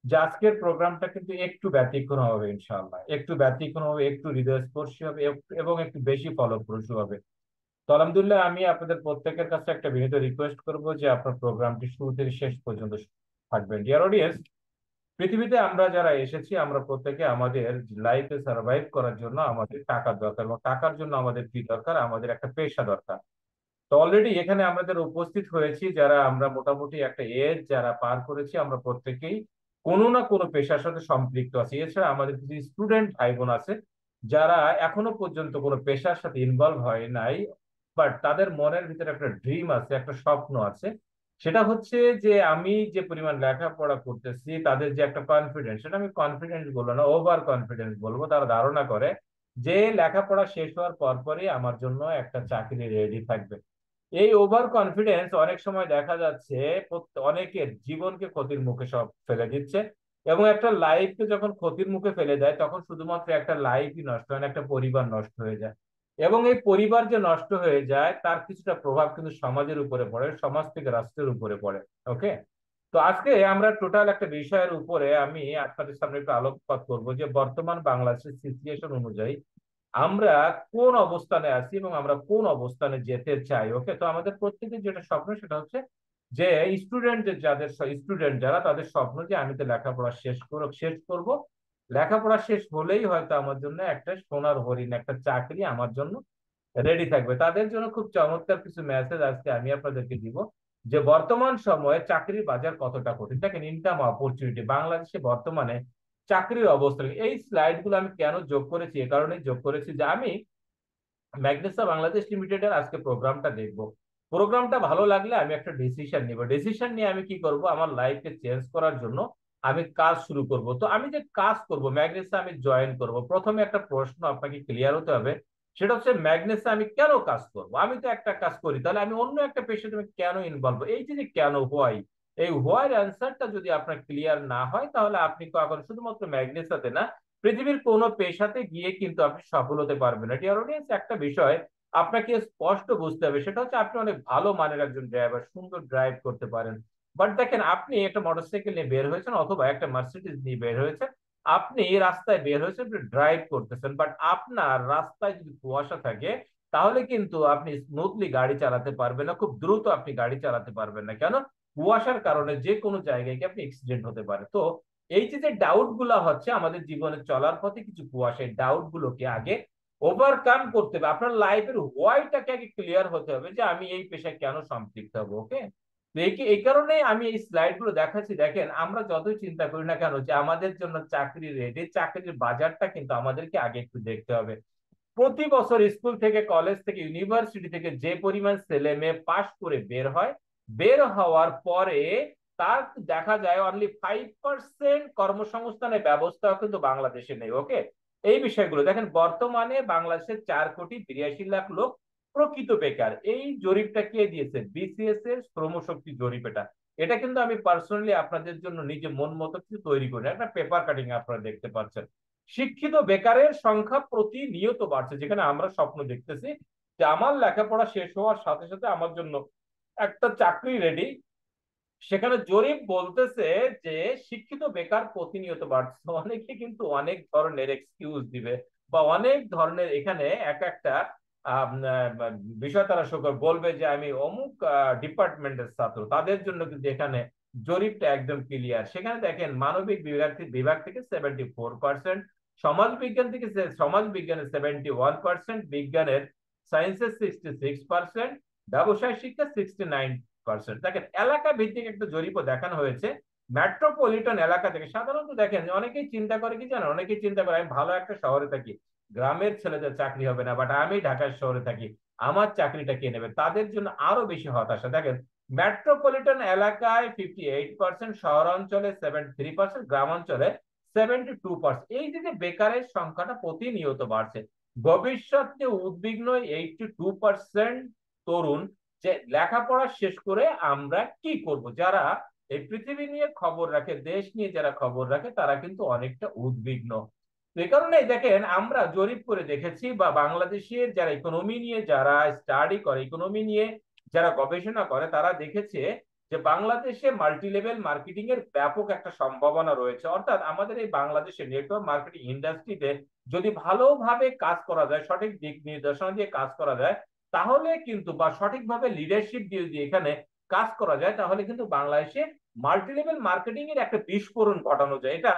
যে আজকের প্রোগ্রামটা কিন্তু একটু ব্যতিক্রম হবে, ইনশাআল্লাহ একটু ব্যতিক্রম হবে, একটু হৃদয়স্পর্শী হবে এবং একটু বেশি ফলপ্রসূ হবে। তো আলহামদুলিল্লাহ, আমি আপনাদের প্রত্যেকের কাছে একটা বিনীত রিকোয়েস্ট করব যে আপনার প্রোগ্রামটি শুরু থেকে শেষ পর্যন্ত থাকবেন। ডিয়ার অডিয়েন্স, পৃথিবীতে আমরা যারা এসেছি আমরা প্রত্যেকে আমাদের লাইফে সার্ভাইভ করার জন্য আমাদের টাকার দরকার, এবং টাকার জন্য আমাদের কি দরকার, আমাদের একটা পেশা দরকার। তো অলরেডি এখানে আমাদের উপস্থিত হয়েছি যারা আমরা মোটামুটি একটা এজ যারা পার করেছি, আমরা প্রত্যেকেই কোনো না কোনো পেশার সাথে সম্পৃক্ত আছি। এছাড়া আমাদের কিছু স্টুডেন্ট ভাই বোন আছে যারা এখনো পর্যন্ত কোনো পেশার সাথে ইনভলভ হয় নাই, বাট তাদের মনের ভিতরে একটা ড্রিম আছে, একটা স্বপ্ন আছে। সেটা হচ্ছে যে আমি যে পরিমাণ লেখাপড়া করতেছি, তাদের যে একটা কনফিডেন্স, সেটা আমি কনফিডেন্স বলবো না, ওভার কনফিডেন্স বলবো। তারা ধারণা করে যে লেখাপড়া শেষ হওয়ার পরপরই আমার জন্য একটা চাকরি রেডি থাকবে। এই ওভার কনফিডেন্স অনেক সময় দেখা যাচ্ছে অনেকের জীবনকে ক্ষতির মুখে সব ফেলে দিচ্ছে। এবং একটা লাইফকে যখন ক্ষতির মুখে ফেলে দেয়, তখন শুধুমাত্র একটা লাইফই নষ্ট হয় না, একটা পরিবার নষ্ট হয়ে যায়। এবং এই পরিবার যে নষ্ট হয়ে যায় তার কিছুটা প্রভাব কিন্তু সমাজের উপরে পড়ে, সমাজ থেকে রাষ্ট্রের উপরে পড়ে। ওকে। তো আজকে আমরা টোটাল একটা বিষয়ের উপরে আমি আপনাদের সামনে একটু আলোকপাত করবো যে বর্তমান বাংলাদেশের সিচুয়েশন অনুযায়ী আমরা কোন অবস্থানে আছি এবং আমরা কোন অবস্থানে যেতে চাই। ওকে। তো আমাদের প্রত্যেকের যেটা স্বপ্ন সেটা হচ্ছে যে স্টুডেন্ট, যাদের স্টুডেন্ট যারা, তাদের স্বপ্ন যে আমি তো লেখাপড়া শেষ করব, লেখাপড়া শেষ হলেই হয়তো আমার জন্য একটা সোনার হরিণ, একটা চাকরি আমার জন্য রেডি থাকবে। তাদের জন্য খুব চমৎকার কিছু মেসেজ আজকে আমি আপনাদেরকে দিব যে বর্তমান সময়ে চাকরির বাজার কতটা কঠিন। দেখেন, ইনকাম অপরচুনিটি বাংলাদেশে বর্তমানে চাকরির অবস্থা। এই স্লাইড গুলো আমি কেন যোগ করেছি, এ কারণে যোগ করেছি যে আমি ম্যাগনেসা বাংলাদেশ লিমিটেডের আজকে প্রোগ্রামটা দেখব। প্রোগ্রামটা ভালো লাগলে আমি একটা ডিসিশন নিব, ডিসিশন নিয়ে আমি কি করব, আমার লাইফকে চেঞ্জ করার জন্য আমি কাজ শুরু করব। তো আমি যে কাজ করব, ম্যাগনেসা আমি জয়েন করব, প্রথমে একটা প্রশ্ন আপনাকে ক্লিয়ার হতে হবে। সেটা হচ্ছে ম্যাগনেসা আমি কেন কাজ করব? আমি তো একটা কাজ করি, তাহলে আমি অন্য একটা পেশাতে আমি কেন ইনভলভ? এই যে কেন, হোয়াই, এই হোয়াই অ্যান্সারটা যদি আপনার ক্লিয়ার না হয়, তাহলে আপনি কখন শুধুমাত্র ম্যাগনেসাতে না, পৃথিবীর কোনো পেশাতে গিয়ে কিন্তু আপনি সফল হতে পারবেন না। ডিয়ার অডিয়েন্স, একটা বিষয় আপনাকে স্পষ্ট বুঝতে হবে, সেটা হচ্ছে আপনি অনেক ভালো মানের একজন ড্রাইভার, সুন্দর ড্রাইভ করতে পারেন। বাট দেখেন, আপনি একটা মোটরসাইকেল নিয়ে বের হয়েছেন অথবা একটা মার্সিডিজ নিয়ে বের হয়েছেন, আপনি রাস্তায় বের হয়েছেন, ড্রাইভ করতেছেন, বাট আপনার রাস্তায় যদি কুয়াশা থাকে, তাহলে কিন্তু আপনি স্মুথলি গাড়ি চালাতে পারবেন না, খুব দ্রুত আপনি গাড়ি চালাতে পারবেন না। কেন? কুয়াশার কারণে যে কোনো জায়গায় কি আপনি অ্যাক্সিডেন্ট হতে পারে। তো এই যে ডাউট গুলা হচ্ছে আমাদের জীবনে চলার পথে কিছু কুয়াশা, এই ডাউট গুলোকে আগে ওভারকাম করতে হবে। আপনার লাইফের হোয়াইটাকে আগে ক্লিয়ার হতে হবে যে আমি এই পেশায় কেন সম্পৃক্ত হবো। ওকে। তো এই কারণে আমি এই স্লাইড গুলো দেখাচ্ছি। দেখেন, আমরা যতই চিন্তা করি না কেন যে আমাদের জন্য চাকরি রেডি, চাকরির বাজারটা কিন্তু আমাদেরকে আগে একটু দেখতে হবে। প্রতি বছর স্কুল থেকে, কলেজ থেকে, ইউনিভার্সিটি থেকে যে পরিমাণ ছেলে মেয়ে পাশ করে বের হয়, বের হওয়ার পরে তার দেখা যায় অনলি 5% কর্মসংস্থানের ব্যবস্থা কিন্তু বাংলাদেশে নেই। ওকে। এই বিষয়গুলো দেখেন, বর্তমানে বাংলাদেশের 4,82,00,000 লোক প্রকৃত বেকার। এই জরিপটা কে দিয়েছে? বিসিএস এর শ্রমশক্তি জরিপ। এটা কিন্তু আমি পার্সোনালি আপনাদের জন্য নিজে মন মতো কিছু তৈরি করি, একটা পেপার কাটিং আপনারা দেখতে পাচ্ছেন। শিক্ষিত বেকারের সংখ্যা প্রতিনিয়ত বাড়ছে, যেখানে আমরা স্বপ্ন দেখতেছি যে আমার লেখাপড়া শেষ হওয়ার সাথে সাথে আমার জন্য একটা চাকরি রেডি, সেখানে জরিপ বলতেছে যে শিক্ষিত বেকার প্রতিনিয়ত বাড়ছে। অনেকে কিন্তু অনেক ধরনের এক্সকিউজ দিবে বা অনেক ধরনের এখানে এক একটা আম, আহ, বিষয় তারা বলবে যে আমি অমুক ডিপার্টমেন্টের ছাত্র, তাদের জন্য কিন্তু এখানে জরিপটা একদম ক্লিয়ার। সেখানে দেখেন, মানবিক বিভাগ থেকে 74%, সমাজ বিজ্ঞান থেকে সমাজ বিজ্ঞানের 71%, বিজ্ঞানের সায়েন্সের 66%, ব্যবসায় শিক্ষা 69%। দেখেন, এলাকা ভিত্তিক একটা জরিপও দেখানো হয়েছে মেট্রোপলিটন এলাকা থেকে। সাধারণত দেখেন, অনেকেই চিন্তা করে কি জানেন, অনেকেই চিন্তা করে আমি ভালো একটা শহরে থাকি, গ্রামের ছেলেদের চাকরি হবে না, বাট আমি ঢাকার শহরে থাকি, আমার চাকরিটা কে নেবে? তাদের জন্য আরো বেশি হতাশা। দেখেন, মেট্রোপলিটন এলাকায় 58%, শহরাঞ্চলে 73%, গ্রাম অঞ্চলে 72%। এই যে বেকারের সংখ্যাটা প্রতিনিয়ত বাড়ছে, ভবিষ্যৎ নিয়ে উদ্বিগ্ন 82% তরুণ, যে লেখাপড়া শেষ করে আমরা কি করব। যারা এই পৃথিবী নিয়ে খবর রাখে, দেশ নিয়ে যারা খবর রাখে, তারা কিন্তু অনেকটা উদ্বিগ্ন। তো এই কারণে দেখেন, আমরা জরিপ করে দেখেছি বা বাংলাদেশের যারা ইকোনমি নিয়ে যারা স্টাডি করে, ইকোনমি নিয়ে যারা গবেষণা করে, তারা দেখেছে যে বাংলাদেশে মাল্টি লেভেল মার্কেটিং এর ব্যাপক একটা সম্ভাবনা রয়েছে। অর্থাৎ আমাদের এই বাংলাদেশে নেটওয়ার্ক মার্কেটিং ইন্ডাস্ট্রিতে যদি ভালোভাবে কাজ করা যায়, সঠিক দিক নির্দেশনা দিয়ে কাজ করা যায়, তাহলে কিন্তু বা সঠিকভাবে লিডারশিপ দিয়ে যদি এখানে কাজ করা যায়, তাহলে কিন্তু বাংলাদেশে মাল্টি লেভেল মার্কেটিং এর একটা বিস্ফোরণ ঘটানো যায়। এটা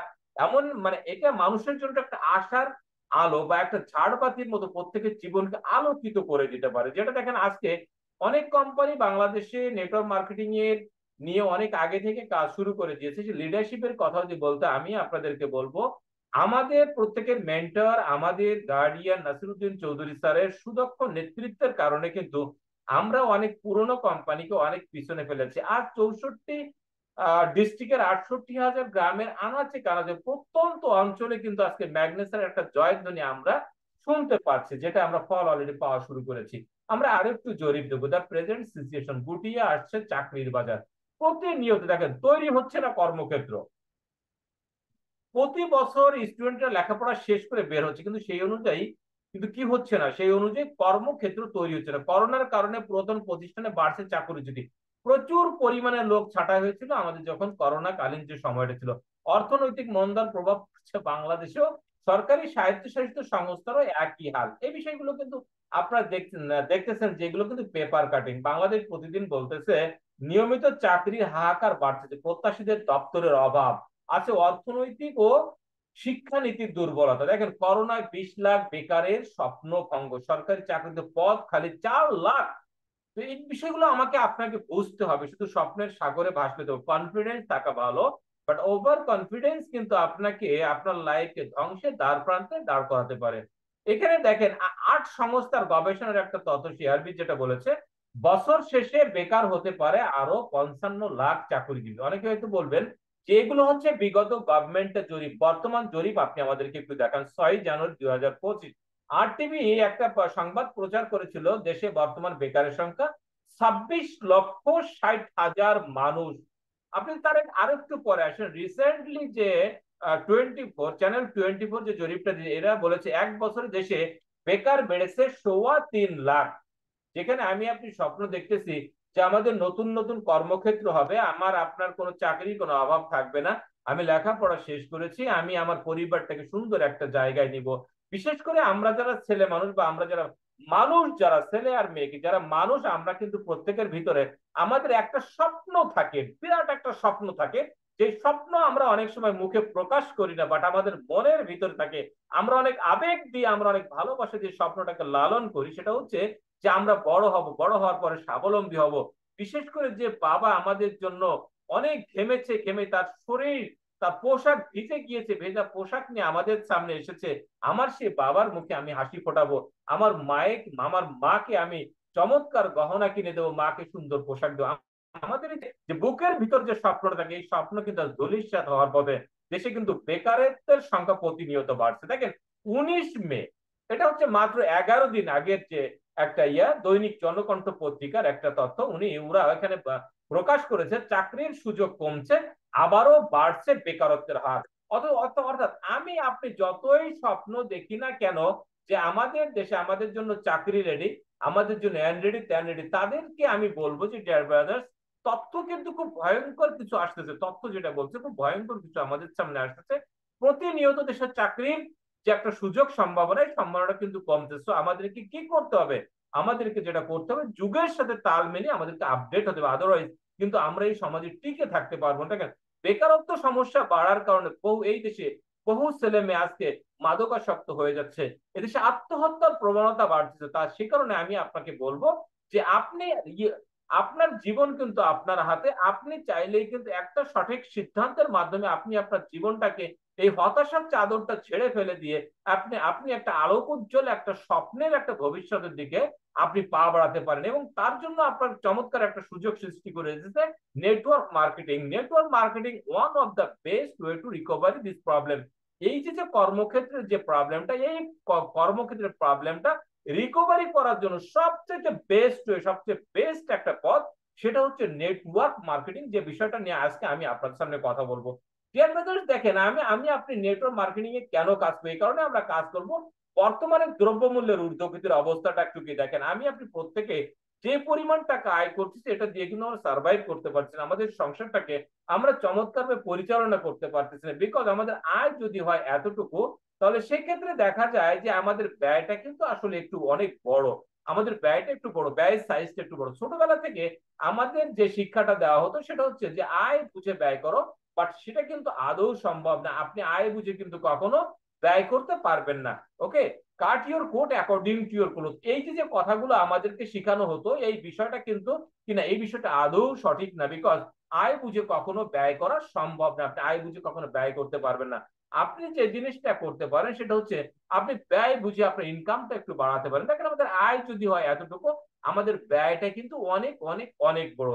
এমন মানে এটা মানুষের জন্য একটা আশার আলো বা একটা ঝাড়বাতির মতো প্রত্যেকের জীবনকে আলোকিত করে দিতে পারে। যেটা দেখেন আজকে অনেক কোম্পানি বাংলাদেশে নেটওয়ার্ক মার্কেটিং এর নিয়ে অনেক আগে থেকে কাজ শুরু করে দিয়েছে। যে লিডারশিপের কথা যদি বলতে আমি আপনাদেরকে বলবো, আমাদের প্রত্যেকের মেন্টর, আমাদের গার্ডিয়ান নাসিরুদ্দিন চৌধুরী স্যারের সুদক্ষ নেতৃত্বের কারণে কিন্তু আমরা অনেক পুরনো কোম্পানিকে অনেক পিছনে ফেলেছি। আর 64 ডিস্ট্রিক্টের 68,000 গ্রামের আনাচে কানাচে প্রত্যন্ত অঞ্চলে কিন্তু আজকে ম্যাগনেসের একটা জয়ধ্বনি আমরা শুনতে পাচ্ছি, যেটা আমরা ফল অলরেডি পাওয়া শুরু করেছি। আমরা আরো একটু জরিপ দেবো, দ্য প্রেজেন্ট সিচুয়েশন গুটিয়ে আসছে চাকরির বাজার। প্রতিনিয়ত দেখেন তৈরি হচ্ছে না কর্মক্ষেত্র, প্রতি বছর স্টুডেন্টরা লেখাপড়া শেষ করে বের হচ্ছে, কিন্তু সেই অনুযায়ী কিন্তু কি হচ্ছে না, সেই অনুযায়ী কর্মক্ষেত্র তৈরি হচ্ছে না। করোনার কারণে পুরাতন প্রতিষ্ঠানে বাড়ছে চাকরিচ্যুতি, প্রচুর পরিমাণে লোক ছাঁটাই হয়েছিল আমাদের যখন করোনা কালীন যে সময়টা ছিল। অর্থনৈতিক মন্দার প্রভাব পড়ছে বাংলাদেশেও, সরকারি স্বায়ত্তশাসিত সংস্থারও একই হাল। এই বিষয়গুলো কিন্তু আপনারা দেখতেছেন, যেগুলো কিন্তু পেপার কাটিং। বাংলাদেশ প্রতিদিন বলতেছে নিয়মিত চাকরির হাহাকার বাড়ছে, প্রত্যাশীদের দপ্তরের অভাব আছে, অর্থনৈতিক ও শিক্ষানীতির দুর্বলতা। দেখেন করোনায় 20 লাখ বেকারের স্বপ্ন ভঙ্গ, সরকারি চাকরিতে পদ খালি 4 লাখ। তো এই বিষয়গুলো আমাকে আপনাকে বুঝতে হবে। শুধু স্বপ্নের সাগরে ভাসলে তো কনফিডেন্স থাকা ভালো, বাট ওভার কনফিডেন্স কিন্তু আপনাকে আপনার লাইফকে ধ্বংসের দ্বার প্রান্তে দাঁড় করাতে পারে। এখানে দেখেন 8 সংস্থার গবেষণার একটা তথ্য সিআরবি যেটা বলেছে, বছর শেষে বেকার হতে পারে আরো 55 লাখ চাকরিজীবী। অনেকে হয়তো বলবেন যে এগুলো হচ্ছে বিগত গভর্নমেন্টের জরিপ, বর্তমান জরিপ আপনি আমাদেরকে একটু দেখান। 6 জানুয়ারি 2025 আরটিভি একটা সংবাদ প্রচার করেছিল, দেশে বর্তমান বেকারের সংখ্যা 26,60,000 মানুষ। আপনি তার আরো একটু পরে আসেন, রিসেন্টলি যে 24 চ্যানেল 24 যে জরিপটা দিয়ে এরা বলেছে 1 বছরে দেশে বেকার বেড়েছে 3.25 লাখ। যেখানে আমি আপনি স্বপ্ন দেখতেছি যে আমাদের নতুন নতুন কর্মক্ষেত্র হবে, আমার আপনার কোনো চাকরির কোনো অভাব থাকবে না, আমি লেখাপড়া শেষ করেছি, আমি আমার পরিবারটাকে সুন্দর একটা জায়গায় নিব। বিশেষ করে আমরা যারা ছেলে মানুষ বা আমরা যারা মানুষ, যারা ছেলে আর মেয়েকে যারা মানুষ, আমরা কিন্তু প্রত্যেকের ভিতরে আমাদের একটা স্বপ্ন থাকে, বিরাট একটা স্বপ্ন থাকে। যে স্বপ্ন আমরা অনেক সময় মুখে প্রকাশ করি না, বাট আমাদের মনের ভিতরে থাকে। আমরা অনেক আবেগ দিয়ে, আমরা অনেক ভালোবাসা দিয়ে স্বপ্নটাকে লালন করি। সেটা হচ্ছে যে আমরা বড় হব, বড় হওয়ার পরে স্বাবলম্বী হব। বিশেষ করে যে বাবা আমাদের জন্য অনেক ঘেমেছে, ঘেমে তার শরীর, তার পোশাক ভিজে গিয়েছে, ভেজা পোশাক নিয়ে আমাদের সামনে এসেছে, আমার সে বাবার মুখে আমি হাসি ফোটাবো, আমার মাকে আমি চমৎকার গহনা কিনে দেবো, মাকে সুন্দর পোশাক দেবো। আমাদের যে বুকের ভিতর যে স্বপ্নটা থাকে, এই স্বপ্ন কিন্তু ধূলিসাৎ হওয়ার পথে। দেশে কিন্তু বেকারত্বের সংখ্যা প্রতিনিয়ত বাড়ছে। দেখেন 19 মে, এটা হচ্ছে মাত্র 11 দিন আগের যে একটা দৈনিক জনকণ্ঠ পত্রিকার একটা তথ্য ওরা এখানে প্রকাশ করেছে, চাকরির সুযোগ কমছে, আবারও বাড়ছে বেকারত্বের হার। অর্থাৎ আমি আপনি যতই স্বপ্ন দেখি না কেন যে আমাদের দেশে আমাদের জন্য চাকরি রেডি, আমাদের জন্য এন্ড রেডি ত্যান রেডি, তাদেরকে আমি বলবো যে ডিয়ার ব্রাদার্স, তথ্য কিন্তু খুব ভয়ঙ্কর কিছু আসতেছে। তথ্য যেটা বলছে খুব ভয়ঙ্কর কিছু আমাদের সামনে আসতেছে। প্রতিনিয়ত দেশের চাকরির যে একটা সুযোগ সম্ভাবনা, এই সম্ভাবনাটা কিন্তু কমতেছে। আমাদেরকে কি করতে হবে? আমাদেরকে যেটা করতে হবে, যুগের সাথে তাল মিলিয়ে আমাদেরকে আপডেট হতে হবে, আদারওয়াইজ কিন্তু আমরা এই সমাজে টিকে থাকতে পারবো না। দেখেন বেকারত্ব সমস্যা বাড়ার কারণে এই দেশে বহু ছেলে মেয়ে আজকে মাদকাসক্ত হয়ে যাচ্ছে, এদেশে আত্মহত্যার প্রবণতা বাড়ছে। তা সে কারণে আমি আপনাকে বলবো যে আপনি আপনার জীবন কিন্তু আপনার হাতে, আপনি চাইলেই কিন্তু একটা সঠিক সিদ্ধান্তের মাধ্যমে আপনি আপনার জীবনটাকে এই হতাশার চাদরটা ছেড়ে ফেলে দিয়ে আপনি আপনি একটা আলোক উজ্জ্বল একটা স্বপ্নের একটা ভবিষ্যতের দিকে আপনি পা বাড়াতে পারেন। এবং তার জন্য আপনার চমৎকার একটা সুযোগ সৃষ্টি করে দিতে network marketing. Network marketing one of the best way to recovery this problem. এই যে যে কর্মক্ষেত্রের যে প্রবলেমটা, এই কর্মক্ষেত্রের প্রবলেমটা রিকভারি করার জন্য সবচেয়ে বেস্ট ওয়ে, সবচেয়ে বেস্ট একটা পথ, সেটা হচ্ছে নেটওয়ার্ক মার্কেটিং, যে বিষয়টা নিয়ে আজকে আমি আপনাদের সামনে কথা বলবো। ডিয়ার ব্রাদার্স, দেখেন আমি আমি আপনি নেটওয়ার্ক মার্কেটিং এ কেন কাজ করি, এই কারণে আমরা কাজ করব। বর্তমানে দ্রব্যমূল্যের ঊর্ধ্বগতির অবস্থাটা একটু কি দেখেন, আমি আপনি প্রত্যেকে যে পরিমাণ টাকা আয় করতেছি এটা দিয়ে কিন্তু আমরা সার্ভাইভ করতে পারছি না, আমাদের সংসারটাকে আমরা চমৎকারভাবে পরিচালনা করতে পারতেছি না। বিকজ আমাদের আয় যদি হয় এতটুকু, তাহলে সেক্ষেত্রে দেখা যায় যে আমাদের ব্যয়টা কিন্তু আসলে একটু অনেক বড়। আমাদের ব্যয়টা একটু বড়, ব্যয়ের সাইজটা একটু বড়। ছোটবেলা থেকে আমাদের যে শিক্ষাটা দেওয়া হতো সেটা হচ্ছে যে আয় বুঝে ব্যয় করো, বাট সেটা কিন্তু আদৌ সম্ভব না। আপনি আয় বুঝে কিন্তু কখনো ব্যয় করতে পারবেন না। Okay, cut your coat according to your cloth, এই যে যে কথাগুলো আমাদেরকে শেখানো হতো, এই বিষয়টা কিন্তু কিনা এই বিষয়টা আদৌ সঠিক না। বিকজ আয় বুঝে কখনো ব্যয় করা সম্ভব না, আপনি আয় বুঝে কখনো ব্যয় করতে পারবেন না। আপনি যে জিনিসটা করতে পারেন সেটা হচ্ছে আপনি ব্যয় বুঝে আপনার ইনকামটা একটু বাড়াতে পারেন। দেখেন আমাদের আয় যদি হয় এতটুকু, আমাদের ব্যয়টা কিন্তু অনেক অনেক অনেক বড়।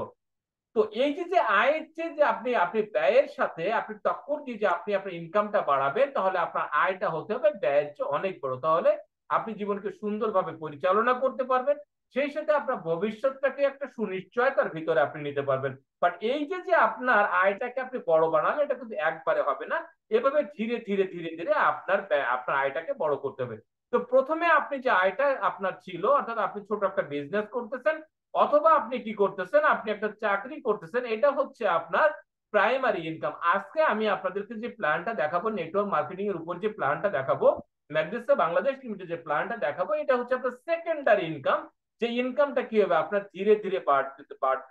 তো এই যে যে আয়ের চেয়ে যে আপনি আপনি ব্যয়ের সাথে আপনি টক্কর দিয়ে যে আপনি আপনার ইনকামটা বাড়াবেন, তাহলে আপনার আয়টা হতে হবে ব্যয়ের চেয়ে অনেক বড়। তাহলে আপনি জীবনকে সুন্দরভাবে পরিচালনা করতে পারবেন, সেই সাথে আপনার ভবিষ্যৎটাকে একটা সুনিশ্চয়তার ভিতরে আপনি নিতে পারবেন। বাট এই যে যে আপনার আয়টাকে আপনি বড় বানালেন, এটা কিন্তু একবারে হবে না। এভাবে ধীরে ধীরে ধীরে ধীরে আপনার আপনার আয়টাকে বড় করতে হবে। তো প্রথমে আপনি যে আয়টা আপনার ছিল, অর্থাৎ আপনি ছোট একটা বিজনেস করতেছেন, অথবা আপনি কি করতেছেন, আপনি একটা চাকরি করতেছেন, এটা হচ্ছে আপনার প্রাইমারি ইনকাম। আজকে আমি আপনাদেরকে যে প্ল্যানটা দেখাবো, নেটওয়ার্ক মার্কেটিং এর উপর যে প্ল্যানটা দেখাবো, ম্যাগনেসিয়া বাংলাদেশ লিমিটেড যে প্ল্যানটা দেখাবো, এটা হচ্ছে আপনার সেকেন্ডারি ইনকাম। যে ইনকামটা কি হবে আপনার ধীরে ধীরে বাড়তে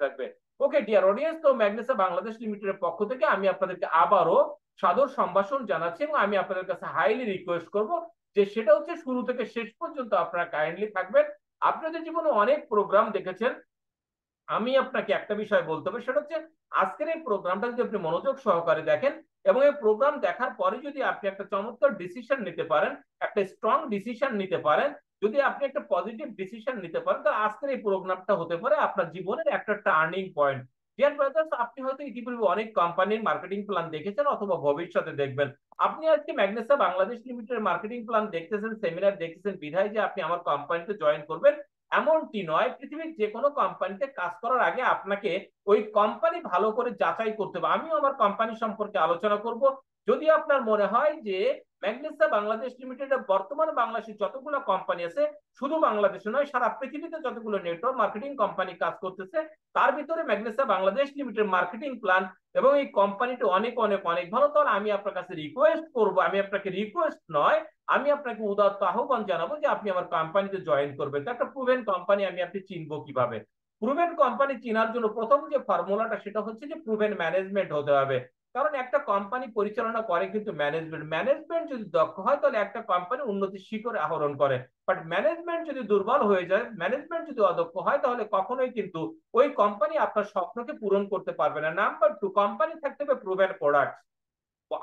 থাকবে। ওকে ডিয়ার অডিয়েন্স, তো ম্যাগনেসিয়া বাংলাদেশ লিমিটেডের পক্ষ থেকে আমি আপনাদেরকে আবারও সাদর সম্ভাষণ জানাচ্ছি, এবং আমি আপনাদের কাছে হাইলি রিকোয়েস্ট করব যে সেটা হচ্ছে শুরু থেকে শেষ পর্যন্ত আপনারা কাইন্ডলি থাকবেন। আপনাদের জীবনে অনেক প্রোগ্রাম দেখেছেন, আমি আপনাকে একটা বিষয় বলতে হবে, সেটা হচ্ছে আজকের এই প্রোগ্রামটা যদি আপনি মনোযোগ সহকারে দেখেন, এবং এই প্রোগ্রাম দেখার পরে যদি আপনি একটা চমৎকার ডিসিশন নিতে পারেন, একটা স্ট্রং ডিসিশন নিতে পারেন, যদি আপনি একটা পজিটিভ ডিসিশন নিতে পারেন, তাহলে আজকের এই প্রোগ্রামটা হতে পারে আপনার জীবনের একটা টার্নিং পয়েন্ট। ডিয়ার ব্রাদার্স, আপনি হয়তো ইতিপূর্বে অনেক কোম্পানির মার্কেটিং প্ল্যান দেখেছেন অথবা ভবিষ্যতে দেখবেন। আপনি আজকে magnesia Bangladesh limited marketing plan দেখতেছেন, সেমিনার দেখতেছেন বিধায় যে আপনি আমার কোম্পানিতে জয়েন করবেন, এমনটি নয়। পৃথিবীর যে কোনো কোম্পানিতে কাজ করার আগে আপনাকে ওই কোম্পানি ভালো করে যাচাই করতে হবে। আমিও আমার কোম্পানি সম্পর্কে আলোচনা করব। যদি আপনার মনে হয় যে ম্যাগনেসিয়া বাংলাদেশ লিমিটেড বর্তমানে বাংলাদেশে যতগুলো কোম্পানি আছে, শুধু বাংলাদেশে নয় সারা পৃথিবীতে যতগুলো নেটওয়ার্ক মার্কেটিং কোম্পানি কাজ করতেছে, তার ভিতরে magnesia Bangladesh limited marketing plan এবং এই কোম্পানিটা অনেক অনেক অনেক ভালো, তাহলে আমি আপনার কাছে রিকোয়েস্ট করব, আমি আপনাকে রিকোয়েস্ট নয়, আমি আপনাকে উদাত্ত আহ্বান জানাবো যে আপনি আমার কোম্পানিতে জয়েন করবেন। একটা প্রুভেন কোম্পানি আমি আপনি চিনবো কিভাবে? প্রুভেন কোম্পানি চেনার জন্য প্রথম যে ফর্মুলাটা সেটা হচ্ছে যে প্রুভেন ম্যানেজমেন্ট হতে হবে। কারণ একটা কোম্পানি পরিচালনা করে কিন্তু ম্যানেজমেন্ট, ম্যানেজমেন্ট যদি দক্ষ হয় তাহলে একটা কোম্পানি উন্নতির শিখরে আহরণ করে। বাট ম্যানেজমেন্ট যদি দুর্বল হয়ে যায়, ম্যানেজমেন্ট যদি অদক্ষ হয়, তাহলে কখনোই কিন্তু ওই কোম্পানি আপনার স্বপ্নকে পূরণ করতে পারবে না। নাম্বার টু, কোম্পানি থাকতে হবে প্রুভেন প্রোডাক্ট।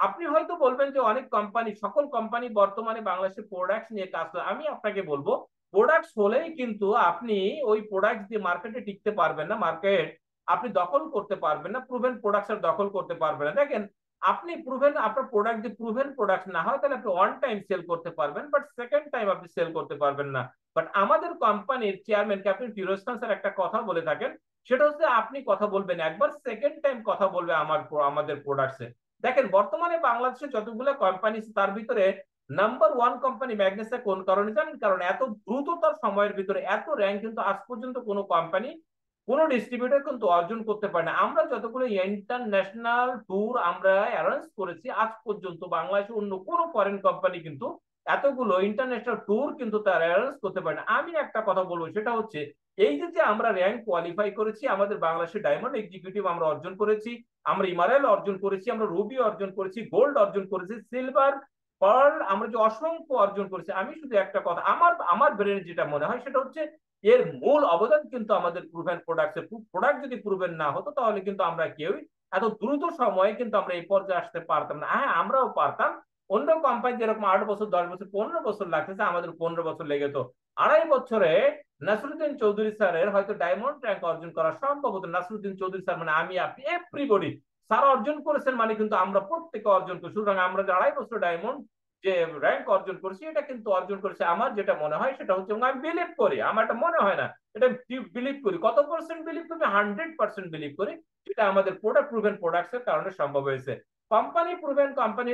আপনি হয়তো বলবেন যে অনেক কোম্পানি, সকল কোম্পানি বর্তমানে বাংলাদেশে প্রোডাক্টস নিয়ে কাজ করে। আমি আপনাকে বলবো প্রোডাক্টস হলেই কিন্তু আপনি ওই প্রোডাক্ট দিয়ে মার্কেটে টিকতে পারবেন না, মার্কেট আপনি দখল করতে পারবেন না, প্রুভেন প্রোডাক্টস দখল করতে পারবেন না। দেখেন, আপনি প্রুভেন আপনার প্রোডাক্ট যদি প্রুভেন প্রোডাক্ট না হয়, তাহলে আপনি ওয়ান টাইম সেল করতে পারবেন, বাট সেকেন্ড টাইম আপনি সেল করতে পারবেন না। বাট আমাদের কোম্পানির চেয়ারম্যান ক্যাপ্টেন ফিরোজ খান স্যার একটা কথা বলে থাকেন, সেটা হচ্ছে আপনি কথা বলবেন একবার, সেকেন্ড টাইম কথা বলবে আমাদের প্রোডাক্টসে। দেখেন বর্তমানে বাংলাদেশে যতগুলো কোম্পানি, তার ভিতরে নাম্বার ওয়ান কোম্পানি ম্যাগনেসিয়া। কোন কারণে জানেন? কারণ এত দ্রুততার সময়ের ভিতরে এত র্যাঙ্ক কিন্তু আজ পর্যন্ত কোনো কোম্পানি, কোনো ডিস্ট্রিবিউটর কিন্তু অর্জন করতে পারে না। আমরা যতগুলো ইন্টারন্যাশনাল ট্যুর আমরা অ্যারেঞ্জ করেছি আজ পর্যন্ত, বাংলাদেশে অন্য কোনো ফরেন কোম্পানি কিন্তু এতগুলো ইন্টারন্যাশনাল ট্যুর কিন্তু তারা অ্যারেঞ্জ করতে পারে না। আমি একটা কথা বলবো, সেটা হচ্ছে এই যে যে আমরা র্যাঙ্ক কোয়ালিফাই করেছি, আমাদের বাংলাদেশে ডায়মন্ড এক্সিকিউটিভ আমরা অর্জন করেছি, আমরা ইমারেল অর্জন করেছি, আমরা রুবি অর্জন করেছি, গোল্ড অর্জন করেছি, সিলভার, পার্ল, আমরা যে অসংখ্য অর্জন করেছি। আমি শুধু একটা কথা, আমার আমার ব্রেনে যেটা মনে হয় সেটা হচ্ছে এর মূল অবদান কিন্তু আমাদের প্রুভেন প্রোডাক্টস। প্রোডাক্ট যদি প্রুভেন না হতো, তাহলে কিন্তু আমরা কেউই এত দ্রুত সময়ে কিন্তু আমরা এই পর্যায়ে আসতে পারতাম না। হ্যাঁ, আমরাও পারতাম। অন্য কোম্পানি যেরকম 8 বছর, 10 বছর, 15 বছর লাগতেছে, আমাদের 15 বছর লেগে তো 2.5 বছরে নাসরুদ্দিন চৌধুরী স্যারের হয়তো ডায়মন্ড র্যাঙ্ক অর্জন করা সম্ভব হতো। নাসরুদ্দিন চৌধুরী স্যার মানে আমি আপনি এভরিবডি, স্যার অর্জন করেছেন মানে কিন্তু আমরা প্রত্যেকে অর্জন করি। সুতরাং আমরা যে 2.5 বছর ডায়মন্ড যে র্যাঙ্ক অর্জন করেছি, এটা কিন্তু অর্জন করেছে, আমার যেটা মনে হয় সেটা হচ্ছে, আমি বিলিভ করি, আমার এটা মনে হয় না, এটা বিলিভ করি। কত পার্সেন্ট বিলিভ করি? 100% বিলিভ করি। যেটা আমাদের প্রোডাক্ট প্রুভেন প্রোডাক্টস এর কারণে সম্ভব হয়েছে। কোম্পানি প্রুভেন কোম্পানি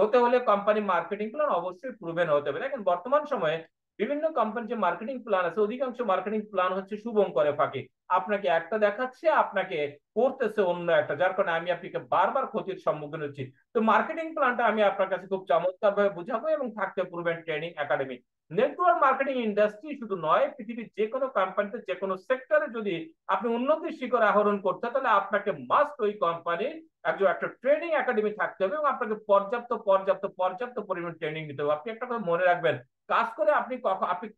হতে হলে কোম্পানি মার্কেটিং প্ল্যান অবশ্যই প্রুভেন হতে হবে। দেখেন বর্তমান সময়ে বিভিন্ন কোম্পানির যে মার্কেটিং প্ল্যান আছে অধিকাংশ মার্কেটিং প্ল্যান হচ্ছে শুভঙ্করে ফাঁকি। আপনাকে একটা দেখাচ্ছে, আপনাকে করতেছে অন্য একটা, যার কারণে আমি আপনাকে বারবার ক্ষতির সম্মুখীন হচ্ছি। তো মার্কেটিং প্ল্যানটা আমি আপনার কাছে খুব চমৎকার ভাবে বুঝাবো, এবং থাকতে proven training academy. Network marketing industry শুধু নয়, পৃথিবীর যে কোনো কোম্পানিতে যে কোনো সেক্টরে যদি আপনি উন্নতির শিখর আহরণ করতে, তাহলে আপনাকে মাস্ট ওই কোম্পানির একজন একটা ট্রেনিং একাডেমি থাকতে হবে, এবং আপনাকে পর্যাপ্ত পর্যাপ্ত পর্যাপ্ত পরিমাণ ট্রেনিং নিতে হবে। আপনি একটা কথা মনে রাখবেন, কাজ করে আপনি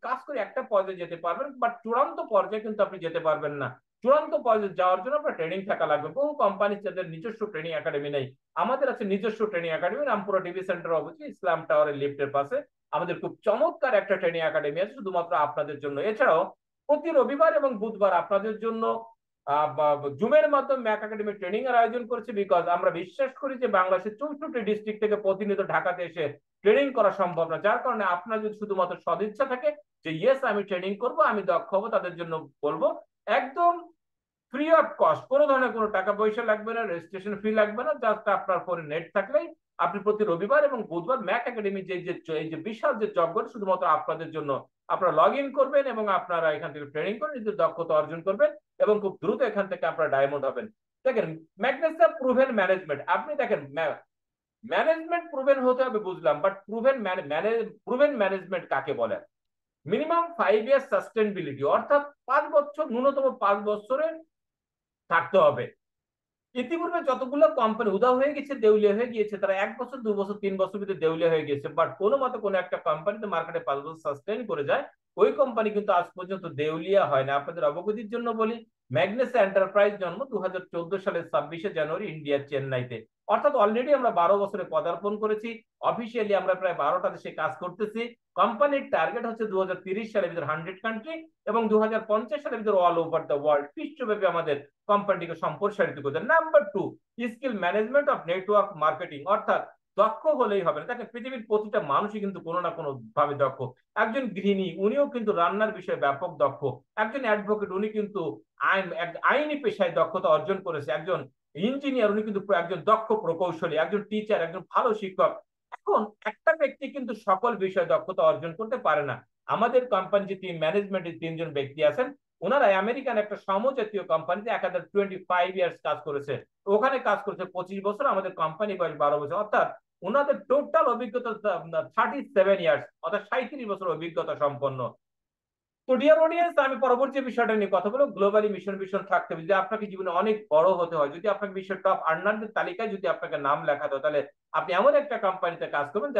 কাজ করে একটা পর্যায়ে যেতে পারবেন, বাট চূড়ান্ত পর্যায়ে কিন্তু আপনি যেতে পারবেন না। চূড়ান্ত পর্যায়ে যাওয়ার জন্য আপনার ট্রেনিং থাকা লাগবে। বহু কোম্পানি যাদের নিজস্ব ট্রেনিং একাডেমি নেই, আমাদের আছে নিজস্ব training academy, Rampura TV centre অবশ্যই ইসলাম টাওয়ারের লিফটের পাশে আমাদের খুব চমৎকার একটা ট্রেনিং একাডেমি আছে শুধুমাত্র আপনাদের জন্য। এছাড়াও প্রতি রবিবার এবং বুধবার আপনাদের জন্য জুমের মাধ্যমে ম্যাক একাডেমি ট্রেনিং এর আয়োজন করেছে, বিকজ আমরা বিশ্বাস করি যে বাংলাদেশের 64 ডিস্ট্রিক্ট থেকে প্রতিনিয়ত ঢাকাতে এসে ট্রেনিং করা সম্ভব না। যার কারণে আপনার যদি শুধুমাত্র সদিচ্ছা থাকে যে ইয়েস আমি ট্রেনিং করব, আমি দক্ষ হবো, তাদের জন্য বলবো একদম ফ্রি অফ কস্ট, কোনো ধরনের কোনো টাকা পয়সা লাগবে না, রেজিস্ট্রেশন ফি লাগবে না, জাস্ট আপনার ফোনে নেট থাকলেই আপনি প্রতি রবিবার এবং বুধবার ম্যাক একাডেমি এই যে বিশাল যে জগৎ শুধুমাত্র আপনাদের জন্য, আপনারা লগ ইন করবেন এবং আপনারা এখান থেকে ট্রেনিং করে নিজের দক্ষতা অর্জন করবেন, এবং খুব দ্রুত এখান থেকে আপনারা ডায়মন্ড হবেন। দেখেন, ম্যাগনেসিয়া প্রুভেন ম্যানেজমেন্ট, আপনি দেখেন ম্যানেজমেন্ট প্রুভেন হতে হবে বুঝলাম, বাট প্রুভেন ম্যানেজমেন্ট কাকে বলে? মিনিমাম 5 ইয়ার সাস্টেইনেবিলিটি, অর্থাৎ 5 বছর, ন্যূনতম 5 বছরের থাকতে হবে। ইতিপূর্বে যতগুলো কোম্পানি উদা হয়ে গেছে, দেউলিয়া হয়ে গিয়েছে, তারা 1 বছর 2 বছর 3 বছর ভিতরে দেউলিয়া হয়ে গেছে, বাট কোনো মতে কোনো একটা কোম্পানিতে মার্কেটে 5 বছর সাস্টেইন করে যায়, ওই কোম্পানি কিন্তু আজ পর্যন্ত দেউলিয়া হয় না। আপনাদের অবগতির জন্য বলি, ম্যাগনেস এন্টারপ্রাইজ জন্ম 2014 সালের 26শে জানুয়ারি ইন্ডিয়ার চেন্নাইতে, অর্থাৎ অলরেডি আমরা 12 বছরে পদার্পণ করেছি। অফিসিয়ালি আমরা প্রায় 12টা দেশে কাজ করতেছি। কোম্পানির টার্গেট হচ্ছে 2030 সালের ভিতরে 100 কান্ট্রি, এবং 2050 সালের ভিতরে অল ওভার দ্য ওয়ার্ল্ড, বিশ্বব্যাপী আমাদের কোম্পানিটিকে সম্প্রসারিত করতে। Number 2, skill management of network marketing, অর্থাৎ দক্ষ হলেই হবে না। দেখেন, পৃথিবীর প্রতিটা মানুষই কিন্তু কোনো না কোনো ভাবে দক্ষ। একজন গৃহিণী, উনিও কিন্তু রান্নার বিষয়ে ব্যাপক দক্ষ। একজন অ্যাডভোকেট, উনি কিন্তু আইনি পেশায় দক্ষতা অর্জন করেছে। একজন ইঞ্জিনিয়ার, উনি কিন্তু একজন দক্ষ প্রকৌশলী। একজন টিচার, একজন ভালো শিক্ষক। এখন একটা ব্যক্তি কিন্তু সকল বিষয়ে দক্ষতা অর্জন করতে পারে না। আমাদের কোম্পানি যে ম্যানেজমেন্টের 3 জন ব্যক্তি আছেন, ওনারা আমেরিকান একটা সমজাতীয় কোম্পানিতে 1025 ইয়ার্স কাজ করেছে। ওখানে কাজ করেছে 25 বছর, আমাদের কোম্পানি বয়স 12 বছর, অর্থাৎ ওনাদের টোটাল অভিজ্ঞতা 37 ইয়ার্স, অর্থাৎ 37 বছর অভিজ্ঞতা সম্পন্ন। তো ডিয়ার অডিয়েন্স, আমি পরবর্তী বিষয়টা নিয়ে কথা বলবো। গ্লোবালি মিশন ভিশন থাকতে হবে। যদি আপনাকে জীবনে অনেক বড় হতে হয়, যদি আপনাকে বিশ্বের টপ আর্নারদের তালিকায় যদি আপনাকে নাম লেখাতে হয়, তাহলে আপনি এমন একটা কোম্পানিতে কাজ করবেন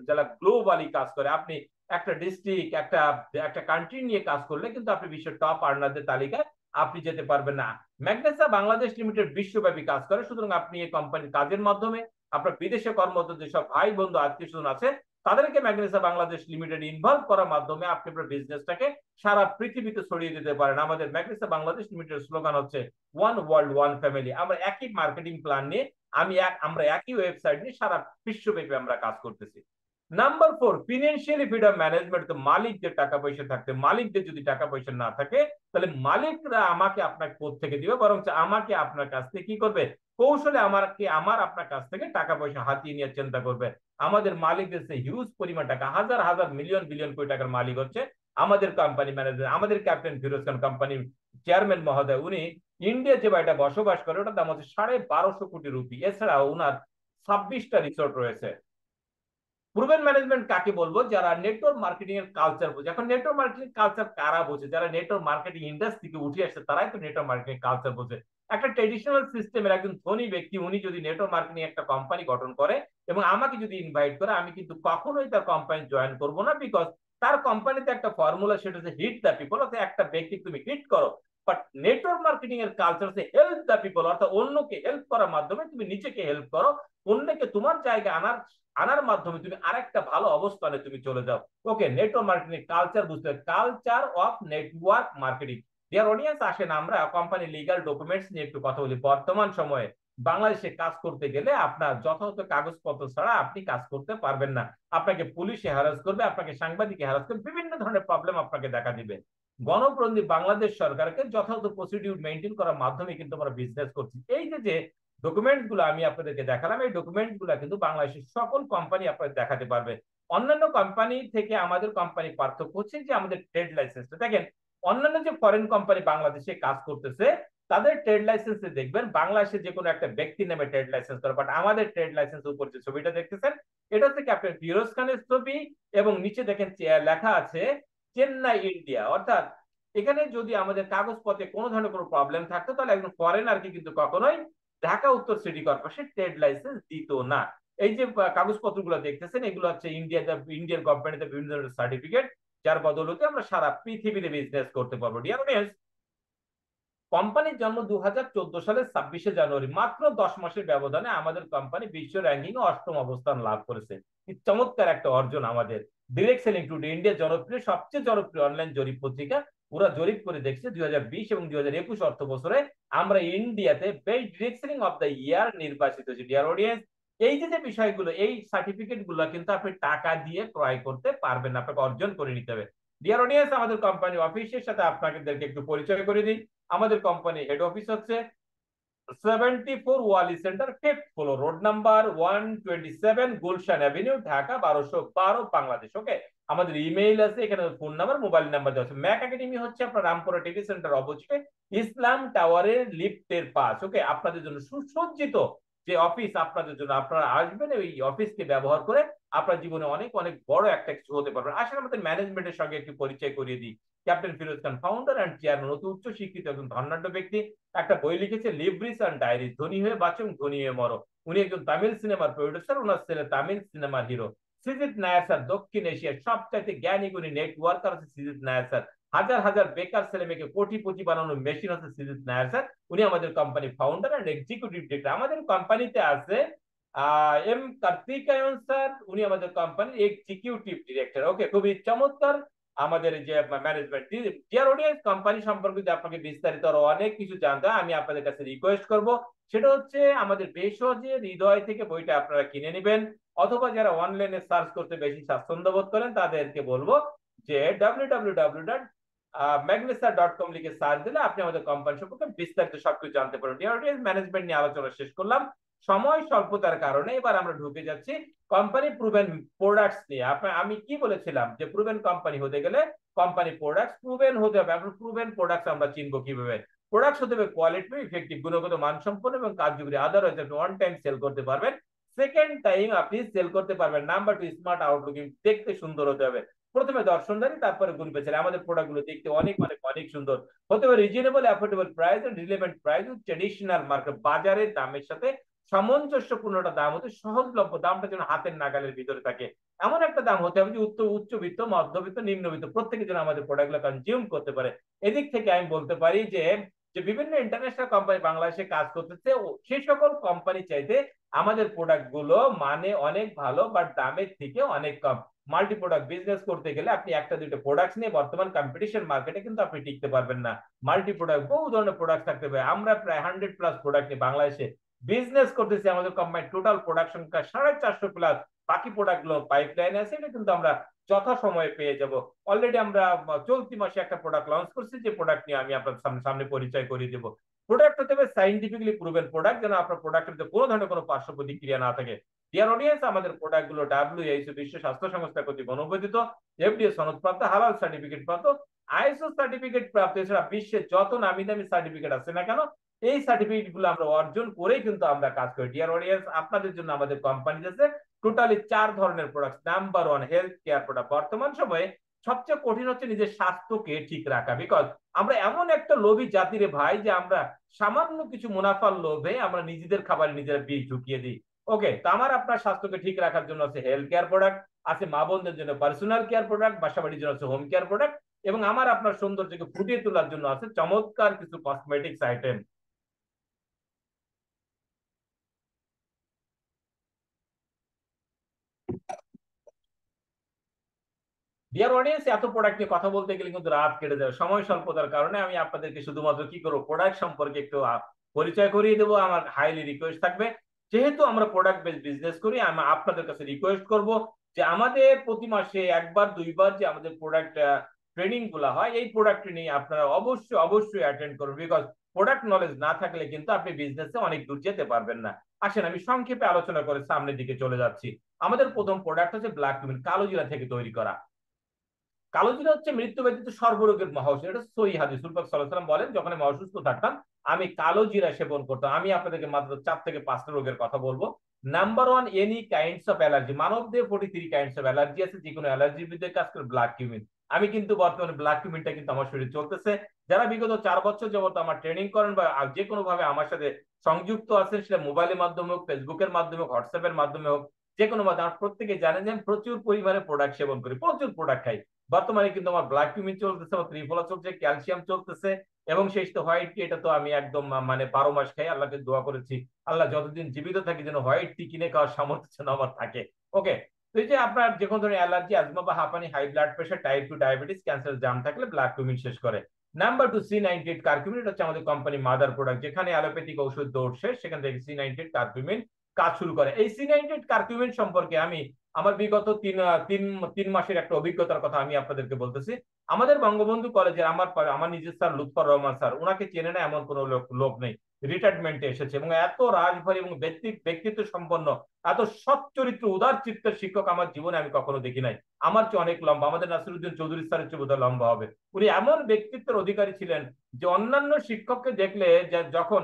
যারা গ্লোবালি কাজ করে। আপনি একটা ডিস্ট্রিক্ট, একটা একটা কান্ট্রি নিয়ে কাজ করলে কিন্তু আপনি বিশ্বের টপ আর্নারদের তালিকায় আপনি যেতে পারবেন না। ম্যাগনেসা বাংলাদেশ লিমিটেড বিশ্বব্যাপী কাজ করে, সুতরাং আপনি এই কোম্পানির কাজের মাধ্যমে আপনার বিদেশে কর্মরত যেসব ভাই বন্ধু আত্মীয় স্বজন আছে, তাদেরকে ম্যাগনেসা বাংলাদেশ লিমিটেড ইনভলভ করার মাধ্যমে আপনি আপনার বিজনেসটাকে সারা পৃথিবীতে ছড়িয়ে দিতে পারেন। আমাদের ম্যাগনেসা বাংলাদেশ লিমিটেড স্লোগান হচ্ছে ওয়ান ওয়ার্ল্ড ওয়ান ফ্যামিলি। আমরা একই মার্কেটিং প্ল্যান নিয়ে, আমরা একই ওয়েবসাইট নিয়ে সারা বিশ্বব্যাপী আমরা কাজ করতেছি। Number 4, financially freedom management. তো মালিকদের টাকা পয়সা থাকতে, মালিকদের যদি টাকা পয়সা না থাকে, তাহলে মালিকরা আমাকে আপনার কোথা থেকে দিবে, বরং আমাকে আপনার কাছ থেকে কি করবে, কৌশলে আমার আপনার কাছ থেকে টাকা পয়সা হাতিয়ে নিয়ে চিন্তা করবে। আমাদের মালিকদের হিউজ পরিমাণ টাকা, হাজার হাজার মিলিয়ন বিলিয়ন কোটি টাকার মালিক হচ্ছে আমাদের কোম্পানি ম্যানেজার। আমাদের ক্যাপ্টেন ফিরোজ খান কোম্পানির চেয়ারম্যান মহোদয়, উনি ইন্ডিয়া যে বাড়িটা বসবাস করে ওটার দাম হচ্ছে 1250 কোটি রুপি। এছাড়াও ওনার 26টা রিসোর্ট রয়েছে। প্রুভেন ম্যানেজমেন্ট কাকে বলবো? যারা নেটওয়ার্ক মার্কেটিং এর কালচার বোঝে। এখন নেটওয়ার্ক মার্কেটিং কালচার কারা বোঝে? যারা নেটওয়ার্ক মার্কেটিং ইন্ডাস্ট্রি থেকে উঠে আসছে, তারাই তো নেটওয়ার্ক মার্কেটিং কালচার বোঝে। একটা ট্রেডিশনাল সিস্টেমের একজন ধনী ব্যক্তি, উনি যদি নেটওয়ার্ক মার্কেটিং একটা কোম্পানি গঠন করে এবং আমাকে যদি ইনভাইট করে, আমি কিন্তু কখনোই তার কোম্পানি জয়েন করবো না, বিকজ তার কোম্পানিতে একটা ফর্মুলা, সেটা হচ্ছে হিট দ্য পিপল, অর্থাৎ একটা ব্যক্তি তুমি হিট করো। বাট নেটওয়ার্ক মার্কেটিং এর কালচার হচ্ছে হেল্প দ্য পিপল, অর্থাৎ অন্যকে হেল্প করার মাধ্যমে তুমি নিজেকে হেল্প করো, অন্যকে তোমার জায়গায় আনার মাধ্যমে তুমি আরেকটা ভালো অবস্থানে তুমি চলে যাও। ওকে, নেটওয়ার্ক মার্কেটিং কালচার বুঝতে হবে, culture of network marketing. Dear audience, আসেন আমরা কোম্পানি লিগাল ডকুমেন্টস নিয়ে একটু কথা বলি। বর্তমান সময়ে বাংলাদেশে কাজ করতে গেলে আপনার যথাযথ কাগজপত্র ছাড়া আপনি কাজ করতে পারবেন না। আপনাকে পুলিশে হ্যারাস করবে, আপনাকে সাংবাদিকে হ্যারাস করবে, বিভিন্ন ধরনের প্রবলেম আপনাকে দেখা দিবে। গণপ্রতিনিধি বাংলাদেশ সরকারকে যথাযথ প্রসিডিউর মেনটেন করার মাধ্যমে কিন্তু আমরা বিজনেস করছি। এই যে ডকুমেন্টস গুলো আমি আপনাদেরকে দেখালাম, এই ডকুমেন্টস গুলো কিন্তু বাংলাদেশের সকল কোম্পানি আপনাদের দেখাতে পারবে। অন্যান্য কোম্পানি থেকে আমাদের কোম্পানি পার্থক্য হচ্ছে যে আমাদের ট্রেড লাইসেন্সটা দেখেন, অন্যান্য যে ফরেন কোম্পানি বাংলাদেশে কাজ করতেছে তাদের ট্রেড লাইসেন্সে দেখবেন বাংলাদেশে যে কোনো একটা ব্যক্তির নামে ট্রেড লাইসেন্স করে, বাট আমাদের ট্রেড লাইসেন্স উপর যে ছবিটা দেখতেছেন এটা হচ্ছে ক্যাপ্টেন ফিরোজ খানের ছবি, এবং নিচে দেখেন লেখা আছে চেন্নাই ইন্ডিয়া। অর্থাৎ এখানে যদি আমাদের কাগজপত্রে কোনো ধরনের কোনো প্রবলেম থাকতো তাহলে একজন ফরেনারকে কিন্তু কখনোই ঢাকা উত্তর সিটি কর্পোরেশন ট্রেড লাইসেন্স দিত না। এই যে কাগজপত্রগুলো দেখতেছেন এগুলো হচ্ছে ইন্ডিয়ান কোম্পানিতে বিভিন্ন ধরনের সার্টিফিকেট, যার বদৌলতে আমরা সারা পৃথিবীতে বিজনেস করতে পারবো। ডিয়ার অডিয়েন্স, কোম্পানির জন্ম 2014 সালের 26শে জানুয়ারি, মাত্র 10 মাসের ব্যবধানে আমাদের কোম্পানি বিশ্ব র্যাঙ্কিং অষ্টম অবস্থান লাভ করেছে। চমৎকার একটা অর্জন আমাদের। ডিরেক্ট সেলিং টুডে ইন্ডিয়ার জনপ্রিয় সবচেয়ে জনপ্রিয় অনলাইন জরিপ পত্রিকা ওরা জরিপ করে দেখছে 2020 এবং 2021 অর্থ বছরে আমরা ইন্ডিয়াতে best direct selling of the year নির্বাচিত হয়েছি। ডিয়ার অডিয়েন্স, এই যে যে বিষয়গুলো, এই সার্টিফিকেট গুলো কিন্তু আপনি টাকা দিয়ে ক্রয় করতে পারবেন না, আপনাকে অর্জন করে নিতে হবে। ডিয়ার অডিয়েন্স, আমাদের কোম্পানি অফিসের সাথে আপনাদেরকে একটু পরিচয় করে দিই। আমাদের কোম্পানি হেড অফিস হচ্ছে 74 Wali centre, 5th floor, road number 127, Gulshan avenue, Dhaka 1212, Bangladesh. Okay, আমাদের ইমেইল আছে, এখানে ফোন নাম্বার, মোবাইল নাম্বার দেওয়া আছে। ম্যাক একাডেমি হচ্ছে আপনার রামপুরা টিভি সেন্টার অপোজিটে, ইসলাম টাওয়ারের লিফটের পাশ। ওকে, আপনাদের জন্য সুসজ্জিত যে অফিস আপনাদের জন্য, আপনারা আসবেন এই অফিসকে ব্যবহার করে আপনার জীবনে অনেক অনেক বড় একটা কিছু হতে পারবেন। আসলে আমাদের ম্যানেজমেন্টের সঙ্গে একটু পরিচয় করিয়ে দিই। Captain Firoz Khan, founder and chairman, অতি উচ্চ শিক্ষিত একজন ধনাঢ্য ব্যক্তি। একটা বই লিখেছে লিব্রিস অ্যান্ড ডায়েরিজ, ধনী হয়ে বাঁচো ধনী হয়ে মরো। উনি একজন তামিল সিনেমার প্রডিউসার, ওনার ছেলে তামিল সিনেমার হিরো। সৃজিত নায়ার স্যার, দক্ষিণ এশিয়ার সবচাইতে জ্ঞানী গুণী নেটওয়ার্কার হচ্ছে সৃজিত নায়ার স্যার। হাজার হাজার বেকার ছেলে মেয়েকে কোটিপতি বানানোর মেশিন হচ্ছে সৃজিত নায়ার স্যার। উনি আমাদের company founder and executive director. আমাদের কোম্পানিতে আছে এম কার্তিকায়ন স্যার, উনি আমাদের কোম্পানির এক্সিকিউটিভ ডিরেক্টর। ওকে, খুবই চমৎকার আমাদের যে ম্যানেজমেন্ট। ডিয়ার অডিয়েন্স, কোম্পানি সম্পর্কে যদি আপনাকে বিস্তারিত আরো অনেক কিছু জানতে হয় আমি আপনাদের কাছে রিকোয়েস্ট করব, সেটা হচ্ছে আমাদের ভেষজ হৃদয় থেকে বইটা আপনারা কিনে নেবেন, অথবা যারা অনলাইনে সার্চ করতে বেশি স্বাচ্ছন্দ্য বোধ করেন তাদেরকে বলবো যে www.magnesa.com লিখে সার্চ দিলে আপনি আমাদের কোম্পানি সম্পর্কে বিস্তারিত সবকিছু জানতে পারবেন। ডিয়ার অডিয়েন্স, ম্যানেজমেন্ট নিয়ে আলোচনা শেষ করলাম, সময় স্বল্পতার কারণে এবার আমরা ঢুকে যাচ্ছি কোম্পানি প্রুভেন প্রোডাক্টস নিয়ে। আমি কি বলেছিলাম যে প্রুভেন কোম্পানি হতে গেলে কোম্পানি প্রোডাক্টস প্রুভেন হতে হবে। এখন প্রুভেন প্রোডাক্টস আমরা চিনবো কিভাবে? প্রোডাক্টস হতে হবে কোয়ালিটি, ইফেক্টিভ, গুণগত মানসম্পন্ন এবং কার্যকরী। আদারওয়াইজ আপনি ওয়ান টাইম সেল করতে পারবেন, সেকেন্ড টাইম আপনি সেল করতে পারবেন। নাম্বার টু, স্মার্ট আউটলুকিং, দেখতে সুন্দর হতে হবে। প্রথমে দর্শনদারি, তারপরে গুণ পেছালে। আমাদের প্রোডাক্ট গুলো দেখতে অনেক অনেক অনেক সুন্দর হতে হবে। Reasonable affordable price and relevant price, traditional market, বাজারের দামের সাথে সামঞ্জস্যপূর্ণটা দাম হতে, সহজলভ্য, দামটা যেন হাতের নাগালের ভিতরে থাকে এমন একটা দাম হতে হবে যে উচ্চবিত্ত, মধ্যবিত্ত, নিম্নবিত্ত প্রত্যেকে যেন আমাদের প্রোডাক্টগুলো কনজিউম করতে পারে। এদিক থেকে আমি বলতে পারি যে যে বিভিন্ন ইন্টারন্যাশনাল কোম্পানি বাংলাদেশে কাজ করতেছে, সেই সকল কোম্পানি চাইতে আমাদের প্রোডাক্ট গুলো মানে অনেক ভালো, বাট দামের থেকে অনেক কম। মাল্টি প্রোডাক্ট বিজনেস করতে গেলে আপনি একটা দুটো প্রোডাক্ট নিয়ে বর্তমান কম্পিটিশন মার্কেটে কিন্তু আপনি টিকতে পারবেন না। মাল্টি প্রোডাক্ট, বহু ধরনের প্রোডাক্ট থাকতে হবে। আমরা প্রায় 100+ প্রোডাক্ট নিয়ে বাংলাদেশে বিজনেস করতেছি। আমাদের কোম্পানি টোটাল প্রোডাকশন 450+ বাকি প্রোডাক্ট গুলো পাইপলাইন আছে, এটা কিন্তু আমরা যথা সময়ে পেয়ে যাব। অলরেডি আমরা চলতি মাসে একটা প্রোডাক্ট লঞ্চ করছি, যে প্রোডাক্ট নিয়ে আমি আপনার সামনে পরিচয় করিয়ে দেবো। প্রোডাক্ট হতে হবে সাইন্টিফিক্যালি প্রুভেন প্রোডাক্ট, যেন আপনার প্রোডাক্টের মধ্যে কোনো ধরনের কোনো পার্শ্ব প্রতিক্রিয়া না থাকে। ডিয়ার অডিয়েন্স, আমাদের প্রোডাক্ট গুলো WHO, বিশ্ব স্বাস্থ্য সংস্থা কর্তৃক অনুমোদিত, FDA সনদপ্রাপ্ত, হালাল সার্টিফিকেট প্রাপ্ত, ISO সার্টিফিকেট প্রাপ্ত। এছাড়া বিশ্বের যত নামি দামি সার্টিফিকেট আছে না কেন, এই সার্টিফিকেট গুলো আমরা অর্জন করেই কিন্তু আমরা কাজ করি। ডিয়ার অডিয়েন্স, আপনাদের জন্য আমাদের কোম্পানি আছে টোটালি 4 ধরনের product. Number 1, health care product. বর্তমান সময়ে সবচেয়ে কঠিন হচ্ছে নিজের স্বাস্থ্যকে ঠিক রাখা, বিকজ আমরা এমন একটা লোভী জাতিরে ভাই যে আমরা সামান্য কিছু মুনাফার লোভে আমরা নিজেদের খাবারে নিজেরা বিষ ঢুকিয়ে দিই। ওকে, তো আমার আপনার স্বাস্থ্যকে ঠিক রাখার জন্য আছে হেলথ কেয়ার প্রোডাক্ট, আছে মা বোনদের জন্য পার্সোনাল কেয়ার প্রোডাক্ট, বাসাবাড়ির জন্য আছে হোম কেয়ার প্রোডাক্ট, এবং আমার আপনার সৌন্দর্যকে ফুটিয়ে তোলার জন্য আছে চমৎকার কিছু কসমেটিক্স আইটেম। ডিয়ার অডিয়েন্স, এত প্রোডাক্ট নিয়ে কথা বলতে গেলে কিন্তু রাত কেটে যাবে। সময় স্বল্পতার কারণে আমি আপনাদেরকে শুধুমাত্র কি করবো, প্রোডাক্ট সম্পর্কে একটু পরিচয় করিয়ে দেবো। আমার হাইলি রিকোয়েস্ট থাকবে, যেহেতু আমরা প্রোডাক্ট বেস বিজনেস করি, আমি আপনাদের কাছে রিকোয়েস্ট করব যে আমাদের প্রতি মাসে একবার দুইবার যে আমাদের প্রোডাক্ট ট্রেনিং গুলা হয়, এই প্রোডাক্ট ট্রেনিং আপনারা অবশ্যই অবশ্যই অ্যাটেন্ড করুন। বিকজ প্রোডাক্ট নলেজ না থাকলে কিন্তু আপনি বিজনেসে অনেক দূর যেতে পারবেন না। আসেন আমি সংক্ষেপে আলোচনা করে সামনের দিকে চলে যাচ্ছি। আমাদের প্রথম প্রোডাক্ট হচ্ছে ব্ল্যাক কুমিন, কালো জিরা থেকে তৈরি করা। কালো জিরা হচ্ছে মৃত্যু ব্যতীত সর্বরোগের মহাঔষধ, এটা সহিহ হাদিস। রাসূল পাক সাল্লাল্লাহু আলাইহি ওয়াসাল্লাম বলেন, যখন আমি অসুস্থ থাকতাম আমি কালো জিরা সেবন করতাম। আমি আপনাদেরকে মাত্র 4 থেকে 5টা রোগের কথা বলবো। Number one, any kinds of allergy. মানব দেহে 43 কাইন্ডস অফ অ্যালার্জি আছে, যে কোনো অ্যালার্জির বিরুদ্ধে কাজ করে ব্ল্যাক কিউমিন। আমি কিন্তু বর্তমানে ব্ল্যাক কিউমিনটা কিন্তু আমার শরীরে চলতেছে। যারা বিগত 4 বছর যাবত আমার ট্রেনিং করেন বা যে কোনো ভাবে আমার সাথে সংযুক্ত আছেন, সেটা মোবাইলের মাধ্যমে হোক, ফেসবুকের মাধ্যমে হোক, হোয়াটসঅ্যাপের মাধ্যমে হোক, যে কোনো মাধ্যমে, আমার প্রত্যেকে জানেন যে আমি প্রচুর পরিমাণে প্রোডাক্ট সেবন করি, প্রচুর প্রোডাক্ট খাই। বর্তমানে কিন্তু আমার ব্ল্যাক কিউমিন চলতেছে, আমার ত্রিফলা চলছে, ক্যালসিয়াম চলতেছে, এবং সেই তো হোয়াইট টি, এটা তো আমি একদম মানে 12 মাস খাই। আল্লাহকে দোয়া করেছি আল্লাহ যতদিন জীবিত থাকি যেন হোয়াইট টি কিনে খাওয়ার সামর্থ্য যেন আমার থাকে। ওকে। তো এই যে আপনার যে কোনো ধরনের অ্যালার্জি, আজমা বা হাঁপানি, high blood pressure, type 2 diabetes, cancer, জাম থাকলে ব্ল্যাক কিউমিন শেষ করে। Number two, C98 curcumin. এটা হচ্ছে আমাদের কোম্পানি মাদার প্রোডাক্ট। যেখানে অ্যালোপ্যাথিক ঔষধ দৌড় শেষ, সেখান থেকে C98 কার্কুমিন কাজ শুরু করে। এই C98 কার্কুমিন সম্পর্কে আমি আমার বিগত তিন তিন মাসের একটা অভিজ্ঞতার কথা আমি আপনাদেরকে বলতেছি। আমাদের বঙ্গবন্ধু কলেজের আমার আমার নিজের স্যার লুৎফর রহমান স্যার, ওনাকে চেনে না এমন কোন লোক নেই। রিটায়ারমেন্টে এসেছে, এবং এত রাজভারী এবং ব্যক্তিত্ব সম্পন্ন, এত সৎ চরিত্র, উদার চিত্তের শিক্ষক আমার জীবনে আমি কখনো দেখি নাই। আমার চেয়ে অনেক লম্বা, আমাদের নাসিরউদ্দিন চৌধুরী স্যারের চেয়ে বোধহয় লম্বা হবে। উনি এমন ব্যক্তিত্বের অধিকারী ছিলেন যে অন্যান্য শিক্ষককে দেখলে, যখন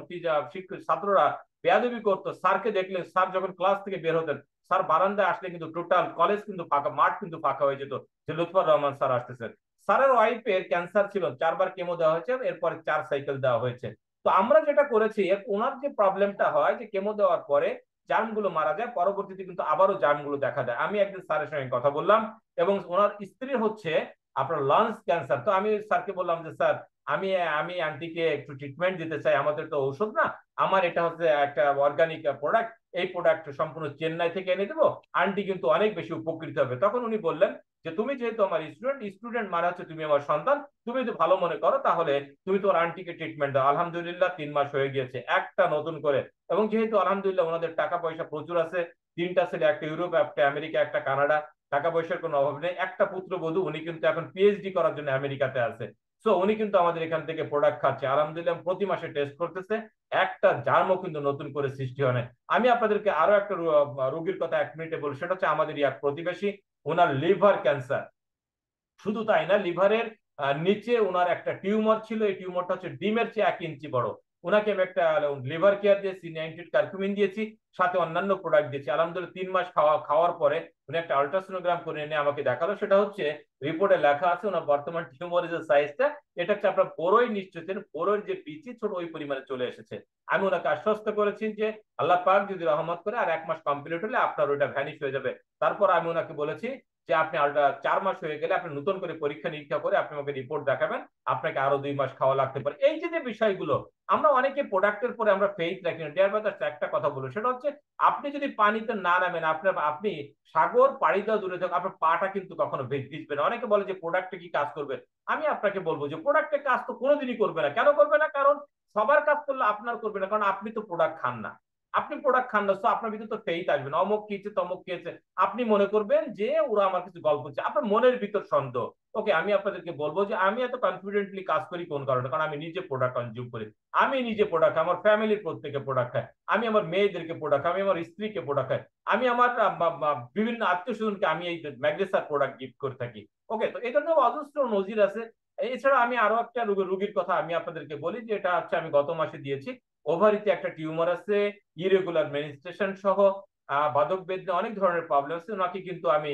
ছাত্ররা বেয়াদবি করতো, স্যারকে দেখলে, স্যার যখন ক্লাস থেকে বের হতেন, স্যার বারান্দায় আসলে কিন্তু টোটাল কলেজ কিন্তু ফাঁকা, মাঠ কিন্তু ফাঁকা হয়ে যেত, যে লুৎফর রহমান স্যার আসতেছেন। স্যারের ওয়াইফের ক্যান্সার ছিল, 4 বার কেমো দেওয়া হয়েছে, এরপরে 4 সাইকেল দেওয়া হয়েছে। তো আমরা যেটা করেছি, ওনার যে প্রবলেমটা হয় যে কেমো দেওয়ার পরে জার্ম গুলো মারা যায়, পরবর্তীতে কিন্তু আবারও জার্ম গুলো দেখা দেয়। আমি একদিন স্যারের সঙ্গে কথা বললাম, এবং ওনার স্ত্রীর হচ্ছে আপনার লাংস ক্যান্সার। তো আমি স্যারকে বললাম যে স্যার, আমি আমি আন্টিকে একটু ট্রিটমেন্ট দিতে চাই, আমাদের তো ঔষধ না, আমার এটা হচ্ছে একটা অর্গানিক প্রোডাক্ট, এই প্রোডাক্ট সম্পূর্ণ চেন্নাই থেকে এনে দেবো, আন্টি কিন্তু অনেক বেশি উপকৃত হবে। তখন উনি বললেন যে তুমি যেহেতু আমার স্টুডেন্ট, স্টুডেন্ট মানে হচ্ছে তুমি আমার সন্তান, তুমি যদি ভালো মনে করো তাহলে তুমি তোমার আন্টিকে ট্রিটমেন্ট দাও। আলহামদুলিল্লাহ 3 মাস হয়ে গিয়েছে, একটা নতুন করে। এবং যেহেতু আলহামদুলিল্লাহ ওনাদের টাকা পয়সা প্রচুর আছে, 3টা ছেলে, একটা ইউরোপ, একটা আমেরিকা, একটা কানাডা, টাকা পয়সার কোনো অভাব নেই, একটা পুত্রবধূ, উনি কিন্তু এখন পিএইচডি করার জন্য আমেরিকাতে আছে। সো উনি কিন্তু আমাদের এখান থেকে প্রোডাক্ট খাচ্ছে আলহামদুলিল্লাহ, প্রতি মাসে টেস্ট করতেছে, একটা জার্মও কিন্তু নতুন করে সৃষ্টি হয় না। আমি আপনাদেরকে আরো একটা রোগীর কথা 1 মিনিটে বলি, সেটা হচ্ছে আমাদের এক প্রতিবেশী, ওনার লিভার ক্যান্সার। শুধু তাই না, লিভারের নিচে ওনার একটা টিউমার ছিল, এই টিউমারটা হচ্ছে ডিমের চেয়ে 1 ইঞ্চি বড়। ওনাকে আমি একটা লিভার কেয়ার দিয়ে C98 কার্কুমিন দিয়েছি, সাথে অন্যান্য প্রোডাক্ট দিয়েছি। আলহামদুলিল্লাহ 3 মাস খাওয়ার পরে উনি একটা আলট্রাসোনোগ্রাম করে এনে আমাকে দেখালো, সেটা হচ্ছে রিপোর্টে লেখা আছে ওনার বর্তমান টিউমারের যে সাইজটা, এটা হচ্ছে আপনার বড়ই, নিশ্চয় বড়ই যে বিচি ছোট, ওই পরিমাণে চলে এসেছে। আমি ওনাকে আশ্বস্ত করেছি যে আল্লাহ পাক যদি রহমত করে আর 1 মাস কমপ্লিট হলে আপনার ওইটা ভ্যানিশ হয়ে যাবে। তারপর আমি ওনাকে বলেছি যে আপনি 4 মাস হয়ে গেলে আপনি নতুন করে পরীক্ষা নিরীক্ষা করে আপনি আমাকে রিপোর্ট দেখাবেন, আপনাকে আরো 2 মাস খাওয়া লাগতে পারে। এই যে বিষয়গুলো, আমরা অনেকে প্রোডাক্টের পরে আমরা ফেইথ রাখি না। ডিয়ার ব্রাদার্স, একটা কথা বলবো, সেটা হচ্ছে আপনি যদি পানিতে না নামেন, আপনি সাগর পাড়ি দেওয়া দূরে থাকুন, আপনার পাটা কিন্তু কখনো ভিজবে না। অনেকে বলে যে প্রোডাক্টে কি কাজ করবে, আমি আপনাকে বলবো যে প্রোডাক্টে কাজ তো কোনোদিনই করবে না। কেন করবে না? কারণ সবার কাজ করলে আপনার করবে না, কারণ আপনি তো প্রোডাক্ট খান না। আপনি প্রোডাক্ট খান না, তো আপনার ভিতরে তো ফেইথ আসবে না। অমুক খেয়েছে, তমুক খেয়েছে, আপনি মনে করবেন যে ওরা আমার কিছু গল্প হচ্ছে, আপনার মনের ভিতর সন্দেহ। ওকে, আমি আপনাদেরকে বলবো যে আমি এত কনফিডেন্টলি কাজ করি কোন কারণে, কারণ আমি নিজে প্রোডাক্ট কনজিউম করি। আমি নিজে প্রোডাক্ট, আমার ফ্যামিলির প্রত্যেকে প্রোডাক্ট খায়, আমি আমার মেয়েদেরকে প্রোডাক্ট, আমি আমার স্ত্রীকে প্রোডাক্ট খাই, আমি আমার বিভিন্ন আত্মীয় স্বজনকে আমি এই ম্যাগনেসার প্রোডাক্ট গিফট করে থাকি। ওকে, তো এই ধরনের অজস্র নজির আছে। এছাড়া আমি আরো একটা রোগীর কথা আমি আপনাদেরকে বলি, যে এটা হচ্ছে আমি গত মাসে দিয়েছি। ওভারিতে একটা টিউমার আছে, ইরেগুলার মেনিস্ট্রেশন সহ বাদক বেদনা, অনেক ধরনের প্রবলেম আছে। ওনাকে কিন্তু আমি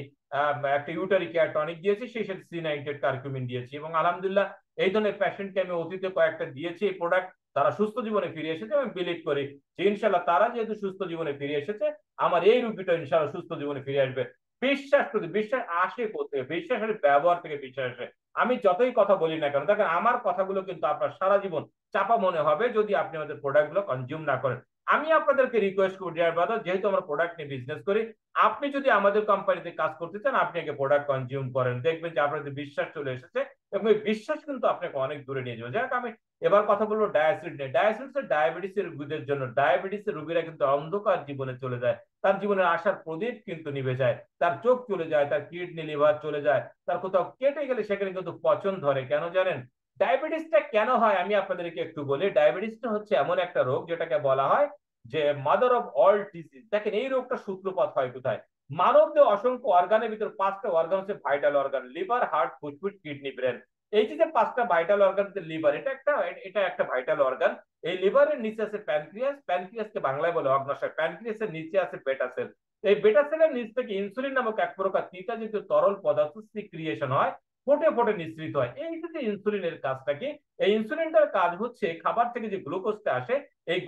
একটা ইউটারি কেয়ার টনিক দিয়েছি, সেই সাথে C98 কার্কুমিন দিয়েছি, এবং আলহামদুলিল্লাহ এই ধরনের পেশেন্টকে আমি অতীতে কয়েকটা দিয়েছি এই প্রোডাক্ট, তারা সুস্থ জীবনে ফিরে এসেছে। আমি বিলিভ করি যে ইনশাল্লাহ তারা যেহেতু সুস্থ জীবনে ফিরে এসেছে, আমার এই রোগীটা ইনশাল্লাহ সুস্থ জীবনে ফিরে আসবে। বিশ্বাস করতে, বিশ্বাস আসে কোথেকে? বিশ্বাস আসে ব্যবহার থেকে, বিশ্বাস আসে। আমি যতই কথা বলি না কেন, দেখেন আমার কথাগুলো কিন্তু আপনার সারা জীবন চাপা মনে হবে যদি আপনি আমাদের প্রোডাক্ট গুলো কনজিউম না করেন। আমি আপনাদেরকে রিকোয়েস্ট করি ডিয়ার ব্রাদার, যেহেতু আমরা প্রোডাক্ট নিয়ে বিজনেস করি, আপনি যদি আমাদের কোম্পানিতে কাজ করতে চান, আপনি আগে প্রোডাক্ট কনজিউম করেন, দেখবেন যে আপনাদের বিশ্বাস চলে এসেছে, এবং এই বিশ্বাস কিন্তু আপনাকে অনেক দূরে নিয়ে যাবে। যাক, আমি এবার কথা বলবো ডায়াসিড নিয়ে। ডায়াসিড হচ্ছে ডায়াবেটিসের রোগীদের জন্য। ডায়াবেটিসের রোগীরা কিন্তু অন্ধকার জীবনে চলে যায়, তার জীবনের আশার প্রদীপ কিন্তু নিভে যায়, তার চোখ চলে যায়, তার কিডনি লিভার চলে যায়, তার কোথাও কেটে গেলে সেখানে কিন্তু পচন ধরে। কেন জানেন? ডায়াবেটিসটা কেন হয় আমি আপনাদেরকে একটু বলি। ডায়াবেটিসটা হচ্ছে এমন একটা রোগ যেটাকে বলা হয় যে মাদার অফ অল ডিজিজ। দেখেন এই রোগটা সূত্রপাত হয় কোথায়? মানব দেহে অসংখ্য অর্গানের ভিতর পাঁচটা অর্গান হচ্ছে ভাইটাল অর্গান, লিভার, হার্ট, ফুসফুস, কিডনি, ব্রেন। এই যে পাঁচটা ভাইটাল অর্গান, লিভার এটা একটা ভাইটাল অর্গান। এই লিভারের নিচে আছে প্যানক্রিয়াস, প্যানক্রিয়াসকে বাংলায় বলে অগ্নাশয়, প্যানক্রিয়াসের নিচে আছে বেটা সেল। এই বেটা সেলের নিচ থেকে ইনসুলিন নামক এক প্রকার তিতা জাতীয় তরল পদার্থ সিক্রিয়েশন হয়, ফোটে ফোটে নিঃসৃত হয়। এই যে ইনসুলিনের কাজটা কি? এই ইনসুলিনটার কাজ হচ্ছে খাবার থেকে যে গ্লুকোজটা আসে, এই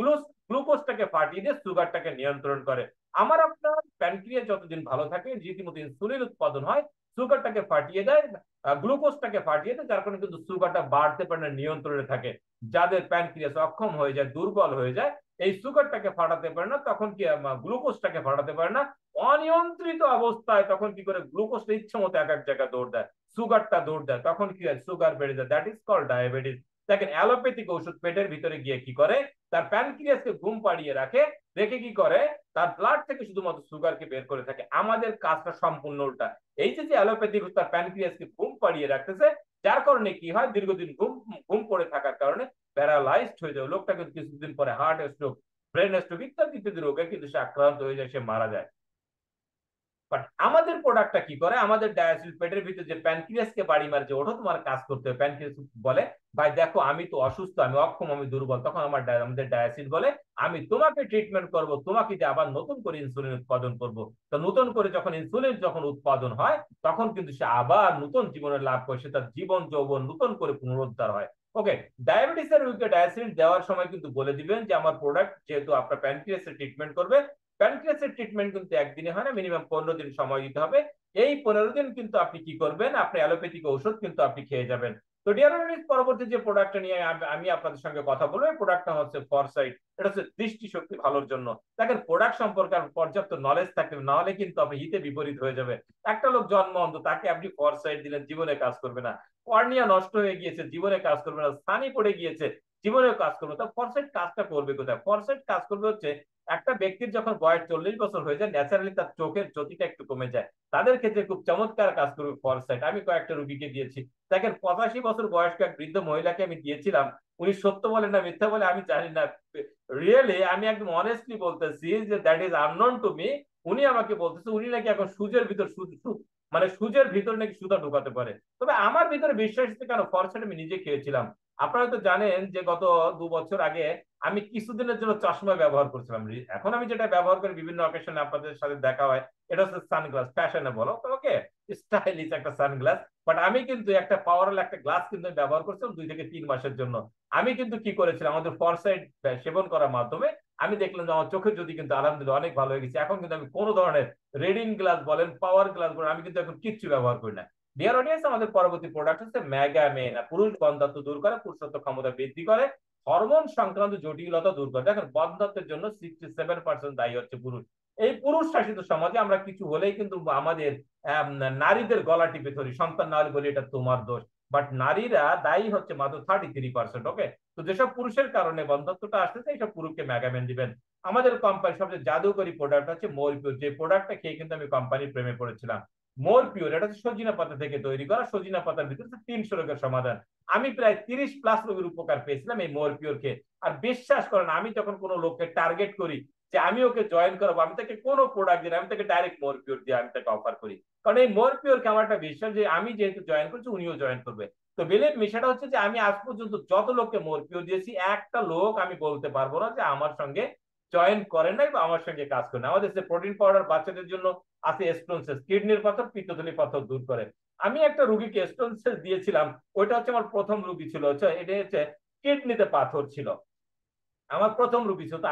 গ্লুকোজটাকে ফাটিয়ে দিয়ে সুগারটাকে নিয়ন্ত্রণ করে। আমার আপনার প্যানক্রিয়াস যতদিন ভালো থাকে, রীতিমতো ইনসুলিন উৎপাদন হয়, সুগারটাকে ফাটিয়ে দেয়, গ্লুকোজটাকে ফাটিয়ে দেয়, যার কারণে কিন্তু সুগারটা বাড়তে পারে না, নিয়ন্ত্রণে থাকে। যাদের প্যানক্রিয়াস অক্ষম হয়ে যায়, দুর্বল হয়ে যায়, এই সুগারটাকে ফাটাতে পারে না, তখন কি গ্লুকোজটাকে ফাটাতে পারে না, অনিয়ন্ত্রিত অবস্থায় তখন কি করে গ্লুকোজটা ইচ্ছে মতো এক এক জায়গায় দৌড় দেয়, সুগারটা দৌড় দেয়, তখন কি হয়? সুগার বেড়ে যায়। That is call diabetes. দেখেন অ্যালোপ্যাথিক ওষুধ পেটের ভিতরে গিয়ে কি করে? তার প্যানক্রিয়াসকে ঘুম পাড়িয়ে রাখে, রেখে কি করে? তার ব্লাড থেকে শুধুমাত্র সুগারকে বের করে থাকে। আমাদের কাজটা সম্পূর্ণ উল্টা। এই যে অ্যালোপ্যাথিক তার প্যানক্রিয়াসকে ঘুম পাড়িয়ে রাখতেছে, যার কারণে কি হয়? দীর্ঘদিন ঘুম ঘুম পড়ে থাকার কারণে প্যারালাইজড হয়ে যায় লোকটা, কিন্তু কিছুদিন পরে হার্ট স্ট্রোক, ব্রেন স্ট্রোক ইত্যাদি ইত্যাদি রোগে কিন্তু সে আক্রান্ত হয়ে যায়, সে মারা যায়। বাট আমাদের প্রোডাক্টটা কি করে? আমাদের ডায়াসিল পেটের ভিতরে যে প্যানক্রিয়াসকে বাড়ি মারে, যে ওঠো তোমার কাজ করতে হবে, প্যানক্রিয়াস বলে ভাই দেখো আমি তো অসুস্থ, আমি অক্ষম, আমি দুর্বল, তখন আমাদের ডায়াসিল বলে আমি তোমাকে ট্রিটমেন্ট করব, তোমাকে দিয়ে আবার নতুন করে ইনসুলিন উৎপাদন করব। তো নতুন করে যখন ইনসুলিন যখন উৎপাদন হয়, তখন কিন্তু সে আবার নতুন জীবনের লাভ করে, সে তার জীবন যৌবন নতুন করে পুনরুদ্ধার হয়। ওকে, ডায়াবেটিসের রোগীকে ডায়াসিল দেওয়ার সময় কিন্তু বলে দিবেন যে আমার প্রোডাক্ট যেহেতু আপনার প্যানক্রিয়াসের ট্রিটমেন্ট করবে, প্যানক্রিয়াসের ট্রিটমেন্ট কিন্তু একদিনে হয় না, মিনিমাম 15 দিন সময় দিতে হবে। এই 15 দিন কিন্তু আপনি কি করবেন? আপনি অ্যালোপ্যাথিক ঔষধ কিন্তু আপনি খেয়ে যাবেন। তো ডিয়ার অডিয়েন্স, পরবর্তী যে প্রোডাক্টটা নিয়ে আমি আপনাদের সঙ্গে কথা বলবো, এই প্রোডাক্টটা হচ্ছে ফরসাইট। এটা হচ্ছে দৃষ্টিশক্তি ভালোর জন্য। দেখেন প্রোডাক্ট সম্পর্কে পর্যাপ্ত নলেজ থাকবে, না হলে কিন্তু আপনি হিতে বিপরীত হয়ে যাবে। একটা লোক জন্ম অন্ধ, তাকে আপনি ফরসাইট দিলেন, জীবনে কাজ করবে না। কর্নিয়া নষ্ট হয়ে গিয়েছে, জীবনে কাজ করবে না। ছানি পড়ে গিয়েছে, জীবনেও কাজ করবে না। তো ফরসাইট কাজটা করবে কোথায়? ফরসাইট কাজ করবে হচ্ছে একটা ব্যক্তির যখন বয়স 40 বছর হয়ে যায়, ন্যাচারালি তার চোখের জ্যোতিটা একটু কমে যায়, তাদের ক্ষেত্রে খুব চমৎকার কাজ করবে ফরসাইট। আমি কয়েকটা রুগীকে দিয়েছি। দেখেন 85 বছর বয়স্ক এক বৃদ্ধ মহিলাকে আমি দিয়েছিলাম। উনি সত্য বলে না মিথ্যা বলে আমি জানি না, রিয়েলি আমি একদম অনেস্টলি বলতেছি যে that is unknown to me. উনি আমাকে বলতেছে উনি নাকি এখন সুজের ভিতর মানে সুজের ভিতর নাকি সুতা ঢুকাতে পারে। তবে আমার ভিতরে বিশ্বাস হচ্ছে, কেন ফরসাইট আমি নিজে খেয়েছিলাম। আপনারা তো জানেন যে গত 2 বছর আগে আমি কিছুদিনের জন্য চশমা ব্যবহার করছিলাম। এখন আমি যেটা ব্যবহার করি বিভিন্ন অকেশনে আপনাদের সাথে দেখা হয়, এটা হচ্ছে সানগ্লাস, ফ্যাশনেবল, ওকে, স্টাইলিশ একটা সানগ্লাস। বাট আমি কিন্তু একটা পাওয়ারফুল একটা গ্লাস কিন্তু ব্যবহার করছিলাম 2 থেকে 3 মাসের জন্য। আমি কিন্তু কি করেছিলাম, আমাদের ফরসাইট সেবন করার মাধ্যমে আমি দেখলাম যে আমার চোখের যদি কিন্তু আলহামদুলিল্লাহ অনেক ভালো হয়ে গেছে। এখন কিন্তু আমি কোনো ধরনের রিডিং গ্লাস বলেন, পাওয়ার গ্লাস বলেন, আমি কিন্তু এখন কিচ্ছু ব্যবহার করি না। ডিয়ার অডিয়েন্স, আমাদের পরবর্তী প্রোডাক্ট হচ্ছে মেগামেন। পুরুষ বন্ধাত্ব দূর করে, পুরুষত্ব ক্ষমতা বৃদ্ধি করে, হরমোন সংক্রান্ত জটিলতা দূর করে। দেখেন বন্ধ্যত্বের জন্য 67% দায়ী হচ্ছে পুরুষ। এই পুরুষ শাসিত সমাজে আমরা কিছু হলেই কিন্তু আমাদের নারীদের গলা টিপে ধরি, সন্তান না হলে বলি এটা তোমার দোষ। বাট নারীরা দায়ী হচ্ছে মাত্র 33%। ওকে, তো যেসব পুরুষের কারণে বন্ধ্যত্বটা আসতেছে, এইসব পুরুষকে মেগামেন দিবেন। আমাদের কোম্পানির সবচেয়ে জাদুকরী প্রোডাক্ট হচ্ছে মোর পিওর। যে প্রোডাক্টটা খেয়ে কিন্তু আমি কোম্পানির প্রেমে পড়েছিলাম। মোর পিওর এটা হচ্ছে সজিনা পাতা থেকে তৈরি করা। সজিনা পাতার ভিতরে 300 রোগের সমাধান। আমি প্রায় 30+ রোগের উপকার পেয়েছিলাম এই মোর পিওর খেয়ে। আর বিশ্বাস করেন, আমি যখন কোনো লোককে টার্গেট করি যে আমি ওকে জয়েন করাবো, আমি তাকে কোনো প্রোডাক্ট দিই, আমি তাকে ডাইরেক্ট মোর পিওর দিয়ে আমি তাকে অফার করি। কারণ এই মোর পিওর কে আমার একটা বিশ্বাস যে আমি যেহেতু জয়েন করছি, উনিও জয়েন করবে। তো বিলিভ মি, সেটা হচ্ছে যে আমি আজ পর্যন্ত যত লোককে মোর পিওর দিয়েছি, একটা লোক আমি বলতে পারবো না যে আমার সঙ্গে জয়েন করেন নাই বা আমার সঙ্গে কাজ করেন। আমাদের যে প্রোটিন পাউডার বাচ্চাদের জন্য আছে স্টোনসেস, কিডনির পাথর, পিত্তথলি পাথর দূর করে। আমি একটা রুগীকে স্টোনসেস দিয়েছিলাম, ওইটা হচ্ছে আমার প্রথম রুগী ছিল, হচ্ছে এটা হচ্ছে কিডনিতে পাথর ছিল, আমার প্রথম রুগী ছিল। তো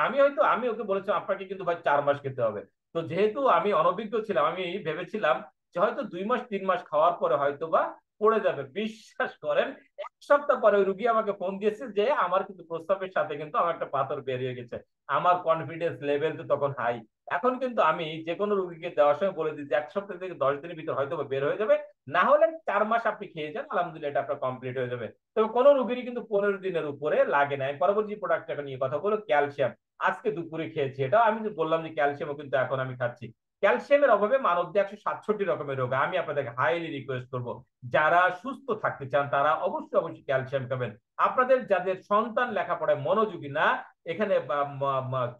আমি ওকে বলেছিলাম আপনাকে কিন্তু ভাই 4 মাস খেতে হবে। তো যেহেতু আমি অনভিজ্ঞ ছিলাম, আমি ভেবেছিলাম যে হয়তো 2 মাস 3 মাস খাওয়ার পরে হয়তো বা পড়ে যাবে। বিশ্বাস করেন, 1 সপ্তাহ পরে ওই রুগী আমাকে ফোন দিয়েছে যে আমার কিন্তু প্রস্তাবের সাথে কিন্তু আমার একটা পাথর বেরিয়ে গেছে। আমার কনফিডেন্স লেভেল তো তখন হাই। এখন কিন্তু আমি যে কোনো রুগীকে দেওয়ার সময় বলে দিই যে 1 সপ্তাহ থেকে 10 দিনের ভিতর হয়তো বের হয়ে যাবে, না হলে 4 মাস আপনি খেয়ে যান, আলহামদুলিল্লাহ এটা আপনার কমপ্লিট হয়ে যাবে। তবে কোনো রুগীরই কিন্তু 15 দিনের উপরে লাগে না। পরবর্তী প্রোডাক্টটা নিয়ে কথা বলো, ক্যালসিয়াম। আজকে দুপুরে খেয়েছি, এটা আমি যে বললাম যে ক্যালসিয়ামও কিন্তু এখন আমি খাচ্ছি। ক্যালসিয়ামের অভাবে মানবদেহে 167 রকমের রোগ। আমি আপনাদেরকে হাইলি রিকোয়েস্ট করব, যারা সুস্থ থাকতে চান তারা অবশ্যই অবশ্যই ক্যালসিয়াম খাবেন। আপনাদের যাদের সন্তান লেখাপড়ায় মনোযোগী না, এখানে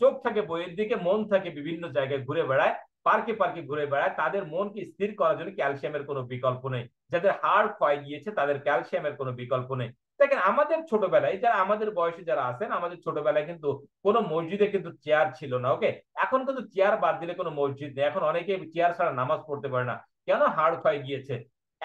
চোখ থাকে বইয়ের দিকে, মন থাকে বিভিন্ন জায়গায় ঘুরে বেড়ায়, পার্কে পার্কে ঘুরে বেড়ায়, তাদের মনকে স্থির করার জন্য ক্যালসিয়ামের কোনো বিকল্প নেই। যাদের হাড় ক্ষয় গিয়েছে তাদের ক্যালসিয়ামের কোনো বিকল্প নেই। দেখেন আমাদের ছোটবেলায়, যারা আমাদের বয়সে যারা আছেন, আমাদের ছোটবেলায় কিন্তু কোনো মসজিদে কিন্তু চেয়ার ছিল না। ওকে, এখন কিন্তু চেয়ার বাদ দিলে কোনো মসজিদ নেই, এখন অনেকে চেয়ার ছাড়া নামাজ পড়তে পারে না। কেন? হাড় ক্ষয় গিয়েছে।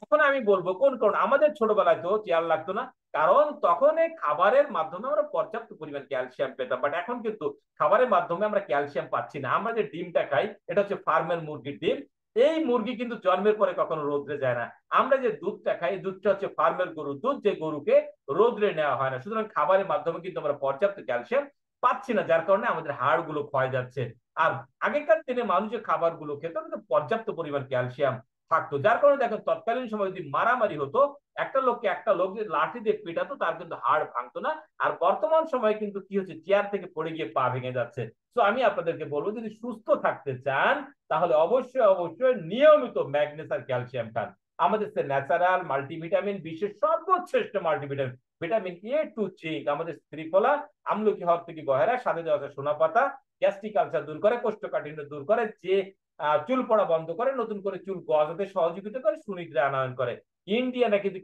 এখন আমি বলবো কোন কোন, আমাদের ছোটবেলায় তো চেয়ার লাগতো না, কারণ তখন এই খাবারের মাধ্যমে আমরা পর্যাপ্ত পরিমাণ ক্যালসিয়াম পেতাম। বাট এখন কিন্তু খাবারের মাধ্যমে আমরা ক্যালসিয়াম পাচ্ছি না। আমরা যে ডিমটা খাই এটা হচ্ছে ফার্মের মুরগির ডিম। এই মুরগি কিন্তু জন্মের পরে কখনো রোদ্রে যায় না। আমরা যে দুধটা খাই, দুধটা হচ্ছে ফার্মের গরুর দুধ, যে গরুকে রোদ্রে নেওয়া হয় না। সুতরাং খাবারের মাধ্যমে কিন্তু আমরা পর্যাপ্ত ক্যালসিয়াম পাচ্ছি না, যার কারণে আমাদের হাড় গুলো ক্ষয় যাচ্ছে। আর আগেকার দিনে মানুষ যে খাবার গুলো খেত কিন্তু পর্যাপ্ত পরিমাণ ক্যালসিয়াম থাকতো, যার কারণে দেখো তৎকালীন সময় যদি মারামারি হতো, একটা লোক যে লাঠি দিয়ে পিটাতো তার কিন্তু হাড় ভাঙতো না। আর বর্তমান সময়ে কিন্তু কি হচ্ছে, চেয়ার থেকে পড়ে গিয়ে পা ভেঙে যাচ্ছে। তো আমি আপনাদেরকে বলবো, যদি সুস্থ থাকতে চান তাহলে অবশ্যই অবশ্যই নিয়মিত ম্যাগনেস আর ক্যালসিয়াম খান। আমাদের ন্যাচারাল মাল্টিভিটামিন, বিশ্বের সর্বশ্রেষ্ঠ multivitamin vitamin A to zinc, আমাদের ত্রিফলা, আমলকি, হরতকি, বহেরা, সাথে দেওয়া আছে সোনা পাতা, গ্যাস্ট্রিক আলসার দূর করে, কোষ্ঠকাঠিন্য দূর করে, যে চুল পড়া বন্ধ করে, নতুন করে চুল গজাতে সহযোগিতা করে, সুনিদ্রা আনয়ন করে। ইন্ডিয়ানা কিন্তু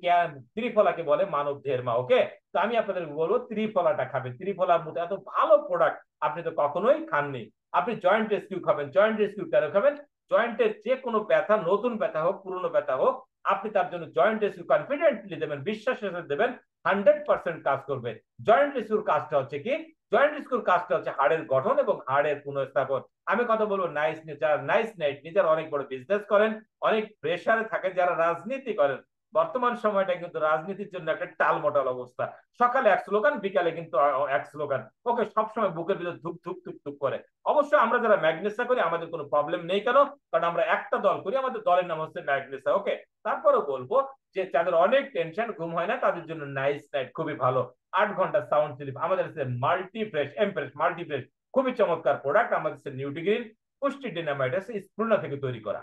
ত্রিফলাকে বলে মানব দেহের মা। ওকে, তো আমি আপনাদের বলবো ত্রিফলাটা খাবেন। ত্রিফলার মতো এত ভালো প্রোডাক্ট আপনি তো কখনোই খাননি। আপনি জয়েন্ট রেস্কিউ খাবেন। জয়েন্ট রেস্কিউ কেন খাবেন? জয়েন্টের যে কোনো ব্যথা, নতুন ব্যথা হোক পুরনো ব্যথা হোক, আপনি তার জন্য জয়েন্ট রেস্কিউ কনফিডেন্টলি দেবেন, বিশ্বাসের সাথে দেবেন, 100% কাজ করবে। জয়েন্ট রেস্কিউর কাজটা হচ্ছে কি? জয়েন্ট রেস্কিউর কাজটা হচ্ছে হাড়ের গঠন এবং হাড়ের পুনঃস্থাপন। আমি কথা বলবো nice nature, nice night nature অনেক বড় বিজনেস করেন, অনেক প্রেশারে থাকেন, যারা রাজনীতি করেন। বর্তমান সময়টা কিন্তু রাজনীতির জন্য একটা টালমটাল অবস্থা। সকালে এক স্লোগান, বিকালে কিন্তু এক স্লোগান। ওকে, সবসময় বুকের ভিতরে ধুক ধুক ধুক ধুক করে। অবশ্যই আমরা যারা ম্যাগনেসা করি আমাদের কোনো প্রবলেম নেই। কেন? কারণ আমরা একটা দল করি, আমাদের দলের নাম হচ্ছে ম্যাগনেসা। ওকে, তারপরেও বলবো যে যাদের অনেক টেনশন, ঘুম হয় না, তাদের জন্য নাইস নাইট খুবই ভালো। 8 ঘন্টা সাউন্ড স্লিপ, আমাদের হচ্ছে multi fresh empress multi fresh, খুবই চমৎকার প্রোডাক্ট। আমাদের হচ্ছে নিউট্রিগ্রিন পুষ্টি ডিনামাইট আছে স্প্রুনা থেকে তৈরি করা।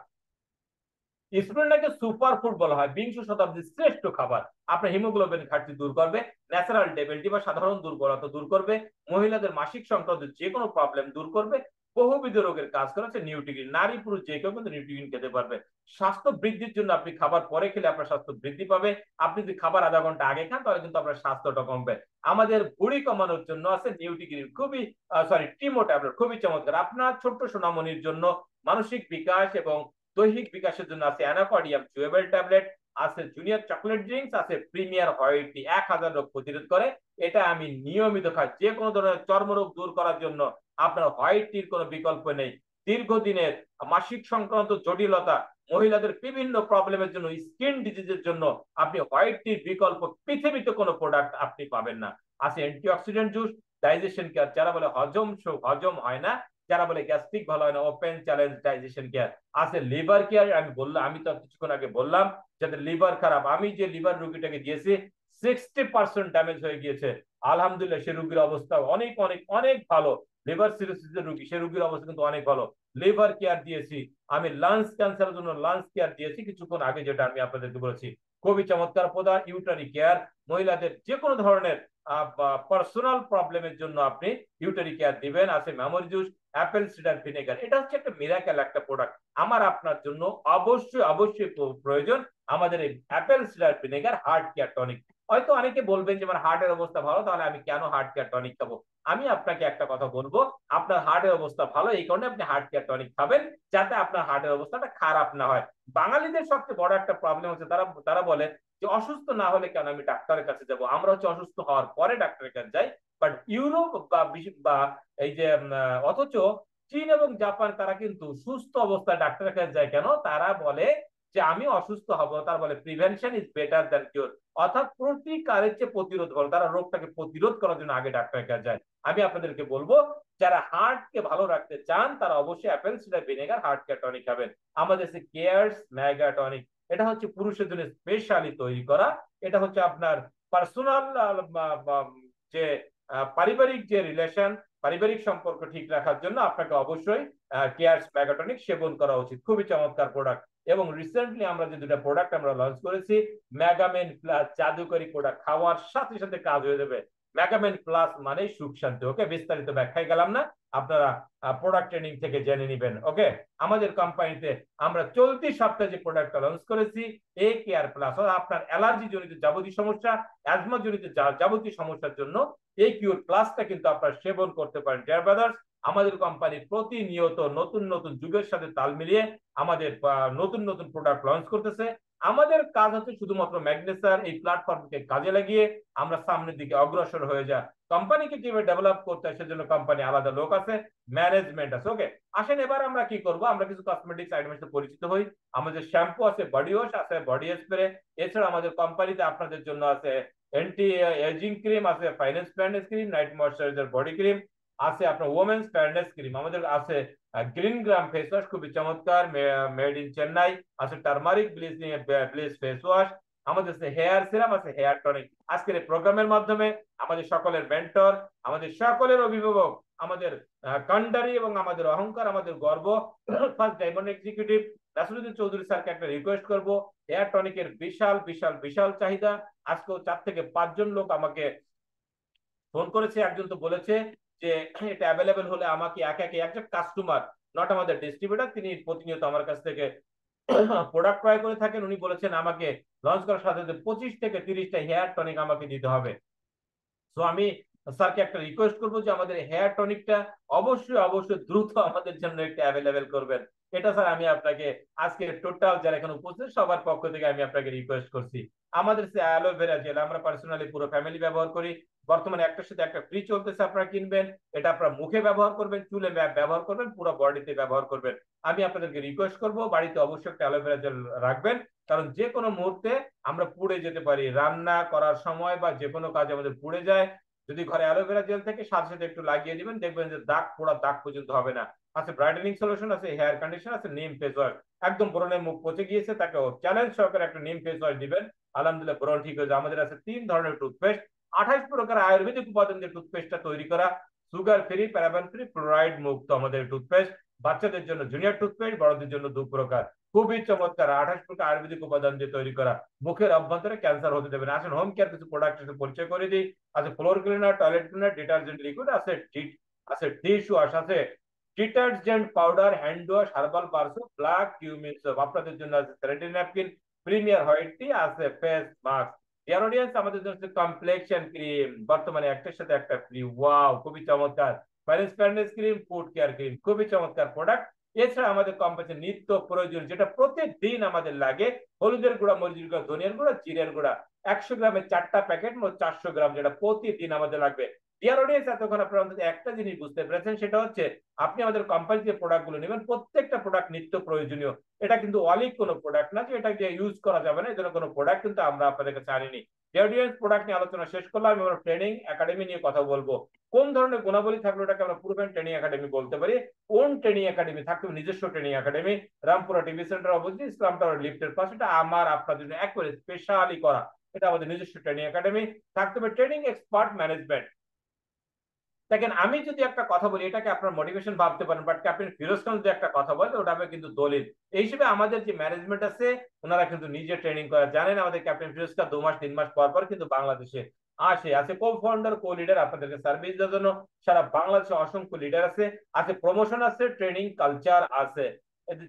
স্প্রুনাকে সুপার ফুড বলা হয়, বিংশ শতাব্দীর শ্রেষ্ঠ খাবার। আপনার হিমোগ্লোবিন ঘাটতি দূর করবে, ন্যাচারাল ডেবিলিটি বা সাধারণ দুর্বলতা দূর করবে, মহিলাদের মাসিক সংক্রান্ত যে কোনো প্রবলেম দূর করবে, বহুবিধ রোগের কাজ করে হচ্ছে নিউট্রিগ্রিন। নারী পুরুষ যে কেউ কিন্তু নিউট্রিগ্রিন খেতে পারবে। স্বাস্থ্য বৃদ্ধির জন্য আপনি খাবার পরে খেলে আপনার স্বাস্থ্য বৃদ্ধি পাবে। আপনি যদি খাবার আধা ঘন্টা আগে খান তাহলে কিন্তু আপনার স্বাস্থ্যটা কমবে। আমাদের ভুঁড়ি কমানোর জন্য আছে নিউট্রিগ্রিন, খুবই টিমো ট্যাবলেট, খুবই চমৎকার। আপনার ছোট্ট সোনামণির জন্য মানসিক বিকাশ এবং দৈহিক বিকাশের জন্য আছে অ্যানাকর্ডিয়াম চুয়েবল ট্যাবলেট, আছে জুনিয়র চকলেট ড্রিঙ্কস, আছে প্রিমিয়ার হোয়াইট টি, 1000 রোগ প্রতিরোধ করে। এটা আমি নিয়মিত খাই। যে কোনো ধরনের চর্মরোগ দূর করার জন্য আপনার হোয়াইট টির কোনো বিকল্প নেই। দীর্ঘদিনের মাসিক সংক্রান্ত জটিলতা, মহিলাদের বিভিন্ন প্রবলেমের জন্য, স্কিন ডিজিজের জন্য আপনি হোয়াইট টির বিকল্প পৃথিবীতে কোনো প্রোডাক্ট আপনি পাবেন না। আছে অ্যান্টিঅক্সিডেন্ট জুস, ডাইজেশন কেয়ার, যারা বলে হজম হয় না, যারা বলে গ্যাস্ট্রিক ভালো হয় না, ওপেন চ্যালেঞ্জ ডাইজেশন কেয়ার। আছে লিভার কেয়ার, আমি তো কিছুক্ষণ আগে বললাম যাদের লিভার খারাপ, আমি যে লিভার রোগীটাকে দিয়েছি 60% ড্যামেজ হয়ে গিয়েছে, আলহামদুলিল্লাহ সে রোগীর অবস্থা অনেক অনেক অনেক ভালো। লিভার সিরোসিসের রোগী, সে রোগীর অবস্থা কিন্তু অনেক ভালো। লিভার কেয়ার দিয়েছি। আমি লাংস ক্যান্সারের জন্য লাংস কেয়ার দিয়েছি কিছুক্ষণ আগে, যেটা আমি আপনাদেরকে বলেছি, খুবই চমৎকার প্রদান। ইউটারি কেয়ার, মহিলাদের যে কোনো ধরনের পার্সোনাল প্রবলেমের জন্য আপনি ইউটারি কেয়ার দিবেন। আছে memory juice, Apple cider vinegar, এটা হচ্ছে একটা মিরাকেল একটা প্রোডাক্ট। আমার আপনার জন্য অবশ্যই অবশ্যই প্রয়োজন আমাদের এই Apple cider vinegar heart care tonic. হয়তো অনেকে বলবেন যে আমার হার্টের অবস্থা ভালো, তাহলে আমি কেন হার্ট কেয়ার টনিক খাবো? আমি আপনাকে একটা কথা বলবো, আপনার হার্টের অবস্থা ভালো, এই কারণে আপনি হার্ট কেয়ার টনিক খাবেন, যাতে আপনার হার্টের অবস্থাটা খারাপ না হয়। বাঙালিদের সবচেয়ে বড় একটা প্রবলেম হচ্ছে, তারা তারা বলে যে অসুস্থ না হলে কেন আমি ডাক্তারের কাছে যাব? আমরা হচ্ছে অসুস্থ হওয়ার পরে ডাক্তারের কাছে যাই। বাট ইউরোপ বা এই যে অথচ চীন এবং জাপান, তারা কিন্তু সুস্থ অবস্থায় ডাক্তারের কাছে যায় কেন? তারা বলে যে আমি অসুস্থ হব, তার বলে prevention is better than cure, অর্থাৎ প্রতিকারের চেয়ে প্রতিরোধ ভালো। তারা রোগটাকে প্রতিরোধ করার জন্য আগে ডাক্তারের কাছে যায়। আমি আপনাদেরকে বলবো, যারা হার্টকে ভালো রাখতে চান তারা অবশ্যই Apple cider vinegar heart care tonic খাবেন। আমাদের কেয়ারস মেগা টনিক, এটা হচ্ছে পুরুষের জন্য স্পেশালি তৈরি করা। এটা হচ্ছে আপনার পার্সোনাল যে পারিবারিক যে রিলেশন, পারিবারিক সম্পর্ক ঠিক রাখার জন্য আপনাকে অবশ্যই কেয়ারস মেগাটনিক সেবন করা উচিত। খুবই চমৎকার প্রোডাক্ট। এবং রিসেন্টলি আমরা যে দুটো প্রোডাক্ট আমরা লঞ্চ করেছি, মেগামেন প্লাস জাদুকরি প্রোডাক্ট, খাওয়ার সাথে সাথে কাজ হয়ে যাবে। মেগামেন প্লাস মানে সুখ শান্তি। ওকে, বিস্তারিত ব্যাখ্যায় গেলাম না, আপনারা প্রোডাক্ট ট্রেনিং থেকে জেনে নেবেন। ওকে, আমাদের কোম্পানিতে আমরা চলতি সপ্তাহে যে প্রোডাক্টটা লঞ্চ করেছি এ কেয়ার প্লাস, আপনার অ্যালার্জি জনিত যাবতীয় সমস্যা, অ্যাজমা জনিত যাবতীয় সমস্যার জন্য এই কিউর প্লাসটা কিন্তু আপনারা সেবন করতে পারেন। ডিয়ার ব্রাদার্স, আমাদের কোম্পানি প্রতিনিয়ত নতুন নতুন যুগের সাথে তাল মিলিয়ে আমাদের নতুন নতুন প্রোডাক্ট লঞ্চ করতেছে। আমাদের কাজ হচ্ছে শুধুমাত্র ম্যাগনেসার এই প্ল্যাটফর্মকে কাজে লাগিয়ে আমরা সামনের দিকে অগ্রসর হয়ে যা। কোম্পানিকে কিভাবে ডেভেলপ করতে হয় সেজন্য কোম্পানি আলাদা লোক আছে, ম্যানেজমেন্ট আছে। ওকে, আসেন এবার আমরা কি করব, আমরা কিছু কসমেটিক্স আইটেমের সাথে পরিচিত হই। আমাদের শ্যাম্পু আছে, বডি ওয়াশ আছে, বডি স্প্রে। এছাড়া আমাদের কোম্পানিতে আপনাদের জন্য আছে এন্টি এজিং ক্রিম আছে, finance fairness cream, night moisturiser body cream আছে, আপনার ওমেন্স ফেয়ারনেস ক্রিম আমাদের আছে, গ্রিন গ্রাম ফেস ওয়াশ খুবই চমৎকার, মেড ইন চেন্নাই আছে, টার্মারিক ব্লিচ ফেস ওয়াশ আমাদের আছে, হেয়ার সিরাম আছে, হেয়ার টনিক। আজকের এই প্রোগ্রামের মাধ্যমে আমাদের সকলের মেন্টর, আমাদের সকলের অভিভাবক, আমাদের কান্ডারি এবং আমাদের অহংকার, আমাদের গর্ব, first diamond executive Nasiruddin Chowdhury স্যারকে একটা রিকোয়েস্ট করব। হেয়ার টনিকের বিশাল বিশাল বিশাল চাহিদা। আজকেও 4 থেকে 5 জন লোক আমাকে ফোন করেছে। একজন তো বলেছে যে এটা অ্যাভেলেবেল হলে আমাকে একে একে, একজন কাস্টমার, নট আমাদের ডিস্ট্রিবিউটর, তিনি প্রতিনিয়ত আমার কাছ থেকে প্রোডাক্ট ক্রয় করে থাকেন। উনি বলেছেন আমাকে লঞ্চ করার সাথে সাথে 25 থেকে 30টা হেয়ার টনিক আমাকে দিতে হবে। তো আমি স্যারকে একটা রিকোয়েস্ট করবো যে আমাদের হেয়ার টনিকটা অবশ্যই অবশ্যই দ্রুত আমাদের জন্য একটা অ্যাভেলেবেল করবেন। এটা স্যার আমি আপনাকে আজকে টোটাল যারা এখানে উপস্থিত সবার পক্ষ থেকে আমি আপনাকে রিকোয়েস্ট করছি। আমাদের সে অ্যালোভেরা জেল আমরা পার্সোনালি পুরো ফ্যামিলি ব্যবহার করি। বর্তমানে একটার সাথে একটা ফ্রি চলতেছে, আপনারা কিনবেন। এটা আপনারা মুখে ব্যবহার করবেন, চুলে ব্যবহার করবেন, পুরো বডিতে ব্যবহার করবেন। আমি আপনাদেরকে রিকোয়েস্ট করব বাড়িতে অবশ্যই একটা অ্যালোভেরা জেল রাখবেন, কারণ যে কোনো মুহূর্তে আমরা পুড়ে যেতে পারি, রান্না করার সময় বা যে কোনো কাজে আমাদের পুড়ে যায়। যদি ঘরে অ্যালোভেরা জেল থেকে সাথে সাথে একটু লাগিয়ে দিবেন, দেখবেন যে দাগ, পোড়া দাগ পর্যন্ত হবে না। আছে ব্রাইটেনিং সলিউশন, আছে হেয়ার কন্ডিশন, আছে নিম ফেস ওয়াশ। একদম ব্রণের মুখ পচে গিয়েছে, তাকে চ্যালেঞ্জ সহকারে একটা নিম ফেস ওয়াশ দিবেন, আলহামদুলিল্লাহ ব্রণ ঠিক হয়ে যায়। আমাদের আছে 3 ধরনের টুথপেস্ট, 28 প্রকার আয়ুর্বেদিক উপাদান দিয়ে টুথপেস্টটা তৈরি করা, sugar free, paraben free, fluoride মুক্ত আমাদের টুথপেস্ট। বাচ্চাদের জন্য জুনিয়র টুথপেস্ট, বড়দের জন্য 2 প্রকার। খুবই চমৎকার, 28 প্রকার আয়ুর্বেদিক উপাদান দিয়ে তৈরি করা, মুখের অভ্যন্তরে ক্যান্সার হতে দেবে না। আসেন হোম কেয়ার কিছু প্রোডাক্ট পরিচয় করে দিই। আছে floor cleaner, toilet cleaner, detergent liquid, আছে ডিশ ওয়াশ, আছে detergent powder, hand wash, herbal পারসো, ব্ল্যাক কিউমিন সোপ। আপনাদের জন্য আছে sanitary napkin, premier white tea, আছে ফেস মাস্ক। ডিয়ার অডিয়েন্স, আমাদের জন্য কমপ্লেক্সন ক্রিম, বর্তমানে একটার সাথে একটা ফ্রি। ওয়াও, খুবই চমৎকার। ফ্যারেন্স fairness cream, food care cream, খুবই চমৎকার প্রোডাক্ট। এছাড়া আমাদের কোম্পানির নিত্য প্রয়োজন যেটা প্রতিদিন আমাদের লাগে, হলুদের গুঁড়া, মরিচের গুঁড়া, ধনিয়ার গুঁড়া, জিরের গুঁড়া, 100 গ্রামের 4টা প্যাকেট, মোট 400 গ্রাম, যেটা প্রতিদিন আমাদের লাগবে। ডিয়ার অডিয়েন্স, এতক্ষণ আপনারা অন্তত একটা জিনিস বুঝতে পেরেছেন, সেটা হচ্ছে আপনি আমাদের কোম্পানি যে প্রোডাক্ট গুলো নেবেন প্রত্যেকটা প্রোডাক্ট নিত্য প্রয়োজনীয়। এটা কিন্তু অলিক কোনো প্রোডাক্ট না যে এটা যে ইউজ করা যাবে না, এই জন্য কোনো প্রোডাক্ট কিন্তু আমরা আপনাদের কাছে আনিনি। ডিয়ার অডিয়েন্স, প্রোডাক্ট নিয়ে আলোচনা শেষ করলাম। আমি আমার ট্রেনিং একাডেমি নিয়ে কথা বলবো। কোন ধরনের গুণাবলী থাকলে ওটাকে আমরা প্রুভেন ট্রেনিং একাডেমি বলতে পারি। কোন ট্রেনিং একাডেমি থাকবে, নিজস্ব training academy, Rampura TV centre অবস্থিত, ইসলাম টাওয়ার লিফটের পাশে। এটা আমার আপনার জন্য একবারে স্পেশালি করা, এটা আমাদের নিজস্ব ট্রেনিং একাডেমি। থাকতে হবে ট্রেনিং এক্সপার্ট ম্যানেজমেন্ট। দেখেন, আমি যদি একটা কথা বলি এটাকে আপনার মোটিভেশন ভাবতে পারেন, বাট ক্যাপ্টেন ফিরোজ খান যদি একটা কথা বলে ওটা হবে কিন্তু দলিল। এই হিসেবে আমাদের যে ম্যানেজমেন্ট আছে ওনারা কিন্তু নিজে ট্রেনিং করা জানেন। আমাদের ক্যাপ্টেন ফিরোজ খান 2 মাস 3 মাস পর পর কিন্তু বাংলাদেশে আসে, আছে কো ফাউন্ডার, কো লিডার আপনাদেরকে সার্ভিস দেওয়ার জন্য। সারা বাংলাদেশে অসংখ্য লিডার আছে, আছে প্রমোশন আছে, ট্রেনিং কালচার আছে।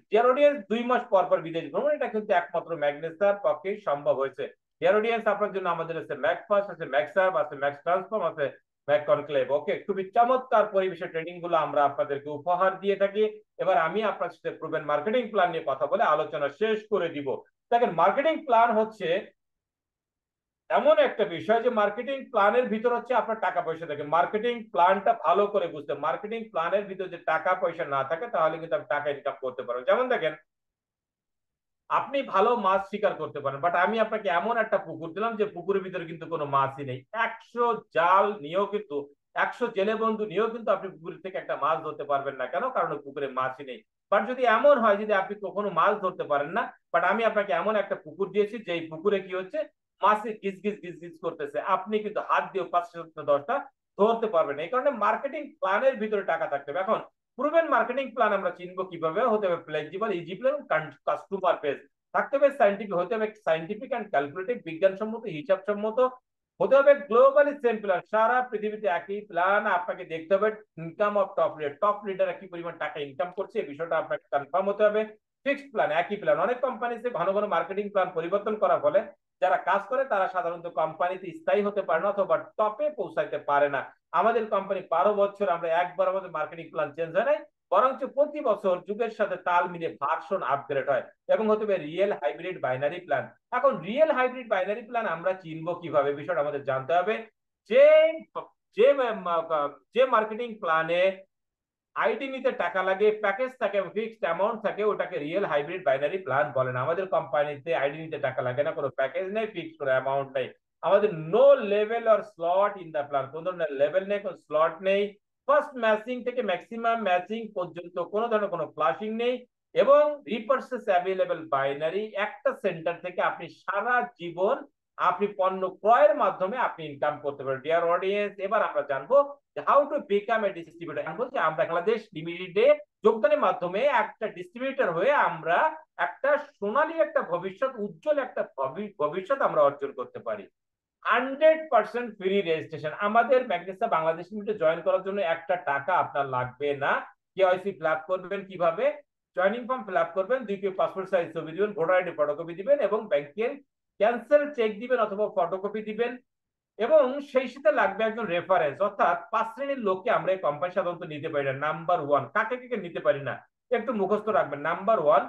ডিয়ার অডিয়েন্স, 2 মাস পর পর বিদেশ ভ্রমণ, এটা কিন্তু একমাত্র ম্যাগনেসার পক্ষে সম্ভব হয়েছে। ডিয়ার অডিয়েন্স, আপনার জন্য আমাদের আছে ম্যাকফাস্ট, আছে ম্যাক্সার্ভ, আছে ম্যাক্স ট্রান্সফর্ম, আছে কনক্লেভ। ওকে, খুবই চমৎকার পরিবেশে ট্রেনিং গুলো আমরা আপনাদেরকে উপহার দিয়ে থাকি। এবার আমি আপনার সাথে প্রুভেন মার্কেটিং প্ল্যান নিয়ে কথা বলে আলোচনা শেষ করে দিব। দেখেন, মার্কেটিং প্ল্যান হচ্ছে এমন একটা বিষয় যে মার্কেটিং প্ল্যানের ভিতর হচ্ছে আপনার টাকা পয়সা থাকে। মার্কেটিং প্ল্যানটা ভালো করে বুঝতে, মার্কেটিং প্ল্যানের ভিতর যে টাকা পয়সা না থাকে তাহলে কিন্তু আপনি টাকা ইনকাম করতে পারবেন। যেমন দেখেন, আপনি ভালো মাছ শিকার করতে পারেন, বাট আমি আপনাকে এমন একটা পুকুর দিলাম যে পুকুরের ভিতরে কিন্তু কোনো মাছই নেই। 100 জাল নিয়েও কিন্তু, 100 জেলে বন্ধু নিয়েও কিন্তু আপনি পুকুর থেকে একটা মাছ ধরতে পারবেন না। কেন? কারণ পুকুরে মাছই নেই। বাট যদি এমন হয় যদি আপনি কখনো মাছ ধরতে পারেন না, বাট আমি আপনাকে এমন একটা পুকুর দিয়েছি যে পুকুরে কি হচ্ছে, মাছে গিজ গিজ গিজ গিজ করতেছে, আপনি কিন্তু হাত দিয়ে 5-10টা ধরতে পারবে না। এই কারণে মার্কেটিং প্ল্যানের ভিতরে টাকা থাকতে হবে। এখন প্রুভেন মার্কেটিং প্ল্যান আমরা চিনবো কিভাবে? হতে হবে ফ্লেক্সিবল, ইজিবল, কাস্টমার বেস, থাকতে হবে সাইন্টিফিক, হতে হবে সাইন্টিফিক অ্যান্ড ক্যালকুলেটিভ, বিজ্ঞানসম্মত, হিসাবসম্মত, হতে হবে গ্লোবালি সেম প্ল্যান। সারা পৃথিবীতে একই প্ল্যান আপনাকে দেখতে হবে। ইনকাম অফ টপ লিডার কি পরিমাণ টাকা ইনকাম করছে এই বিষয়টা আপনাকে কনফার্ম হতে হবে। ফিক্সড প্ল্যান, একই প্ল্যান। অনেক কোম্পানিতে ঘন ঘন মার্কেটিং প্ল্যান পরিবর্তন করার ফলে যারা কাজ করে তারা সাধারণত কোম্পানিতে স্থায়ী হতে পারে না অথবা টপে পৌঁছাইতে পারে না। আমাদের কোম্পানি 12 বছর আমরা একবার আমাদের মার্কেটিং প্ল্যান চেঞ্জ হয় নাই, বরঞ্চ প্রতি বছর যুগের সাথে তাল মিলিয়ে ভার্সন আপগ্রেড হয় এবং হতে হবে রিয়েল হাইব্রিড বাইনারি প্ল্যান। এখন রিয়েল হাইব্রিড বাইনারি প্ল্যান আমরা চিনবো কিভাবে? বিষয়টা আমাদের জানতে হবে যে যে যে মার্কেটিং প্ল্যানে আইডি নিতে টাকা লাগে, প্যাকেজ থাকে, ফিক্সড অ্যামাউন্ট থাকে, ওটাকে রিয়েল হাইব্রিড বাইনারি প্ল্যান বলে না। আমাদের কোম্পানিতে আইডি নিতে টাকা লাগে না, কোনো প্যাকেজ নেই, ফিক্সড কোনো অ্যামাউন্ট নেই। আমাদের no level or slot in the plan, কোনো ধরনের লেভেল নেই, কোনো স্লট নেই। ফার্স্ট ম্যাচিং থেকে ম্যাক্সিমাম ম্যাচিং পর্যন্ত কোনো ধরনের কোনো ফ্লাশিং নেই এবং রিপার্সেস অ্যাভেলেবল বাইনারি। একটা সেন্টার থেকে আপনি সারা জীবন আপনি পণ্য ক্রয়ের মাধ্যমে আপনি ইনকাম করতে পারেন। ডিয়ার অডিয়েন্স, এবার আমরা জানবো how to become a distributor. আমি বলছি আমরা বাংলাদেশ লিমিটেডে যোগদানের মাধ্যমে একটা ডিস্ট্রিবিউটর হয়ে আমরা একটা সোনালী একটা ভবিষ্যৎ, উজ্জ্বল একটা ভবিষ্যৎ আমরা অর্জন করতে পারি। 100% ফ্রি রেজিস্ট্রেশন। আমাদের ম্যাগনেসা বাংলাদেশ লিমিটেড জয়েন করার জন্য একটা টাকা আপনার লাগবে না। কেওয়াইসি ফিল আপ করবেন কিভাবে? জয়নিং ফর্ম ফিল আপ করবেন, 2 কপি পাসপোর্ট সাইজ ছবি দিবেন, ভোটার আইডি ফটোকপি দিবেন এবং ব্যাংকের ক্যান্সেল চেক দিবেন অথবা ফটোকপি দিবেন এবং সেই সাথে লাগবে একজন রেফারেন্স। অর্থাৎ 5 শ্রেণীর লোককে আমরা এই কোম্পানি সাধারণত নিতে পারি না। নাম্বার 1, কাকে কাকে নিতে পারি না একটু মুখস্থ রাখবেন। নাম্বার 1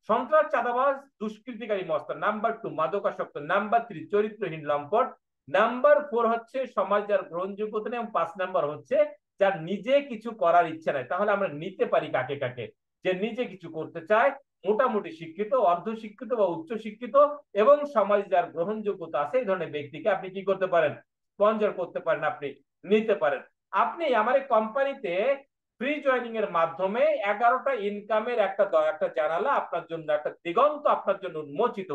সন্ত্রাস, চাঁদাবাজ, দুষ্কৃতিকারী মস্তান। নাম্বার 2 মাদকাসক্ত। নাম্বার 3 চরিত্রহীন লম্পট। নাম্বার 4 হচ্ছে সমাজ যার গ্রহণযোগ্যতা নেই এবং 5 নাম্বার হচ্ছে যার নিজে কিছু করার ইচ্ছা নাই। তাহলে আমরা নিতে পারি কাকে কাকে? যে নিজে কিছু করতে চায়, মোটামুটি শিক্ষিত, অর্ধশিক্ষিত বা উচ্চ শিক্ষিত এবং সমাজ যার গ্রহণযোগ্যতা আছে, এই ধরনের ব্যক্তিকে আপনি কি করতে পারেন? স্পন্সর করতে পারেন, আপনি নিতে পারেন। আপনি আমার এই কোম্পানিতে ফ্রি জয়নিং এর মাধ্যমে 11টা ইনকামের একটা একটা জানালা আপনার জন্য, একটা দিগন্ত আপনার জন্য উন্মোচিত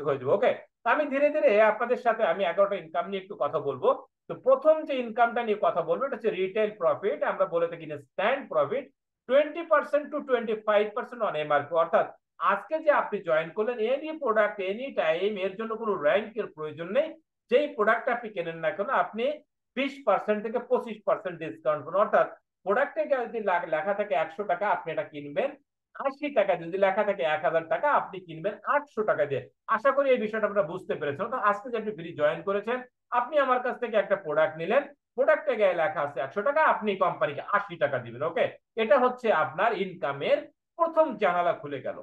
হয়ে যাবে। ওকে, আমি ধীরে ধীরে আপনাদের সাথে আমি 11টা ইনকাম নিয়ে একটু কথা বলবো। তো প্রথম যে ইনকামটা নিয়ে কথা বলবো এটা হচ্ছে রিটেল প্রফিট, আমরা বলে থাকি stand profit. 20% to 25% on MRP. অর্থাৎ আজকে যে আপনি জয়েন করলেন, এনি প্রোডাক্ট এনি টাইম, এর জন্য কোনো র্যাঙ্কের প্রয়োজন নেই। যেই প্রোডাক্ট আপনি কেনেন না কেন আপনি 20% থেকে 25% ডিসকাউন্ট পাবেন। অর্থাৎ প্রোডাক্টে যদি লেখা থাকে 100 টাকা, আপনি এটা কিনবেন 80 টাকা। যদি লেখা থাকে 1000 টাকা, আপনি কিনবেন 800 টাকা দিয়ে। আশা করি এই বিষয়টা আপনারা বুঝতে পেরেছেন। তো আজকে যে আপনি ফ্রি জয়েন করেছেন, আপনি আমার কাছ থেকে একটা প্রোডাক্ট নিলেন, প্রোডাক্টে গায়ে লেখা আছে 100 টাকা, আপনি কোম্পানিকে 80 টাকা দিবেন। ওকে, এটা হচ্ছে আপনার ইনকামের প্রথম জানালা খুলে গেল।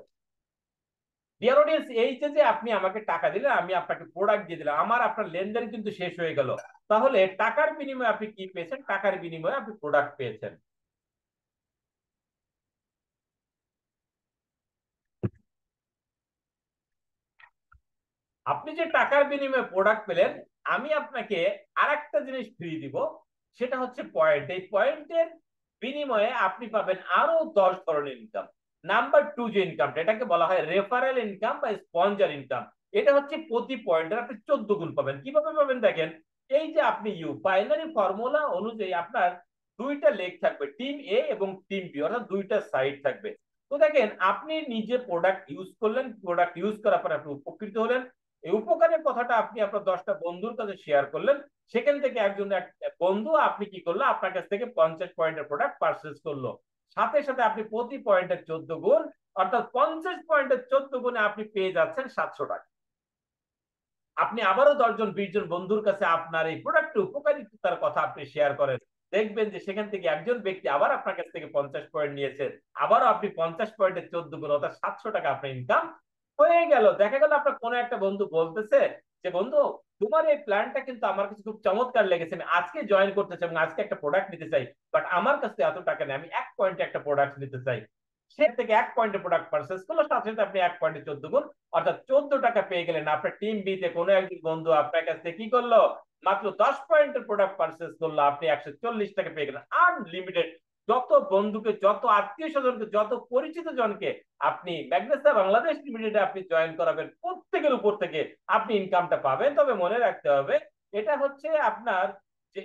ডিয়ার অডিয়েন্স, এই যে আপনি আমাকে টাকা দিলেন, আমি আপনাকে প্রোডাক্ট দিয়ে দিলাম, আমার আপনার লেনদেন কিন্তু শেষ হয়ে গেল। তাহলে টাকার বিনিময়ে আপনি কি পেয়েছেন? টাকার বিনিময়ে আপনি প্রোডাক্ট পেয়েছেন। আপনি যে টাকার বিনিময়ে প্রোডাক্ট পেলেন, আমি আপনাকে আরেকটা জিনিস ফ্রি দিব, সেটা হচ্ছে পয়েন্ট। এই পয়েন্টের বিনিময়ে আপনি পাবেন আরো 10 ধরনের ইনকাম। নাম্বার 2 যে ইনকামটা, এটাকে বলা হয় রেফারেল ইনকাম বা স্পন্সর ইনকাম। এটা হচ্ছে প্রতি পয়েন্টের আপনি 14 গুণ পাবেন। কিভাবে পাবেন দেখেন, এই যে আপনি বাইনারি ফর্মুলা অনুযায়ী আপনার দুইটা লেগ থাকবে, টিম এ এবং টিম বি, অর্থাৎ দুইটা সাইড থাকবে। তো দেখেন, আপনি নিজে প্রোডাক্ট ইউজ করলেন, প্রোডাক্ট ইউজ করার পর আপনি উপকৃত হলেন। এই উপকারের কথাটা আপনি আপনার 10টা বন্ধুর কাছে শেয়ার করলেন, সেখান থেকে একজন এক বন্ধু আপনি কি করলো, আপনার কাছ থেকে 50 পয়েন্টের প্রোডাক্ট পারচেস করলো। সাথে সাথে আপনি প্রতি পয়েন্টের 14 গুণ, অর্থাৎ 50 পয়েন্টের 14 গুণে আপনি পেয়ে যাচ্ছেন 700 টাকা। আপনি আবারও 10 জন 20 জন বন্ধুর কাছে আপনার এই প্রোডাক্ট উপকারিতার কথা আপনি শেয়ার করেন, দেখবেন যে সেখান থেকে একজন ব্যক্তি আবার আপনার কাছ থেকে 50 পয়েন্ট নিয়েছে, আবারও আপনি 50 পয়েন্টের 14 গুণ অর্থাৎ 700 টাকা আপনার ইনকাম হয়ে গেল। দেখা গেল আপনার কোনো একটা বন্ধু বলতেছে যে বন্ধু, তোমার এই প্ল্যানটা কিন্তু আমার কাছে খুব চমৎকার লেগেছে, আমি আজকে জয়েন করতে চাই এবং আজকে একটা প্রোডাক্ট নিতে চাই, বাট আমার কাছে এত টাকা নেই, আমি 1 পয়েন্টে একটা প্রোডাক্ট নিতে চাই। সে থেকে 1 পয়েন্টে প্রোডাক্ট পারচেস করলো, সাথে সাথে আপনি 1 পয়েন্টে 14 গুণ অর্থাৎ 14 টাকা পেয়ে গেলেন। আপনার টিম বি তে কোনো একজন বন্ধু আপনার কাছ থেকে কি করলো, মাত্র 10 পয়েন্টের প্রোডাক্ট পারচেস করলো, আপনি 140 টাকা পেয়ে গেলেন। আনলিমিটেড যত বন্ধুকে, যত আত্মীয় স্বজনকে, যত পরিচিত জনকে আপনি ম্যাগনেসা বাংলাদেশ লিমিটেডে আপনি জয়েন করাবেন, প্রত্যেকের উপর থেকে আপনি ইনকামটা পাবেন। তবে মনে রাখতে হবে, এটা হচ্ছে আপনার যে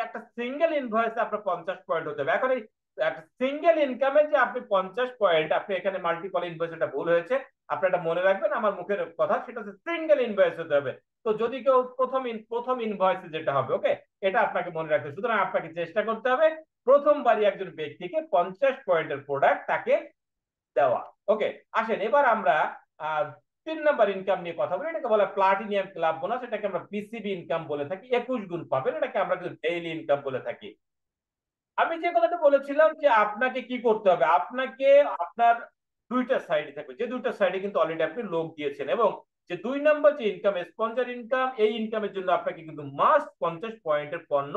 একটা সিঙ্গেল ইনভয়েসে আপনার 50 পয়েন্ট হতে হবে। এখন এই একটা সিঙ্গেল ইনকামে যে আপনি 50 পয়েন্ট, আপনি এখানে মাল্টিপল ইনভয়েস, এটা ভুল হয়েছে। আপনি এটা মনে রাখবেন, আমার মুখের কথা, সেটা হচ্ছে সিঙ্গেল ইনভয়েস হতে হবে। তো যদি কেউ প্রথম ইনভয়েসে যেটা হবে, ওকে, এটা আপনাকে মনে রাখতে হবে। সুতরাং আপনাকে চেষ্টা করতে হবে প্রথমবারই একজন ব্যক্তিকে 50 পয়েন্টের প্রোডাক্ট তাকে দেওয়া। ওকে, আসেন এবার আমরা আহ 3 নম্বর ইনকাম নিয়ে কথা বলি। এটাকে বলা প্লাটিনিয়াম ক্লাব বোনাস, এটাকে আমরা পিসিবি ইনকাম বলে থাকি। 21 গুণ পাবেন, এটাকে আমরা কিন্তু ডেইলি ইনকাম বলে থাকি। আমি যে কথাটা বলেছিলাম যে আপনাকে কি করতে হবে, আপনাকে আপনার দুইটা সাইডে থাকবে, যে দুইটা সাইডে কিন্তু অলরেডি আপনি লোক দিয়েছেন, এবং যে 2 নম্বর যে ইনকাম, স্পন্সর ইনকাম, এই ইনকামের জন্য আপনাকে কিন্তু মাস্ট 50 পয়েন্টের পণ্য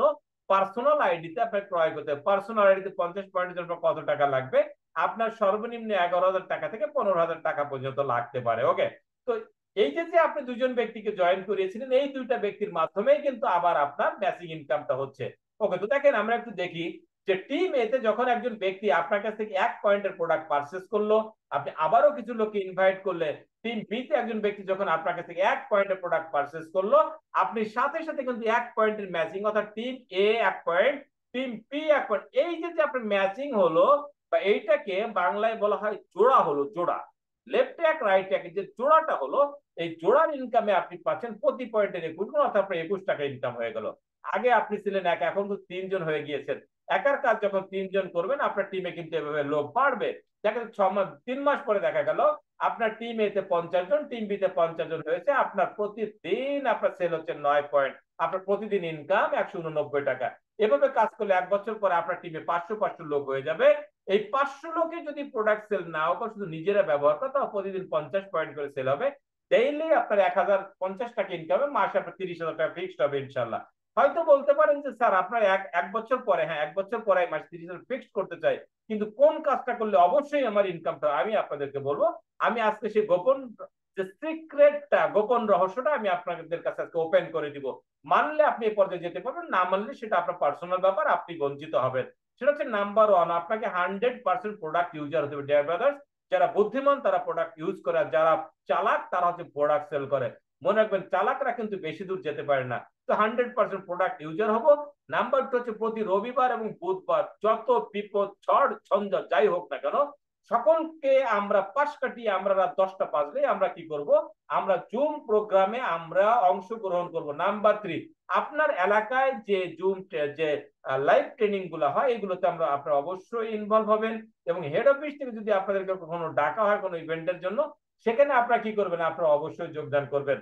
পার্সোনাল আইডিতে আপনাকে ক্রয় করতে হবে। পার্সোনাল আইডিতে 50 পয়েন্টের জন্য কত টাকা লাগবে? আপনার সর্বনিম্ন 11,000 টাকা থেকে 15,000 টাকা পর্যন্ত লাগতে পারে। ওকে, তো এই যে যে আপনি দুজন ব্যক্তিকে জয়েন করিয়েছিলেন, এই দুইটা ব্যক্তির মাধ্যমেই কিন্তু আবার আপনার ম্যাচিং ইনকামটা হচ্ছে। ওকে, তো দেখেন আমরা একটু দেখি যে টিম এতে যখন একজন ব্যক্তি আপনার কাছ থেকে 1 পয়েন্টের প্রোডাক্ট পারচেস করলো, আপনি আবারও কিছু লোককে ইনভাইট করলে, টিম বি তে একজন ব্যক্তি যখন আপনার কাছ থেকে 1 পয়েন্টের প্রোডাক্ট পারচেস করলো, আপনি সাথে সাথে কিন্তু 1 পয়েন্টের ম্যাচিং, অর্থাৎ টিম এ 1 পয়েন্ট, টিম বি 1 পয়েন্ট, এই যে যে আপনার ম্যাচিং হলো, বা এইটাকে বাংলায় বলা হয় জোড়া হলো, জোড়া, লেফট এক রাইট এক, যে জোড়াটা হলো, এই জোড়ার ইনকামে আপনি পাচ্ছেন প্রতি পয়েন্টের 21 গুণ, অর্থাৎ আপনার 21 টাকা ইনকাম হয়ে গেল। আগে আপনি ছিলেন এক, এখন তো 3 জন হয়ে গিয়েছেন। একার কাজ যখন 3 জন করবেন, আপনার টিমে কিন্তু এভাবে লোক বাড়বে। দেখা যাচ্ছে 6 মাস 3 মাস পরে দেখা গেল আপনার টিম এতে 50 জন, টিম বি তে 50 জন হয়েছে। আপনার প্রতিদিন আপনার সেল হচ্ছে 9 পয়েন্ট, আপনার প্রতিদিন ইনকাম 189 টাকা। এভাবে কাজ করলে 1 বছর পরে আপনার টিমে 500 লোক হয়ে যাবে। এই 500 লোকে যদি প্রোডাক্ট সেল নাও করে, শুধু নিজেরা ব্যবহার করে, তাও প্রতিদিন 50 পয়েন্ট করে সেল হবে। ডেইলি আপনার 1,050 টাকা ইনকামে মাসে আপনার 30,000 টাকা ফিক্সড হবে ইনশাল্লাহ। হয়তো বলতে পারেন যে স্যার আপনার এক এক বছর পরে, হ্যাঁ 1 বছর পরে মাস 30,000 ফিক্সড করতে চাই, কিন্তু কোন কাজটা করলে অবশ্যই আমার ইনকামটা, আমি আপনাদেরকে বলবো। আমি আজকে সেই গোপন যে সিক্রেটটা, গোপন রহস্যটা আমি আপনাদের কাছে আজকে ওপেন করে দিব। মানলে আপনি এই পর্যায়ে যেতে পারবেন, না মানলে সেটা আপনার পার্সোনাল ব্যাপার, আপনি বঞ্চিত হবেন। সেটা হচ্ছে নাম্বার 1, আপনাকে 100% প্রোডাক্ট ইউজার হতে হবে ডিয়ার ব্রাদার্স। যারা বুদ্ধিমান তারা প্রোডাক্ট ইউজ করে, আর যারা চালাক তারা হচ্ছে প্রোডাক্ট সেল করে। মনে রাখবেন, চালাকরা কিন্তু বেশি দূর যেতে পারে না। তো 100% প্রোডাক্ট ইউজার হবো। নাম্বার 2 হচ্ছে প্রতি রবিবার এবং বুধবার যত বিপদ ঝড় ঝঞ্ঝা যাই হোক না কেন, সকলকে আমরা পাশ কাটিয়ে, আমরা রাত 10টা বাজলে আমরা কি করব, আমরা জুম প্রোগ্রামে আমরা অংশগ্রহণ করব। নাম্বার 3, আপনার এলাকায় যে জুম যে লাইভ ট্রেনিং গুলো হয়, এগুলোতে আমরা আপনারা অবশ্যই ইনভলভ হবেন। এবং হেড অফিস থেকে যদি আপনাদেরকে কখনো ডাকা হয় কোনো ইভেন্টের জন্য, সেখানে আপনারা কি করবেন, আপনারা অবশ্যই যোগদান করবেন।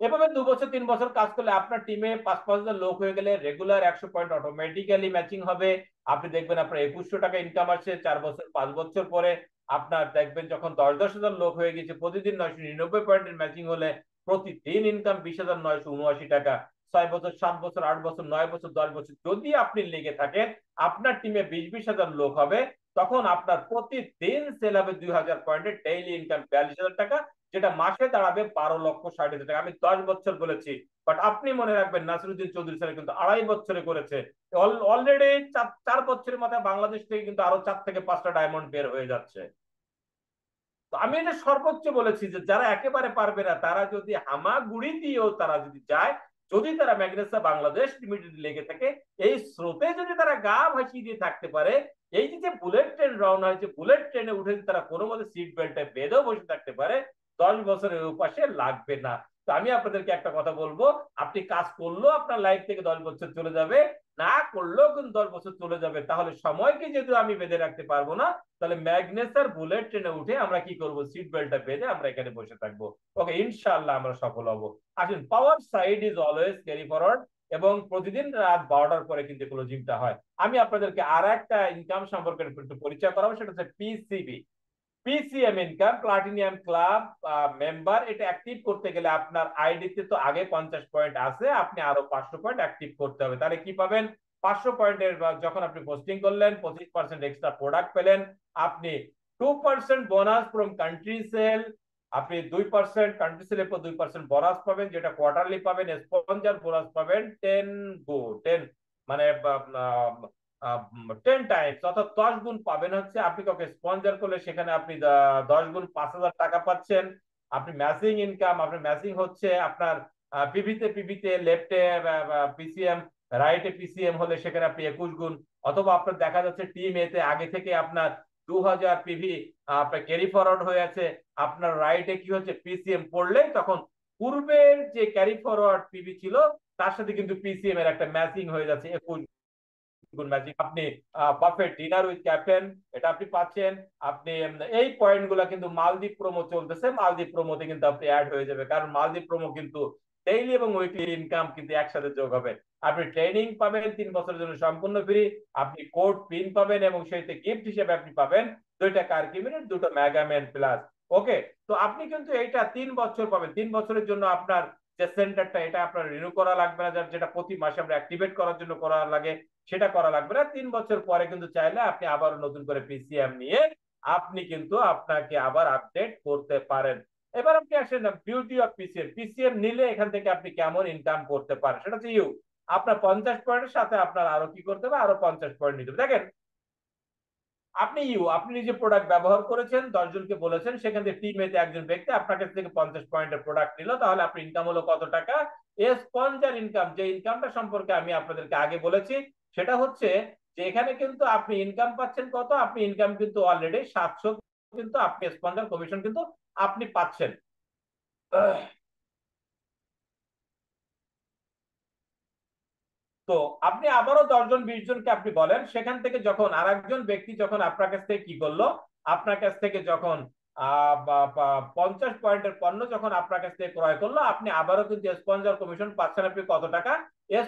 এভাবে 2 বছর 3 বছর কাজ করলে আপনার টিমে 5-5 জন লোক হয়ে গেলে রেগুলার 100 পয়েন্ট অটোমেটিক্যালি ম্যাচিং হবে। আপনি দেখবেন আপনার 2100 টাকা ইনকাম আসছে। 4 বছর 5 বছর পরে আপনার দেখবেন যখন 10-10 হাজার লোক হয়ে গেছে, প্রতিদিন 999 পয়েন্টের ম্যাচিং হলে প্রতিদিন ইনকাম 20,979 টাকা। 6 বছর 7 বছর 8 বছর 9 বছর 10 বছর যদি আপনি লেগে থাকেন, আপনার টিমে 20-20 হাজার লোক হবে। তখন আপনার প্রতিদিন সেল হবে 2,000 পয়েন্টের ডেইলি ইনকাম 42,000 টাকা, যেটা মাসে দাঁড়াবে 12,60,000 টাকা। আমি 10 বছর বলেছি, বাট আপনি মনে রাখবেন নাসিরুদ্দিন চৌধুরী স্যার কিন্তু 2.5 বছরে করেছে। অলরেডি 4 বছরের মাথায় বাংলাদেশ থেকে কিন্তু আরো 4 থেকে 5টা ডায়মন্ড বের হয়ে যাচ্ছে। তো আমি এটা সর্বোচ্চ বলেছি যে যারা একেবারে পারবে না, তারা যদি হামাগুড়ি দিয়েও তারা যদি যায়, যদি তারা ম্যাগনেসা বাংলাদেশ লিমিটেড লেগে থাকে, এই স্রোতে যদি তারা গা ভাসিয়ে দিয়ে থাকতে পারে, এই যে বুলেট ট্রেন রওনা হয়েছে, বুলেট ট্রেনে উঠে যদি তারা কোনো মতে সিট বেল্টে বেঁধেও বসে থাকতে পারে, 10 বছরের উপাসে লাগবে না। তো আমি আপনাদেরকে একটা কথা বলবো, আপনি কাজ করলেও আপনার লাইফ থেকে 10 বছর চলে যাবে, না করলেও কিন্তু 10 বছর চলে যাবে। তাহলে সময়কে যেহেতু আমি বেঁধে রাখতে পারবো না, তাহলে ম্যাগনেসার বুলেট ট্রেনে উঠে আমরা কি করব, সিট বেল্টটা বেঁধে আমরা এখানে বসে থাকবো। ওকে, ইনশাআল্লাহ আমরা সফল হব। আসুন, power side is always carry forward, এবং প্রতিদিন রাত 12টার পরে কিন্তু ক্লোজিংটা হয়। আমি আপনাদেরকে আর একটা ইনকাম সম্পর্কে একটু পরিচয় করাবো, সেটা হচ্ছে PCB, PCM income, platinum club member. এটা অ্যাক্টিভ করতে গেলে আপনার আইডিতে তো আগে 50 পয়েন্ট আছে, আপনি আরো 500 পয়েন্ট অ্যাক্টিভ করতে হবে। তাহলে কি পাবেন, 500 পয়েন্টের যখন আপনি পোস্টিং করলেন, 25% এক্সট্রা প্রোডাক্ট পেলেন, আপনি 2% বোনাস ফ্রম কান্ট্রি সেল, আপনি 2% কান্ট্রি সেলের পর 2% বোনাস পাবেন, যেটা কোয়ার্টারলি পাবেন। স্পন্সর বোনাস পাবেন 10 মানে 10 টাইমস, অর্থাৎ 10 গুণ পাবেন। হচ্ছে আপনি কাউকে স্পন্সর করলে সেখানে আপনি 10 গুণ 5,000 টাকা পাচ্ছেন। আপনি ম্যাচিং ইনকাম, আপনার ম্যাচিং হচ্ছে আপনার পিভিতে পিভিতে লেফটে পিসিএম, রাইটে পিসিএম হলে সেখানে আপনি 21 গুণ। অথবা আপনার দেখা যাচ্ছে টিম এতে আগে থেকে আপনার 2000 পিভি আপনার ক্যারি ফরওয়ার্ড হয়ে আছে, আপনার রাইটে কি হচ্ছে পিসিএম পড়লে তখন পূর্বের যে ক্যারি ফরওয়ার্ড পিভি ছিল তার সাথে কিন্তু পিসিএম এর একটা ম্যাচিং হয়ে যাচ্ছে 21 গুণ ম্যাচিং। আপনি বাফেট ডিনার উইথ ক্যাপ্টেন এটা আপনি পাচ্ছেন। আপনি এই পয়েন্ট গুলা কিন্তু মালদ্বীপ প্রোমো চলতেছে, মালদ্বীপ প্রোমোতে কিন্তু আপনি অ্যাড হয়ে যাবে, কারণ মালদ্বীপ প্রোমো কিন্তু ডেইলি এবং উইকলি ইনকাম কিন্তু একসাথে যোগ হবে। আপনি ট্রেনিং পাবেন 3 বছরের জন্য সম্পূর্ণ ফ্রি, আপনি কোড পিন পাবেন এবং সেইতে গিফট হিসেবে আপনি পাবেন 2টা কার্কি মিনিট, 2টো মেগাম্যান প্লাস। ওকে, তো আপনি কিন্তু এইটা 3 বছর পাবেন। 3 বছরের জন্য আপনার যে সেন্টারটা এটা আপনার রিনিউ করা লাগবে না, যেটা প্রতি মাসে আমরা অ্যাক্টিভেট করার জন্য করা লাগে সেটা করা লাগবে না। 3 বছর পরে কিন্তু চাইলে আপনি আবার নতুন করে পিসিএম নিয়ে আপনি কিন্তু আপনাকে আবার আপডেট করতে পারেন। এবার আপনি আসেন বিউটি অফ পিসিএম। পিসিএম নিলে এখান থেকে আপনি কেমন ইনকাম করতে পারেন সেটা হচ্ছে আপনার 50 পয়েন্টের সাথে আপনার আরো কি করতে হবে, আরো 50 পয়েন্ট নিতে হবে। দেখেন, আপনি নিজে প্রোডাক্ট ব্যবহার করেছেন, 10 জনকে বলেছেন, সেখান থেকে টিমেতে একজন ব্যক্তি আপনার কাছ থেকে 50 পয়েন্টের প্রোডাক্ট নিল, তাহলে আপনার ইনকাম হলো কত টাকা? স্পন্সর ইনকাম, যে ইনকামটা সম্পর্কে আমি আপনাদেরকে আগে বলেছি সেটা হচ্ছে যে এখানে কিন্তু আপনি ইনকাম পাচ্ছেন কত, আপনি ইনকাম কিন্তু অলরেডি 700, কিন্তু আপনি স্পন্সর কমিশন কিন্তু আপনি পাচ্ছেন। তো আপনি আবারও 10 জন 20 জনকে আপনি বলেন, সেখান থেকে যখন আর একজন ব্যক্তি যখন আপনার কাছ থেকে কি করলো, আপনার কাছ থেকে যখন 50 পয়েন্টের পণ্য যখন আপনার কাছ থেকে ক্রয় করলো, আপনি আবারও কিন্তু স্পন্সর কমিশন পাচ্ছেন। আপনি কত টাকা?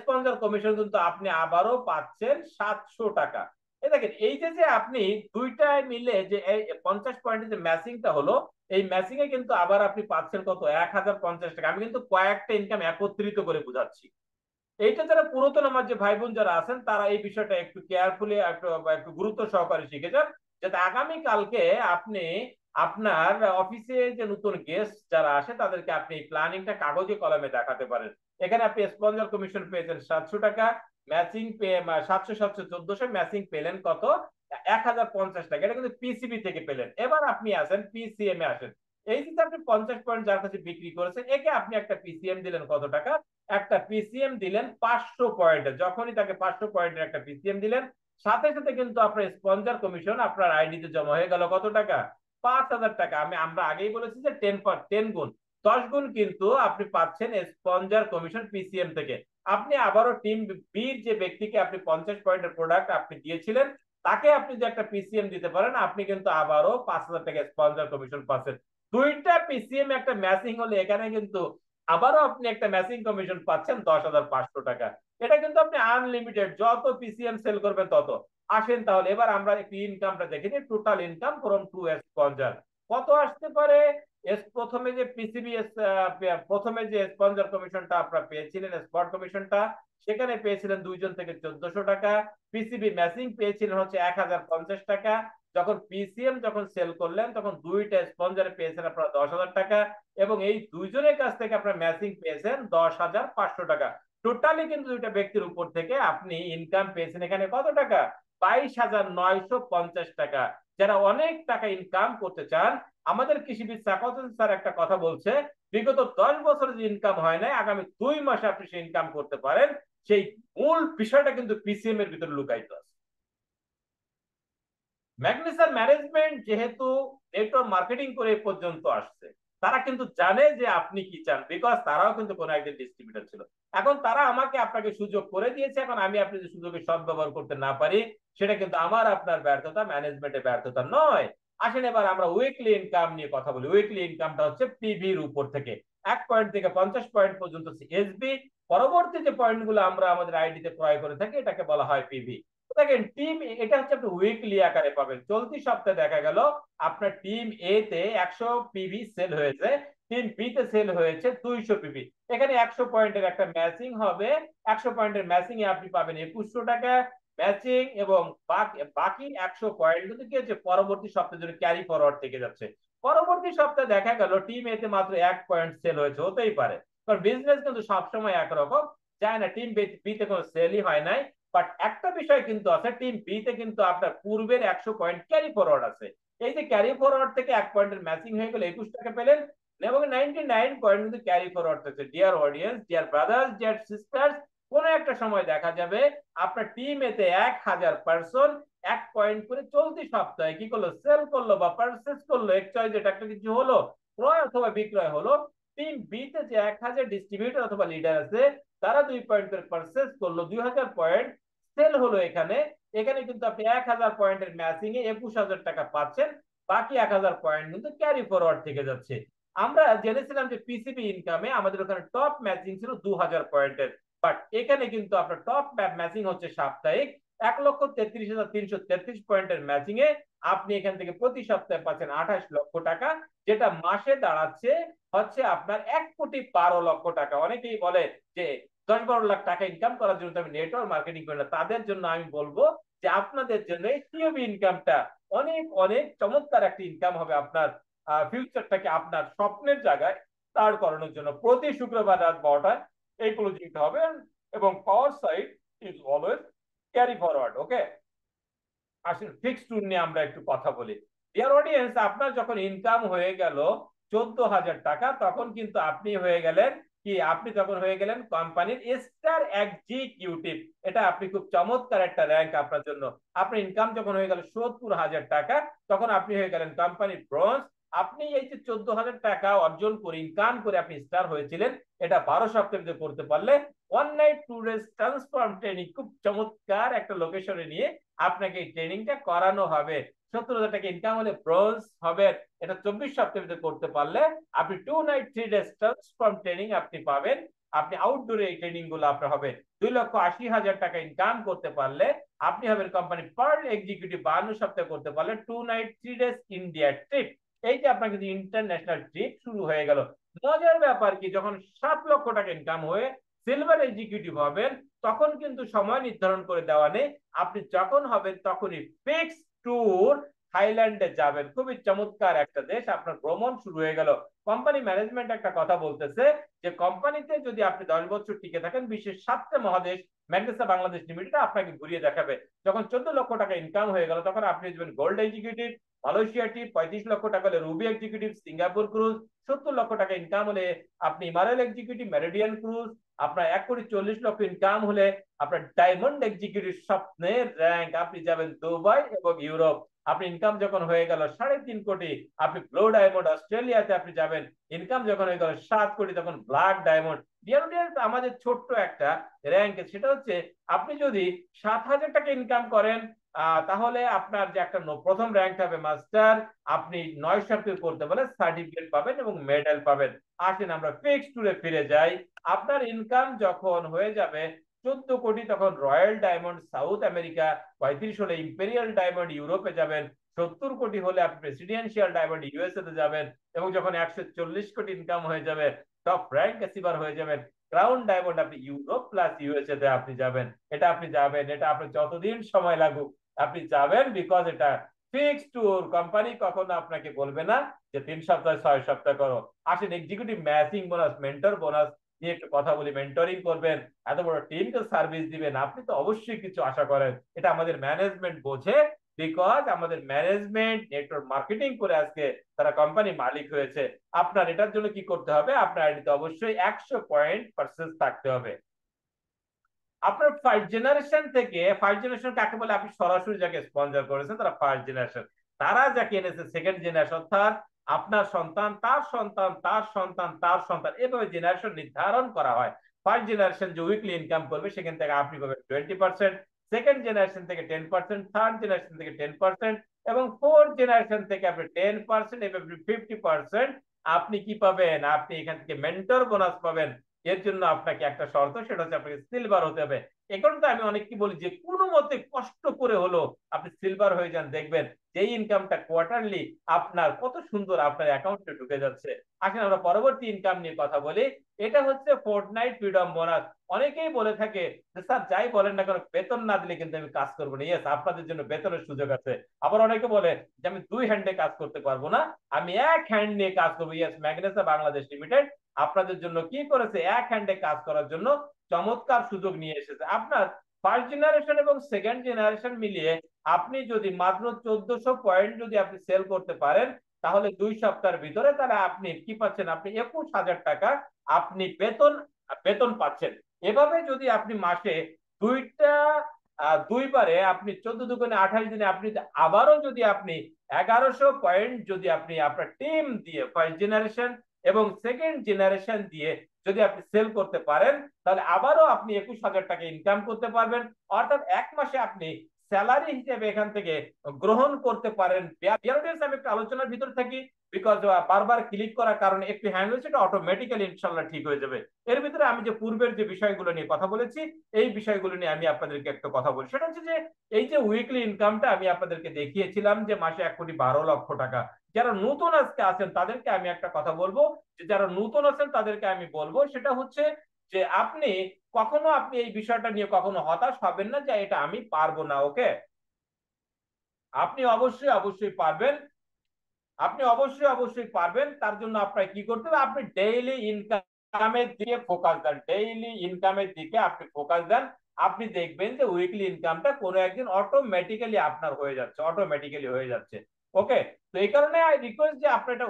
স্পন্সর কমিশন কিন্তু আপনি আবারও পাচ্ছেন 700 টাকা। এই দেখেন, এই যে আপনি দুইটায় মিলে যে এই 50 পয়েন্টের যে ম্যাচিংটা হলো, এই ম্যাচিং এ কিন্তু আবার আপনি পাচ্ছেন কত? 1050 টাকা। আমি কিন্তু কয়েকটা ইনকাম একত্রিত করে বুঝাচ্ছি। এইটা যারা পুরাতন আমার যে ভাই বোন যারা আছেন তারা এই বিষয়টা একটু কেয়ারফুলি একটু একটু গুরুত্ব সহকারে শিখে যান, যাতে আগামী কালকে আপনি আপনার অফিসে যে নতুন গেস্ট যারা আসে তাদেরকে আপনি প্ল্যানিংটা কাগজে কলমে দেখাতে পারেন। এখানে আপনি স্পন্সর কমিশন পেয়েছেন 700 টাকা, ম্যাচিং পেয়ে 700 700 1400, ম্যাচিং পেলেন কত? 1050 টাকা। এটা কিন্তু পিসিবি থেকে পেলেন। এবার আপনি আসেন পিসিএম এ আসেন। এই যে আপনি 50 পয়েন্ট যার কাছে বিক্রি করেছেন, একে আপনি একটা পিসিএম দিলেন কত টাকা? একটা পিসিএম দিলেন 500 পয়েন্টে। যখনই তাকে 500 পয়েন্টের একটা পিসিএম দিলেন, সাথে সাথে কিন্তু আপনার স্পন্সর কমিশন আপনার আইডিতে জমা হয়ে গেল কত টাকা? 5000 টাকা। আমরা আগেই বলেছি যে 10 গুণ, 10 গুণ কিন্তু আপনি পাচ্ছেন স্পন্সর কমিশন পিসিএম থেকে। আপনি আবারও টিম বির যে ব্যক্তিকে আপনি 50 পয়েন্টের প্রোডাক্ট আপনি দিয়েছিলেন, তাকে আপনি যে একটা পিসিএম দিতে পারেন, আপনি কিন্তু আবারও 5000 টাকা স্পন্সর কমিশন পাচ্ছেন। দুইটা পিসিএম একটা ম্যাচিং হলে এখানে কিন্তু আবারও আপনি একটা ম্যাচিং কমিশন পাচ্ছেন 10,500 টাকা। এটা কিন্তু আপনি আনলিমিটেড, যত পিসিএম সেল করবেন তত। আসেন তাহলে এবার আমরা একটু ইনকামটা দেখে নিই, total income from two sponsor কত আসতে পারে। প্রথমে যে পিসিবি, প্রথমে যে স্পন্সর কমিশনটা আপনারা পেয়েছিলেন, স্পট কমিশনটা, সেখানে পেয়েছিলেন 2 জন থেকে 1400 টাকা। পিসিবি ম্যাচিং পেয়েছিলেন হচ্ছে 1050 টাকা। যখন পিসিএম যখন সেল করলেন তখন দুইটা স্পন্সরে পেয়েছেন আপনারা 10,000 টাকা, এবং এই দুইজনের কাছ থেকে আপনার ম্যাচিং পেয়েছেন 10,500 টাকা। টোটালি কিন্তু দুইটা ব্যক্তির উপর থেকে আপনি ইনকাম পেয়েছেন এখানে কত টাকা? 22,950 টাকা। যারা অনেক টাকা ইনকাম করতে চান, আমাদের কৃষিবিদ সাকাউদ্দিন স্যার একটা কথা বলছে, বিগত 10 বছর যে ইনকাম হয় নাই, আগামী 2 মাসে আপনি সেই ইনকাম করতে পারেন। সেই মূল বিষয়টা কিন্তু পিসিএম এর ভিতরে লুকায়িত আছে। ম্যাগনেসিয়াম ম্যানেজমেন্ট যেহেতু নেটওয়ার্ক মার্কেটিং করে এ পর্যন্ত আসছে, তারা কিন্তু জানে যে আপনি কি চান, বিকজ তারাও কিন্তু কোনো একদিন ডিস্ট্রিবিউটর ছিল। এখন তারা আমাকে আপনাকে সুযোগ করে দিয়েছে, এখন আমি আপনি যে সুযোগের সদ্ব্যবহার করতে না পারি, সেটা কিন্তু আমার আপনার ব্যর্থতা, ম্যানেজমেন্টের ব্যর্থতা নয়। আসেন এবার আমরা উইকলি ইনকাম নিয়ে কথা বলি। উইকলি ইনকামটা হচ্ছে পিভির উপর থেকে 1 পয়েন্ট থেকে 50 পয়েন্ট পর্যন্ত এসবি। পরবর্তী যে পয়েন্ট গুলো আমরা আমাদের আইডিতে ক্রয় করে থাকি এটাকে বলা হয় পিভি। দেখেন টিম, এটা হচ্ছে আপনি উইকলি আকারে পাবেন। চলতি সপ্তাহে দেখা গেল আপনার টিম এ তে 100 পিভি সেল হয়েছে, টিম বি তে সেল হয়েছে 200 পিভি। এখানে 100 পয়েন্টের একটা ম্যাচিং হবে। 100 পয়েন্টের ম্যাচিং এ আপনি পাবেন 2100 টাকা ম্যাচিং, এবং বাকি 100 পয়েন্ট কিন্তু কি হচ্ছে পরবর্তী সপ্তাহের জন্য ক্যারি ফরওয়ার্ড থেকে যাচ্ছে। পরবর্তী সপ্তাহে দেখা গেল টিম এ তে মাত্র 1 পয়েন্ট সেল হয়েছে, হতেই পারে, কারণ বিজনেস কিন্তু সবসময় একরকম যায় না। টিম বি তে কোনো সেলই হয় নাই, বাট একটা বিষয় কিন্তু আছে, টিম বি তে কিন্তু আপনার পূর্বের 100 পয়েন্ট ক্যারি ফরওয়ার্ড আছে। এই যে ক্যারি ফরওয়ার্ড থেকে 1 পয়েন্টের ম্যাচিং হয়ে গেল, 21 টাকা পেলেন। এবং 99 পয়েন্ট কিন্তু ক্যারি ফরওয়ার্ড থাকছে। Dear audience, dear brothers, dear sisters, কোন একটা সময় দেখা যাবে আপনার টিমেতে 1000 পার্সন 1 পয়েন্ট করে চলতি সপ্তাহে কি করলো, সেল করলো বা পারচেস করলো, এক্সচেঞ্জ এটা একটা কিছু হলো, ক্রয় অথবা বিক্রয় হলো। টিম বি তে যে 1000 ডিস্ট্রিবিউটর অথবা লিডার আছে তারা 2 পয়েন্ট করে পারচেস করলো, 2000 পয়েন্ট সেল হলো। এখানে এখানে কিন্তু আপনি 1000 পয়েন্টের ম্যাচিং এ 21000 টাকা পাচ্ছেন, বাকি 1000 পয়েন্ট কিন্তু ক্যারি ফরওয়ার্ড থেকে যাচ্ছে। আমরা জেনেছিলাম যে পিসিবি ইনকামে আমাদের ওখানে টপ ম্যাচিং ছিল 2000 পয়েন্টের, বাট এখানে কিন্তু আপনার টপ ম্যাচিং হচ্ছে সাপ্তাহিক 1,33,333 পয়েন্টের ম্যাচিং এ আপনি এখান থেকে প্রতি সপ্তাহে পাচ্ছেন 28 লক্ষ টাকা, যেটা মাসে দাঁড়াচ্ছে হচ্ছে আপনার 1,12,00,000 টাকা। অনেকেই বলে যে 10-12 লাখ টাকা ইনকাম করার জন্য আমি নেটওয়ার্ক মার্কেটিং করি না, তাদের জন্য আমি বলবো যে আপনাদের জন্য এই টিওবি ইনকামটা অনেক অনেক চমৎকার একটা ইনকাম হবে আপনার ফিউচারটাকে আপনার স্বপ্নের জায়গায় দাঁড় করানোর জন্য। প্রতি শুক্রবার রাত 12টায় এইগুলো দিতে হবে, এবং power side is always carry forward. Okay, আসলে ফিক্সড টুর নিয়ে আমরা একটু কথা বলি। ডিয়ার অডিয়েন্স, আপনার যখন ইনকাম হয়ে গেল 14,000 টাকা, তখন কিন্তু আপনি হয়ে গেলেন কি, আপনি তখন হয়ে গেলেন কোম্পানির স্টার এক্সিকিউটিভ। এটা আপনি খুব চমৎকার একটা র্যাঙ্ক আপনার জন্য। আপনার ইনকাম যখন হয়ে গেল 70,000 টাকা, তখন আপনি হয়ে গেলেন কোম্পানির ব্রোঞ্জ। আপনি এই যে 14,000 টাকা অর্জন করে ইনকাম করে আপনি স্টার হয়েছিলেন, এটা 12 সপ্তাহে করতে পারলে 1 নাইট 2 ডেজ ট্রান্সফর্ম ট্রেনিং, খুব চমৎকার একটা লোকেশনে নিয়ে আপনাকে এই ট্রেনিংটা করানো হবে। 70,000 টাকা ইনকাম হলে ব্রোঞ্জ হবে। এটা 24 সপ্তাহে করতে পারলে আপনি 2 নাইট 3 ডেজ ট্রান্সফর্ম ট্রেনিং আপনি পাবেন। আপনি আউটডোরে এই ট্রেনিং গুলো আপনার হবে। 2,80,000 টাকা ইনকাম করতে পারলে আপনি হবেন কোম্পানি পার্ল এক্সিকিউটিভ। 52 সপ্তাহে করতে পারলে 2 নাইট 3 ডেজ ইন্ডিয়া ট্রিপ। এই যে আপনার কিন্তু ইন্টারন্যাশনাল ট্রিপ শুরু হয়ে গেল। মজার ব্যাপার কি, যখন 7 লক্ষ টাকা ইনকাম হয়ে সিলভার এক্সিকিউটিভ হবেন, তখন কিন্তু সময় নির্ধারণ করে দেওয়া নেই, আপনি যখন হবেন তখনই ফিক্স ট্যুর থাইল্যান্ডে যাবেন। খুবই চমৎকার একটা দেশ, আপনার ভ্রমণ শুরু হয়ে গেল। কোম্পানি ম্যানেজমেন্ট একটা কথা বলতেছে যে কোম্পানিতে যদি আপনি 10 বছর টিকে থাকেন, বিশ্বের 7টে মহাদেশ ম্যাগনেসা বাংলাদেশ লিমিটেড আপনাকে ঘুরিয়ে দেখাবে। যখন 14 লক্ষ টাকা ইনকাম হয়ে গেল, তখন আপনি যাবেন গোল্ড এক্সিকিউটিভ, মালয়েশিয়া টিপ। 35 লক্ষ টাকা হলে রুবি এক্সিকিউটিভ, সিঙ্গাপুর ক্রুজ। 70 লক্ষ টাকা ইনকাম হলে আপনি ইমারেল এক্সিকিউটিভ, মেরিডিয়ান ক্রুজ। আপনার 1,40,00,000 ইনকাম হলে আপনার ডায়মন্ড এক্সিকিউটিভ, স্বপ্নের র্যাঙ্ক, আপনি যাবেন দুবাই এবং ইউরোপ। আপনি ইনকাম যখন হয়ে গেল 3.5 কোটি, আপনি ব্লু ডায়মন্ড অস্ট্রেলিয়াতে আপনি যাবেন। ইনকাম যখন হয়ে গেল 7 কোটি, তখন ব্ল্যাক ডায়মন্ড। আমাদের ছোট্ট একটা র্যাঙ্ক, সেটা হচ্ছে আপনি যদি 7,000 টাকা ইনকাম করেন, তাহলে আপনার যে একটা প্রথম র্যাঙ্ক হবে মাস্টার, আপনি 9 সপ্তাহে করতে পারলে সার্টিফিকেট পাবেন এবং মেডেল পাবেন। আসেন আমরা ফিক্স ট্যুরে ফিরে যাই। আপনার ইনকাম যখন হয়ে যাবে 14 কোটি, তখন রয়্যাল ডায়মন্ড সাউথ আমেরিকা। 35 হলে ইম্পেরিয়াল ডায়মন্ড ইউরোপে যাবেন। 70 কোটি হলে আপনি প্রেসিডেন্সিয়াল ডায়মন্ড ইউএসএ তে যাবেন। এবং যখন 140 কোটি ইনকাম হয়ে যাবে, টপ র্যাঙ্ক অ্যাচিভার হয়ে যাবেন, ক্রাউন ডায়মন্ড আপনি ইউরোপ প্লাস ইউএসএ তে আপনি যাবেন। এটা আপনি যাবেন, এটা আপনার যতদিন সময় লাগুক আপনি যাবেন, বিকজ এটা ফিক্স ট্যুর। কোম্পানি কখনো আপনাকে বলবে না যে 3 সপ্তাহ 6 সপ্তাহ করো। আসেন executive matching bonus, mentor bonus নিয়ে একটু কথা বলি। মেন্টরিং করবেন, এত বড় টিমকে সার্ভিস দিবেন, আপনি তো অবশ্যই কিছু আশা করেন। এটা আমাদের ম্যানেজমেন্ট বোঝে, বিকজ আমাদের ম্যানেজমেন্ট নেটওয়ার্ক মার্কেটিং করে আজকে তারা কোম্পানি মালিক হয়েছে। আপনার এটার জন্য কি করতে হবে, আপনার আইডিতে অবশ্যই 100 পয়েন্ট পার্সেন্ট থাকতে হবে। আপনার ফার্স্ট জেনারেশন থেকে, ফার্স্ট জেনারেশন কাকে বলে, আপনি সরাসরি যাকে স্পন্সর করেছেন তারা ফার্স্ট জেনারেশন। তারা যাকে এনেছে সেকেন্ড জেনারেশন, অর্থাৎ আপনার সন্তান, তার সন্তান, তার সন্তান, তার সন্তান, এভাবে জেনারেশন নির্ধারণ করা হয়। ফার্স্ট জেনারেশন যে উইকলি ইনকাম করবে সেখান থেকে আপনি পাবেন 20%, সেকেন্ড জেনারেশন থেকে 10%, থার্ড জেনারেশন থেকে 10%, এবং ফোর্থ জেনারেশন থেকে আপনি 10%, এভাবে 50% আপনি কি পাবেন, আপনি এখান থেকে মেন্টর বোনাস পাবেন। এর জন্য আপনাকে একটা শর্ত, সেটা হচ্ছে আপনাকে সিলভার হতে হবে। এই কারণে আমি অনেককে বলি যে কোনো মতে কষ্ট করে হলো আপনি সিলভার হয়ে যান, দেখবেন যে ইনকামটা কোয়ার্টারলি আপনার কত সুন্দর আপনার অ্যাকাউন্টে ঢুকে যাচ্ছে। আসলে আমরা পরবর্তী ইনকাম নিয়ে কথা বলি। এটা হচ্ছে ফোর্টনাইট ফ্রিডম বোনাস। অনেকেই বলে থাকে যে স্যার যাই বলেন না কেন, বেতন না দিলে কিন্তু আমি কাজ করবো না। ইয়েস, আপনাদের জন্য বেতনের সুযোগ আছে। আবার অনেকে বলে যে আমি 2 হ্যান্ডে কাজ করতে পারবো না, আমি 1 হ্যান্ড নিয়ে কাজ করবো। ইয়েস, ম্যাগনেসা বাংলাদেশ লিমিটেড আপনাদের জন্য কি করেছে, 1 হ্যান্ডে কাজ করার জন্য চমৎকার সুযোগ নিয়ে এসেছে। আপনার ফার্স্ট জেনারেশন এবং সেকেন্ড জেনারেশন মিলিয়ে আপনি যদি মাত্র 1400 পয়েন্ট যদি আপনি সেল করতে পারেন, তাহলে 2 সপ্তাহের ভিতরে তাহলে আপনি কি পাচ্ছেন, আপনি 21,000 টাকা আপনি বেতন বেতন পাচ্ছেন। এভাবে যদি আপনি মাসে দুইটা দুইবারে আপনি 14 দুগুণে 28 দিনে আপনি আবারও যদি আপনি 1100 পয়েন্ট যদি আপনি আপনার টিম দিয়ে ফার্স্ট জেনারেশন এবং সেকেন্ড জেনারেশন দিয়ে যদি আপনি সেল করতে পারেন, তাহলে আবারও আপনি 21,000 টাকা ইনকাম করতে পারবেন। অর্থাৎ এক মাসে আপনি স্যালারি হিসেবে এখান থেকে গ্রহণ করতে পারেন। আমি একটু আলোচনার ভিতর থাকি, বিকজ বারবার ক্লিক করার কারণে একটু হ্যাং হয়েছে, এটা অটোমেটিক্যালি ইনশাল্লাহ ঠিক হয়ে যাবে। এর ভিতরে আমি যে পূর্বের যে বিষয়গুলো নিয়ে কথা বলেছি, এই বিষয়গুলো নিয়ে আমি আপনাদেরকে একটা কথা বলি। সেটা হচ্ছে যে এই যে উইকলি ইনকামটা আমি আপনাদেরকে দেখিয়েছিলাম যে মাসে 1,12,00,000 টাকা। যারা নতুন আজকে আছেন তাদেরকে আমি একটা কথা বলবো, যে যারা নতুন আছেন তাদেরকে আমি বলবো সেটা হচ্ছে যে আপনি কখনো আপনি এই বিষয়টা নিয়ে কখনো হতাশ হবেন না যে এটা আমি পারবো না। ওকে, আপনি অবশ্যই অবশ্যই পারবেন। আপনি অবশ্যই অবশ্যই পারবেন। তার জন্য আপনাকে কি করতে হবে, আপনি ডেইলি ইনকামের দিকে ফোকাস দেন, ডেইলি ইনকামের দিকে আপনি ফোকাস দেন। আপনি দেখবেন যে উইকলি ইনকামটা কোনো একদিন অটোমেটিক্যালি আপনার হয়ে যাচ্ছে, অটোমেটিক্যালি হয়ে যাচ্ছে। ওকে, তো এই কারণে আই রিকোয়েস্ট যে আপনি এটা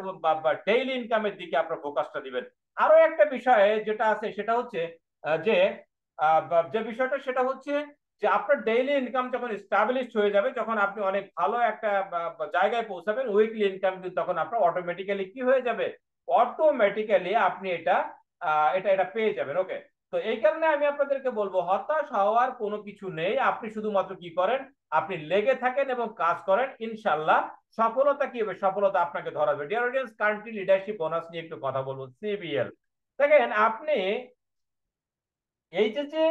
ডেইলি ইনকামের দিকে আপনার ফোকাসটা দিবেন। আরো একটা বিষয় যেটা আছে সেটা হচ্ছে যে যে বিষয়টা সেটা হচ্ছে যে আপনার ডেইলি ইনকাম যখন স্টাবলিশড হয়ে যাবে, যখন আপনি অনেক ভালো একটা জায়গায় পৌঁছাবেন, উইকলি ইনকাম কিন্তু তখন আপনার অটোমেটিক্যালি কি হয়ে যাবে, অটোমেটিক্যালি আপনি এটা এটা এটা পেয়ে যাবেন। ওকে, তো এই কারণে আমি আপনাদেরকে বলবো হতাশ হওয়ার কোনো কিছু নেই। আপনি শুধুমাত্র কি করেন, আপনি লেগে থাকেন এবং কাজ করেন, ইনশাল্লাহ সফলতা কি হবে, সফলতা আপনাকে ধরাবে। Dear audience, country leadership bonus নিয়ে একটু কথা বলবো, সিবিএল। দেখেন আপনি এই যে যে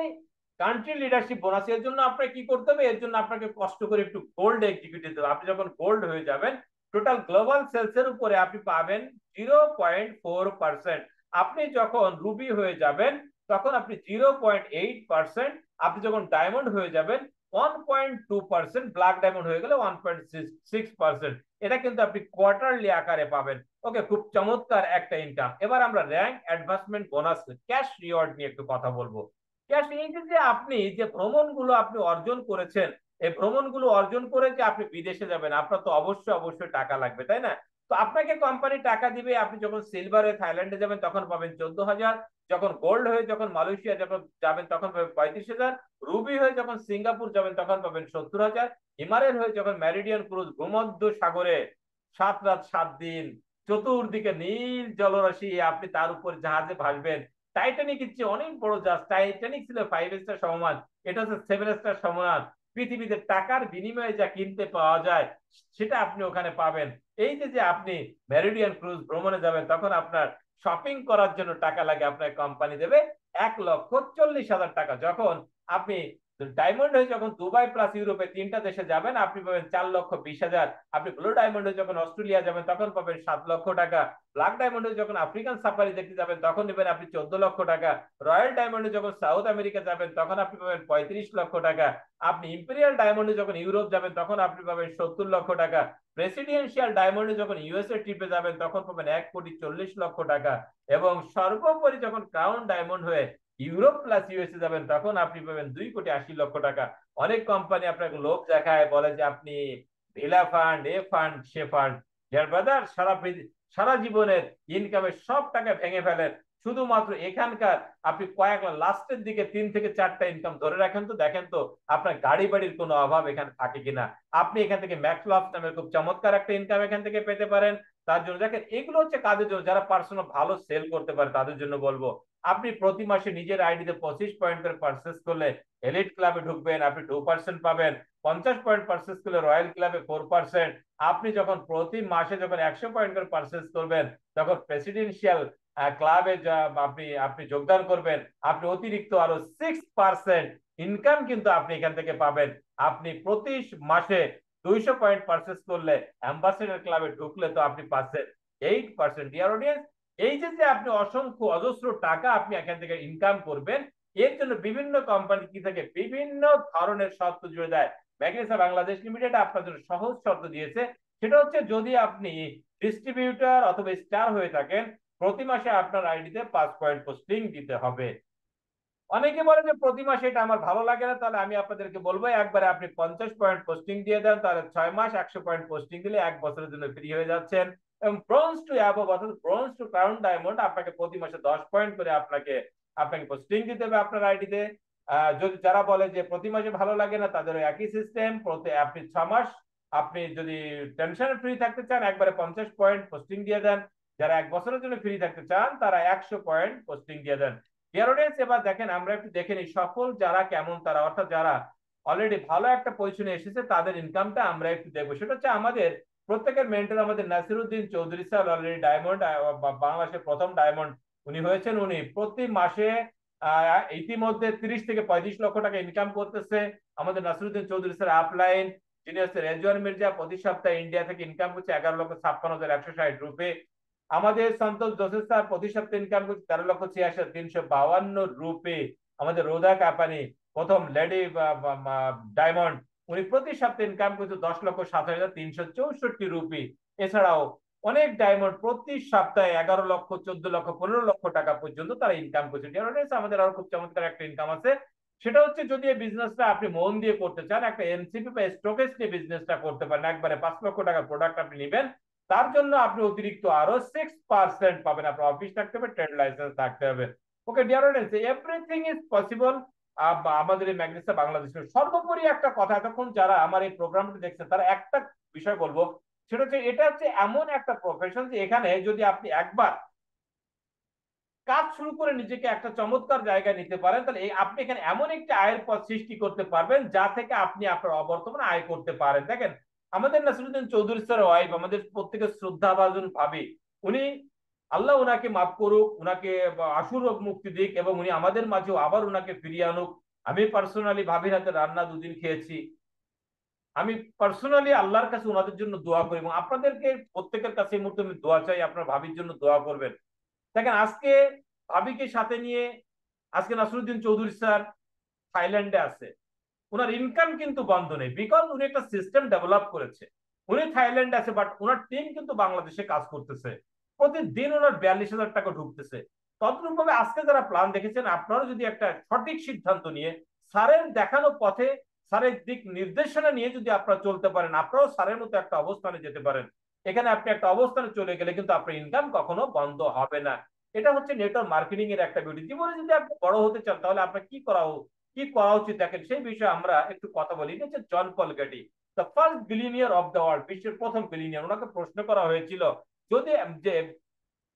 কান্ট্রি লিডারশিপ বোনাস, এর জন্য আপনাকে কি করতে হবে, এর জন্য আপনাকে কষ্ট করে একটু গোল্ড এক্সিকিউটিভ দেবে। আপনি যখন গোল্ড হয়ে যাবেন, টোটাল গ্লোবাল সেলস এর উপরে আপনি পাবেন 0.4%। আপনি যখন রুবি হয়ে যাবেন তখন আপনি 0.8%। আপনি যখন ডায়মন্ড হয়ে যাবেন 1.2%। ব্ল্যাক ডায়মন্ড হয়ে গেলে 1.6%। এটা কিন্তু আপনি কোয়ার্টারলি আকারে পাবেন। ওকে, খুব চমৎকার একটা ইনকাম। এবার আমরা rank advancement bonus cash reward নিয়ে একটু কথা বলবো। ক্যাশ এই যে আপনি যে ভ্রমণগুলো আপনি অর্জন করেছেন, এই ভ্রমণগুলো অর্জন করে যে আপনি বিদেশে যাবেন, আপনার তো অবশ্যই অবশ্যই টাকা লাগবে, তাই না? তো আপনাকে কোম্পানি টাকা দিবে। আপনি যখন সিলভার হয়ে থাইল্যান্ডে যাবেন তখন পাবেন 14,000। যখন গোল্ড হয়ে যখন মালয়েশিয়া যখন যাবেন তখন পাবেন 35,000। রুবি হয়ে যখন সিঙ্গাপুর যাবেন তখন পাবেন 70,000। হিমালয়ের হয়ে যখন ম্যারিডিয়ান ক্রুজ ভূমধ্য সাগরে 7 রাত 7 দিন চতুর্দিকে নীল জলরাশি, আপনি তার উপর জাহাজে ভাসবেন। টাইটানিক ইচ্ছে অনেক বড় জাহাজ, টাইটানিক ছিল 5 স্টার সমমান, এটা হচ্ছে 7 স্টার সমমান। পৃথিবীতে টাকার বিনিময়ে যা কিনতে পাওয়া যায় সেটা আপনি ওখানে পাবেন। এই যে যে আপনি মেরিডিয়ান ক্রুজ ভ্রমণে যাবেন তখন আপনার শপিং করার জন্য টাকা লাগে, আপনার কোম্পানি দেবে 1,40,000 টাকা। যখন আপনি ডায়মন্ড হয়ে যখন দুবাই প্লাস ইউরোপে 3টা দেশে যাবেন আপনি পাবেন 4,20,000। আপনি ব্লু ডায়মন্ডে যখন অস্ট্রেলিয়া যাবেন তখন পাবেন 7 লক্ষ টাকা। ব্ল্যাক ডায়মন্ডে যখন আফ্রিকান সাফারি দেখতে যাবেন তখন নেবেন আপনি 14 লক্ষ টাকা। রয়্যাল ডায়মন্ডে যখন সাউথ আমেরিকা যাবেন তখন আপনি পাবেন 35 লক্ষ টাকা। আপনি ইম্পেরিয়াল ডায়মন্ডে যখন ইউরোপ যাবেন তখন আপনি পাবেন 70 লক্ষ টাকা। প্রেসিডেন্সিয়াল ডায়মন্ডে যখন ইউএসএ ট্রিপে যাবেন তখন পাবেন 1,40,00,000 টাকা। এবং সর্বোপরি যখন ক্রাউন ডায়মন্ড হয়ে ইউরোপ প্লাস ইউএসএ যাবেন তখন আপনি পাবেন 2,80,00,000 টাকা। অনেক কোম্পানি আপনাকে লোভ দেখায়, বলে যে আপনি ভিলা ফান্ড, এ ফান্ড, সে ফান্ড। ব্রাদার, সারা জীবনের ইনকামের সব টাকা ভেঙে ফেলেন শুধুমাত্র এখানকার আপনি কয়েক লাস্টের দিকে 3 থেকে 4টা ইনকাম ধরে রাখেন, তো দেখেন তো আপনার গাড়ি বাড়ির কোনো অভাব এখানে থাকে কিনা। আপনি এখান থেকে ম্যাক্সলফ নামের খুব চমৎকার একটা ইনকাম এখান থেকে পেতে পারেন। তার জন্য দেখেন এগুলো হচ্ছে কাদের জন্য, যারা পার্সোনাল ভালো সেল করতে পারে তাদের জন্য বলবো। আপনি প্রতি মাসে নিজের আইডিতে 25 পয়েন্ট করে পারচেস করলে এলিট ক্লাবে ঢুকবেন, আপনি 2% পাবেন। 50 পয়েন্ট পারচেস করলে রয়্যাল ক্লাবে 4%। আপনি যখন প্রতি মাসে যখন 100 পয়েন্ট করে পারচেস করবেন তখন প্রেসিডেন্সিয়াল ক্লাবে আপনি আপনি যোগদান করবেন, আপনি অতিরিক্ত আরো 6% ইনকাম কিন্তু আপনি এখান থেকে পাবেন। আপনি প্রতি মাসে 200 পয়েন্ট পারচেস করলে অ্যাম্বাসেডর ক্লাবে ঢুকলে তো আপনি পাচ্ছেন 8%। ডিয়ার অডিয়েন্স, এই যে যে আপনি অসংখ্য অজস্র টাকা আপনি এখান থেকে ইনকাম করবেন, এর জন্য বিভিন্ন কোম্পানি কি থেকে বিভিন্ন ধরনের শর্ত জুড়ে দেয়। ম্যাগনেসা বাংলাদেশ লিমিটেড আপনার জন্য সহজ শর্ত দিয়েছে। সেটা হচ্ছে যদি আপনি ডিস্ট্রিবিউটর অথবা স্টার হয়ে থাকেন প্রতি মাসে আপনার আইডিতে 5 পয়েন্ট পোস্টিং দিতে হবে। অনেকে বলে যে প্রতি মাসে এটা আমার ভালো লাগে না, তাহলে আমি আপনাদেরকে বলবো একবারে আপনি 50 পয়েন্ট পোস্টিং দিয়ে দেন, তাহলে 6 মাস 100 পয়েন্ট পোস্টিং দিলে 1 বছরের জন্য ফ্রি হয়ে যাচ্ছেন। এবং ব্রোঞ্জ টু অ্যাবভ অর্থাৎ ব্রোঞ্জ টু ক্রাউন ডায়মন্ড আপনাকে প্রতি মাসে 10 পয়েন্ট করে আপনাকে আপনাকে পোস্টিং দিতে হবে আপনার আইডিতে। যদি যারা বলে যে প্রতি মাসে ভালো লাগে না, তাদের একই সিস্টেম, প্রতি আপনি 6 মাস আপনি যদি টেনশন ফ্রি থাকতে চান একবারে 50 পয়েন্ট পোস্টিং দিয়ে দেন। যারা 1 বছরের জন্য ফ্রি থাকতে চান তারা 100 পয়েন্ট পোস্টিং দিয়ে দেন। ডিয়ার এবার দেখেন আমরা একটু দেখে নিই সফল যারা কেমন, তারা অর্থাৎ যারা অলরেডি ভালো একটা পজিশনে এসেছে তাদের ইনকামটা আমরা একটু দেখবো। সেটা হচ্ছে আমাদের প্রত্যেকের মেন্টর আমাদের Nasiruddin Chowdhury sir, already diamond, বাংলাদেশের প্রথম ডায়মন্ড উনি হয়েছেন। উনি প্রতি মাসে ইতিমধ্যে 30 থেকে 35 লক্ষ টাকা ইনকাম করতেছে। আমাদের নাসিরুদ্দিন চৌধুরী স্যার আপলাইন, যিনি হচ্ছে রেজওয়ান মির্জা, প্রতি সপ্তাহে ইন্ডিয়া থেকে ইনকাম করছে 11,56,160 রুপি। আমাদের সন্তোষ জোসেফ স্যার প্রতি সপ্তাহে ইনকাম করছে 13,86,352 রুপি। আমাদের রোদা কাপানি প্রথম লেডি ডায়মন্ড, উনি প্রতি সপ্তাহে ইনকাম করছে 10,07,364 রুপি। এছাড়াও অনেক ডায়মন্ড প্রতি সপ্তাহে 11 লক্ষ, 14 লক্ষ, 15 লক্ষ টাকা পর্যন্ত তারা ইনকাম করছে। আমাদের আরো খুব চমৎকার একটা ইনকাম আছে। সেটা হচ্ছে যদি এই বিজনেসটা আপনি মন দিয়ে করতে চান, একটা এমসিপি বা স্টকেজ নিয়ে বিজনেসটা করতে পারেন, একবারে 5 লক্ষ টাকার প্রোডাক্ট আপনি নেবেন, তার জন্য আপনি অতিরিক্ত আরো 6% পাবেন। আপনার অফিস থাকতে হবে, ট্রেড লাইসেন্স থাকতে হবে। Okay dear audience, everything is possible আমাদের এই ম্যাগনেসা বাংলাদেশের। সর্বোপরি একটা কথা, এতক্ষণ যারা আমার এই প্রোগ্রামটা দেখছেন তারা একটা বিষয় বলবো, সেটা হচ্ছে এটা হচ্ছে এমন একটা প্রফেশন যে এখানে যদি আপনি একবার কাজ শুরু করে নিজেকে একটা চমৎকার জায়গায় নিতে পারেন, তাহলে আপনি এখানে এমন একটি আয়ের পথ সৃষ্টি করতে পারবেন যা থেকে আপনি আপনার অবর্তমানে আয় করতে পারেন। দেখেন আমাদের নাসিরুদ্দিন চৌধুরী স্যার ওয়াইফ, আমাদের প্রত্যেকের শ্রদ্ধা ভাজন ভাবি, উনি আল্লাহ ওনাকে মাফ করুক, ওনাকে আশুর রোগ মুক্তি দিক এবং উনি আমাদের মাঝেও আবার ওনাকে ফিরিয়ে আনুক। আমি পার্সোনালি ভাবির হাতে রান্না 2 দিন খেয়েছি। আমি পার্সোনালি আল্লাহর কাছে ওনাদের জন্য দোয়া করি এবং আপনাদেরকে প্রত্যেকের কাছে এই মুহূর্তে আমি দোয়া চাই, আপনার ভাবির জন্য দোয়া করবেন। দেখেন আজকে ভাবিকে সাথে নিয়ে আজকে নাসিরুদ্দিন চৌধুরী স্যার থাইল্যান্ডে আছে। ওনার ইনকাম কিন্তু বন্ধ নেই, বিকজ উনি একটা সিস্টেম ডেভেলপ করেছে। উনি থাইল্যান্ডে আছে, বাট ওনার টিম কিন্তু বাংলাদেশে কাজ করতেছে। প্রতিদিন ওনার 42,000 টাকা ঢুকতেছে। তদ্রুপ ভাবে আজকে যারা প্ল্যান দেখেছেন, আপনারা যদি একটা সঠিক সিদ্ধান্ত নিয়ে স্যারের দেখানো পথে, স্যারের দিক নির্দেশনা নিয়ে যদি আপনারা চলতে পারেন, আপনারাও স্যারের মতো একটা অবস্থানে যেতে পারেন। এখানে আপনি একটা অবস্থানে চলে গেলে কিন্তু আপনার ইনকাম কখনো বন্ধ হবে না। এটা হচ্ছে নেটওয়ার্ক মার্কেটিং এর একটা বিউটি। জীবনে যদি আপনি বড় হতে চান তাহলে আপনার কি করা উচিত, দেখেন সেই বিষয়ে আমরা একটু কথা বলি। এটা হচ্ছে John Paul Getty, the first billionaire of the world, বিশ্বের প্রথম বিলিয়নিয়ার। ওনাকে প্রশ্ন করা হয়েছিল যদি যে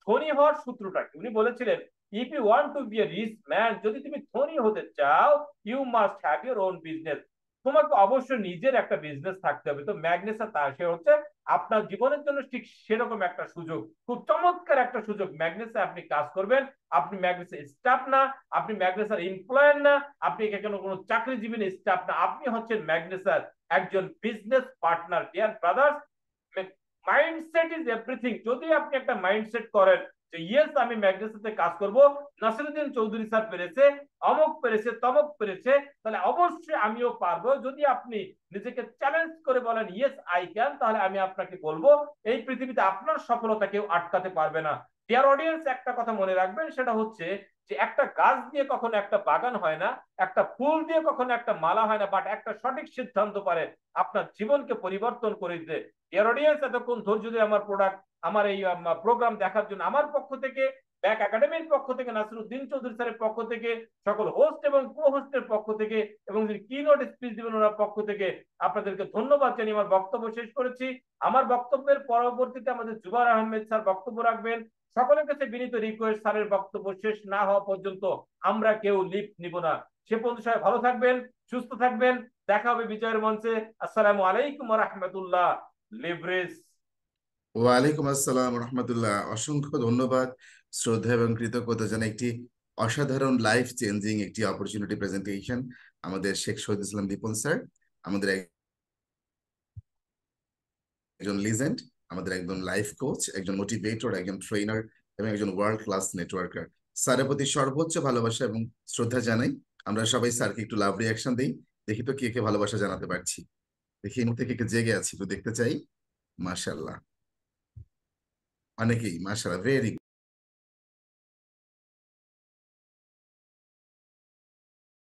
ধনী হওয়ার সূত্রটা কি, উনি বলেছিলেন if you want to be a rich man, যদি তুমি ধনী হতে চাও, you must have your own business, তোমাকে অবশ্যই নিজের একটা বিজনেস থাকতে হবে। তো ম্যাগনেসা তা সে হচ্ছে আপনার জীবনের জন্য ঠিক সেরকম একটা সুযোগ, খুব চমৎকার একটা সুযোগ। ম্যাগনেসে আপনি কাজ করবেন, আপনি ম্যাগনেসের স্টাফ না, আপনি ম্যাগনেসার এমপ্লয়ার না, আপনি এখানে কোনো চাকরিজীবী স্টাফ না, আপনি হচ্ছেন ম্যাগনেসার একজন business partner. Dear brothers, mindset is everything. যদি আপনি একটা মাইন্ডসেট করেন যে ইয়েস আমি ম্যাগনেসাতে কাজ করব, নাসিরুদ্দিন চৌধুরী স্যার পেরেছে, অমুক পেরেছে, তমক পেরেছে, তাহলে অবশ্যই আমিও পারবো। যদি আপনি নিজেকে চ্যালেঞ্জ করে বলেন ইয়েস আই ক্যান, তাহলে আমি আপনাকে বলবো এই পৃথিবীতে আপনার সফলতা কেউ আটকাতে পারবে না। ডিয়ার অডিয়েন্স, একটা কথা মনে রাখবেন, সেটা হচ্ছে যে একটা গাছ দিয়ে কখনো একটা বাগান হয় না, একটা ফুল দিয়ে কখনো একটা মালা হয় না, বাট একটা সঠিক সিদ্ধান্ত পারে আপনার জীবনকে পরিবর্তন করে দিতে। ডিয়ার অডিয়েন্স, এতক্ষণ ধৈর্য দিয়ে আমার এই প্রোগ্রাম দেখার জন্য আমার পক্ষ থেকে, ব্যাক একাডেমির পক্ষ থেকে, নাসিরুদ্দিন চৌধুরী স্যারের পক্ষ থেকে, সকল হোস্ট এবং কো হোস্টের পক্ষ থেকে এবং যিনি কিনোট স্পিচ দিবেন ওনার পক্ষ থেকে আপনাদেরকে ধন্যবাদ জানিয়ে আমার বক্তব্য শেষ করেছি। আমার বক্তব্যের পরবর্তীতে আমাদের জুবার আহমেদ স্যার বক্তব্য রাখবেন। সকলের কাছে বিনীত রিকোয়েস্ট, স্যারের বক্তব্য শেষ না হওয়া পর্যন্ত আমরা কেউ লিফট নিব না। সে পর্যন্ত সবাই ভালো থাকবেন, সুস্থ থাকবেন। দেখা হবে বিজয়ের মঞ্চে। আসসালামু আলাইকুম ওয়া রাহমাতুল্লাহ। লিভরেজ। ওয়ালাইকুম আসসালাম রহমতুল্লাহ। অসংখ্য ধন্যবাদ, শ্রদ্ধা এবং কৃতজ্ঞতা জানাই। একটি অসাধারণ লাইফ চেঞ্জিং একটি অপরচুনিটি প্রেজেন্টেশন আমাদের শেখ শহীদ ইসলাম দীপন স্যার, আমাদের একজন লিজেন্ড, আমাদের একজন লাইফ কোচ, একজন মোটিভেটর, একজন ট্রেনার এবং একজন ওয়ার্ল্ড ক্লাস নেটওয়ার্কার। স্যারের প্রতি সর্বোচ্চ ভালোবাসা এবং শ্রদ্ধা জানাই। আমরা সবাই স্যারকে একটু লাভ রিয়াকশন দিই, দেখি তো কে কে ভালোবাসা জানাতে পারছি। দেখি এই মুহূর্তে কে জেগে আছি, তো দেখতে চাই। মাশাল্লাহ, অনেকেই মাশাল্লাহ, ভেরি